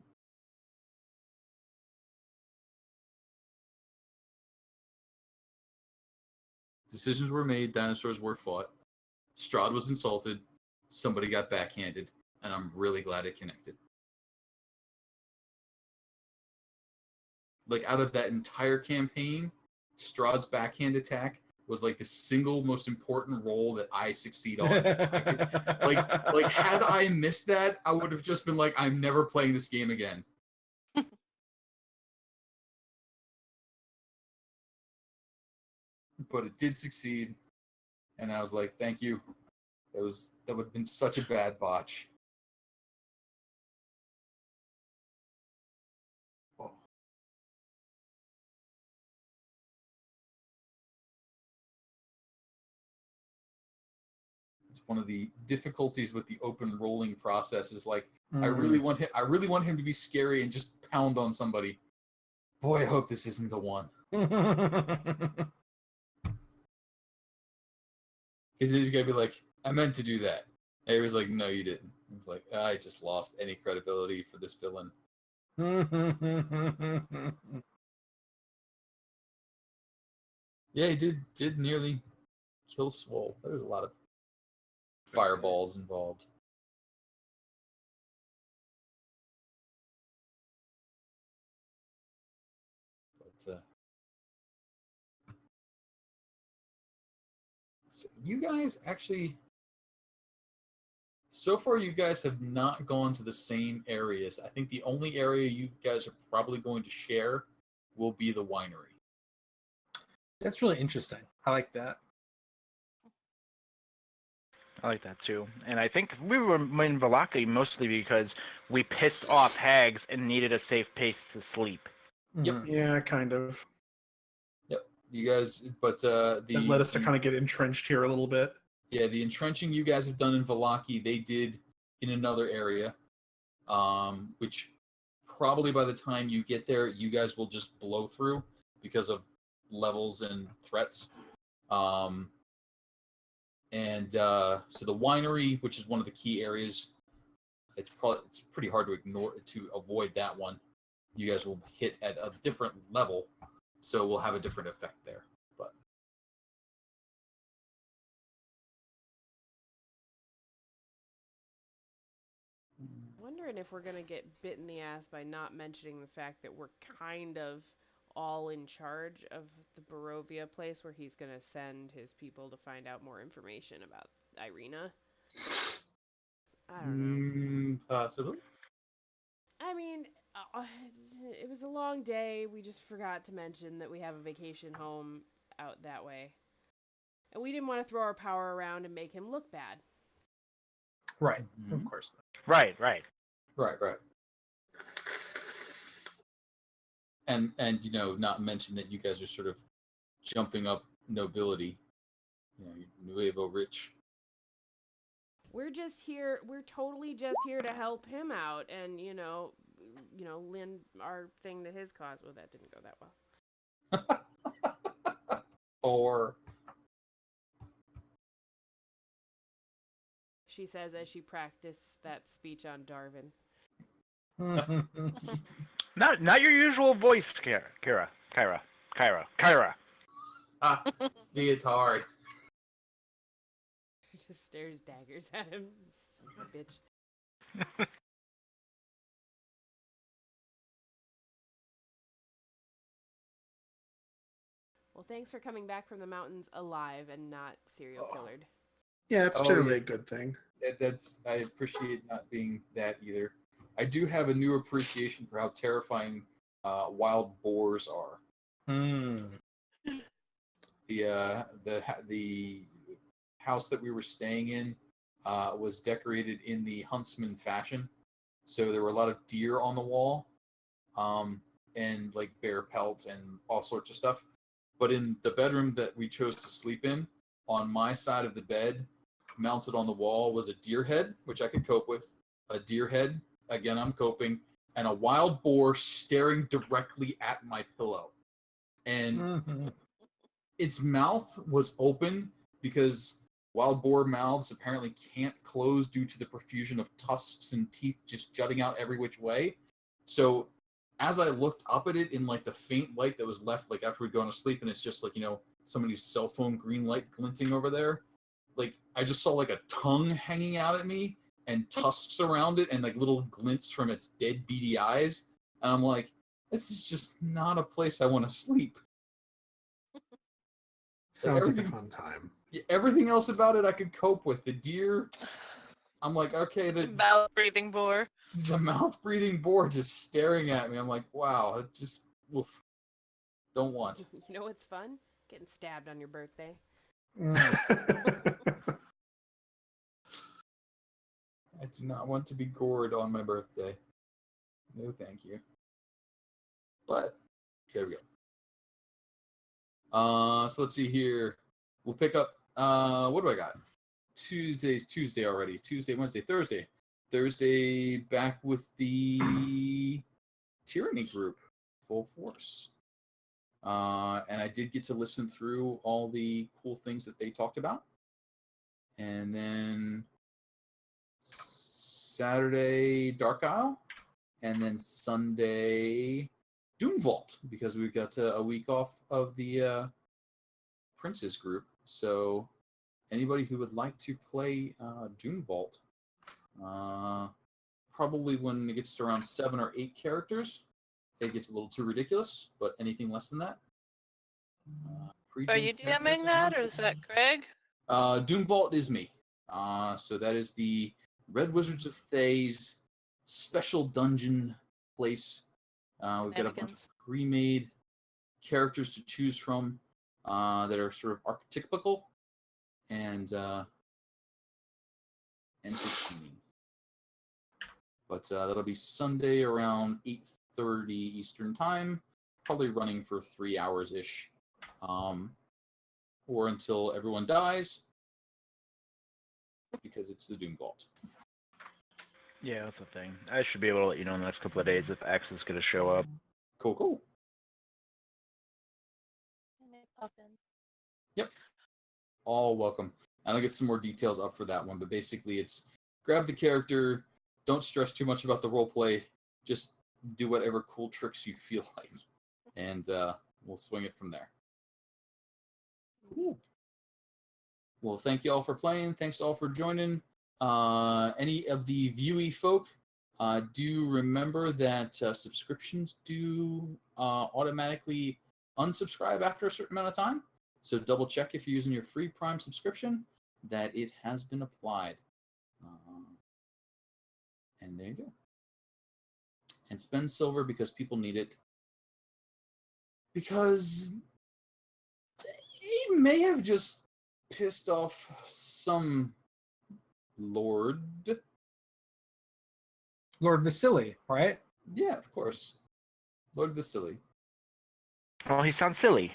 Decisions were made, dinosaurs were fought, Strahd was insulted, somebody got backhanded, and I'm really glad it connected. Like, out of that entire campaign, Strahd's backhand attack was like the single most important role that I succeed on. like had I missed that, I would have just been like, I'm never playing this game again. But it did succeed, and I was like, thank you. That would have been such a bad botch. Oh. It's one of the difficulties with the open rolling process is like, I really want him to be scary and just pound on somebody. Boy, I hope this isn't the one. Because he's gonna be like, I meant to do that. And he was like, no, you didn't. It's like, I just lost any credibility for this villain. Yeah, he did nearly kill Swole. There was a lot of fireballs involved. But so you guys actually, so far you guys have not gone to the same areas. I think the only area you guys are probably going to share will be the winery. That's really interesting. I like that. I like that too. And I think we were in Valaki mostly because we pissed off hags and needed a safe place to sleep. Yep. Yeah, kind of. Yep. You guys, but That led us to kind of get entrenched here a little bit. Yeah, the entrenching you guys have done in Valaki, they did in another area, which probably by the time you get there, you guys will just blow through because of levels and threats. So the winery, which is one of the key areas, it's pretty hard to avoid that one. You guys will hit at a different level, so we'll have a different effect there. But Wondering if we're gonna get bit in the ass by not mentioning the fact that we're kind of all in charge of the Barovia place where he's gonna send his people to find out more information about Irina. I don't know. Possibly. I mean, it was a long day. We just forgot to mention that we have a vacation home out that way. And we didn't want to throw our power around and make him look bad. Right. Mhm. Of course. Right. Right. And not mention that you guys are sort of jumping up nobility. Nuevo rich. We're just here. We're totally just here to help him out, and lend our thing to his cause. Well, that didn't go that well. Or She says as she practiced that speech on Darwin. Not your usual voice, Kyra. see, it's hard. She just stares daggers at him. Son of a bitch. Well, thanks for coming back from the mountains alive and not serial killered. Yeah, it's Oh, generally yeah. a good thing. I appreciate not being that either. I do have a new appreciation for how terrifying wild boars are. The house that we were staying in was decorated in the huntsman fashion, so there were a lot of deer on the wall, and like bear pelts and all sorts of stuff. But in the bedroom that we chose to sleep in, on my side of the bed, mounted on the wall, was a deer head, which I could cope with. A deer head, again, I'm coping, and a wild boar staring directly at my pillow. And its mouth was open because wild boar mouths apparently can't close due to the profusion of tusks and teeth just jutting out every which way. So as I looked up at it in like the faint light that was left, like after we'd gone to sleep, and it's just like, somebody's cell phone green light glinting over there, like I just saw like a tongue hanging out at me and tusks around it and like little glints from its dead beady eyes. And I'm like, this is just not a place I want to sleep. Sounds like a fun time. Everything else about it I could cope with. The deer, I'm like, okay, the mouth-breathing boar. The mouth-breathing boar just staring at me. I'm like, wow, it just, oof, don't want. You know what's fun? Getting stabbed on your birthday. I do not want to be gored on my birthday. No, thank you. But there we go. So let's see here. We'll pick up. What do I got? Tuesday's Tuesday already. Tuesday, Wednesday, Thursday. Thursday back with the Tyranny group, full force. And I did get to listen through all the cool things that they talked about. And then Saturday, Dark Isle. And then Sunday, Doom Vault, because we've got a week off of the Princes group. So anybody who would like to play Doom Vault, probably when it gets to around 7 or 8 characters, it gets a little too ridiculous, but anything less than that. Are you DMing that, or is that Greg? Doom Vault is me. So that is the Red Wizards of Thay's special dungeon place. We've got a bunch of pre-made characters to choose from that are sort of archetypical and entertaining. But that'll be Sunday around 8:30 Eastern Time, probably running for 3 hours-ish, or until everyone dies, because it's the Doom Vault. Yeah, that's the thing. I should be able to let you know in the next couple of days if X is going to show up. Cool. Yep. All welcome. And I'll get some more details up for that one, but basically it's grab the character, don't stress too much about the roleplay, just do whatever cool tricks you feel like, and we'll swing it from there. Cool. Well, thank you all for playing. Thanks all for joining. Any of the viewy folk, do remember that subscriptions do automatically unsubscribe after a certain amount of time. So double check if you're using your free Prime subscription that it has been applied. And there you go. And spend silver because people need it. Because they may have just pissed off some Lord Vasily, right? Yeah, of course. Lord Vasily. Oh, he sounds silly.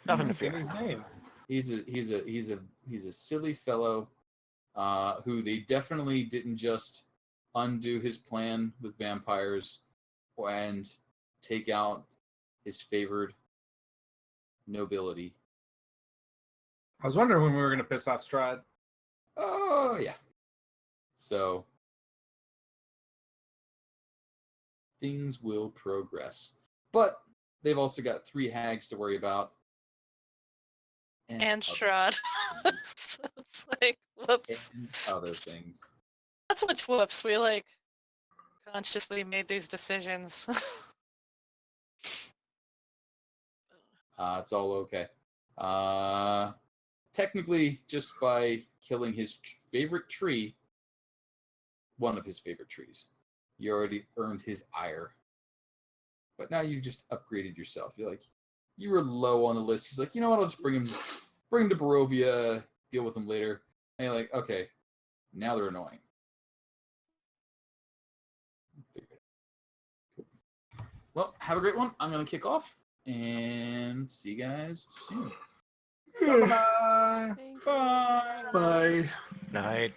Nothing to He's fear. His name. He's a silly fellow who they definitely didn't just undo his plan with vampires and take out his favored nobility. I was wondering when we were going to piss off Strahd. Oh, yeah. So, things will progress. But they've also got 3 hags to worry about. And Strahd. It's like, whoops. And other things. Not so much whoops. We, like, consciously made these decisions. It's all okay. Technically, just by killing his favorite tree, one of his favorite trees, you already earned his ire. But now you've just upgraded yourself. You're like, you were low on the list. He's like, you know what? I'll just bring him to Barovia, deal with him later. And you're like, okay, now they're annoying. Well, have a great one. I'm going to kick off. and see you guys soon. Bye-bye. Thank you. Bye. Bye. Night.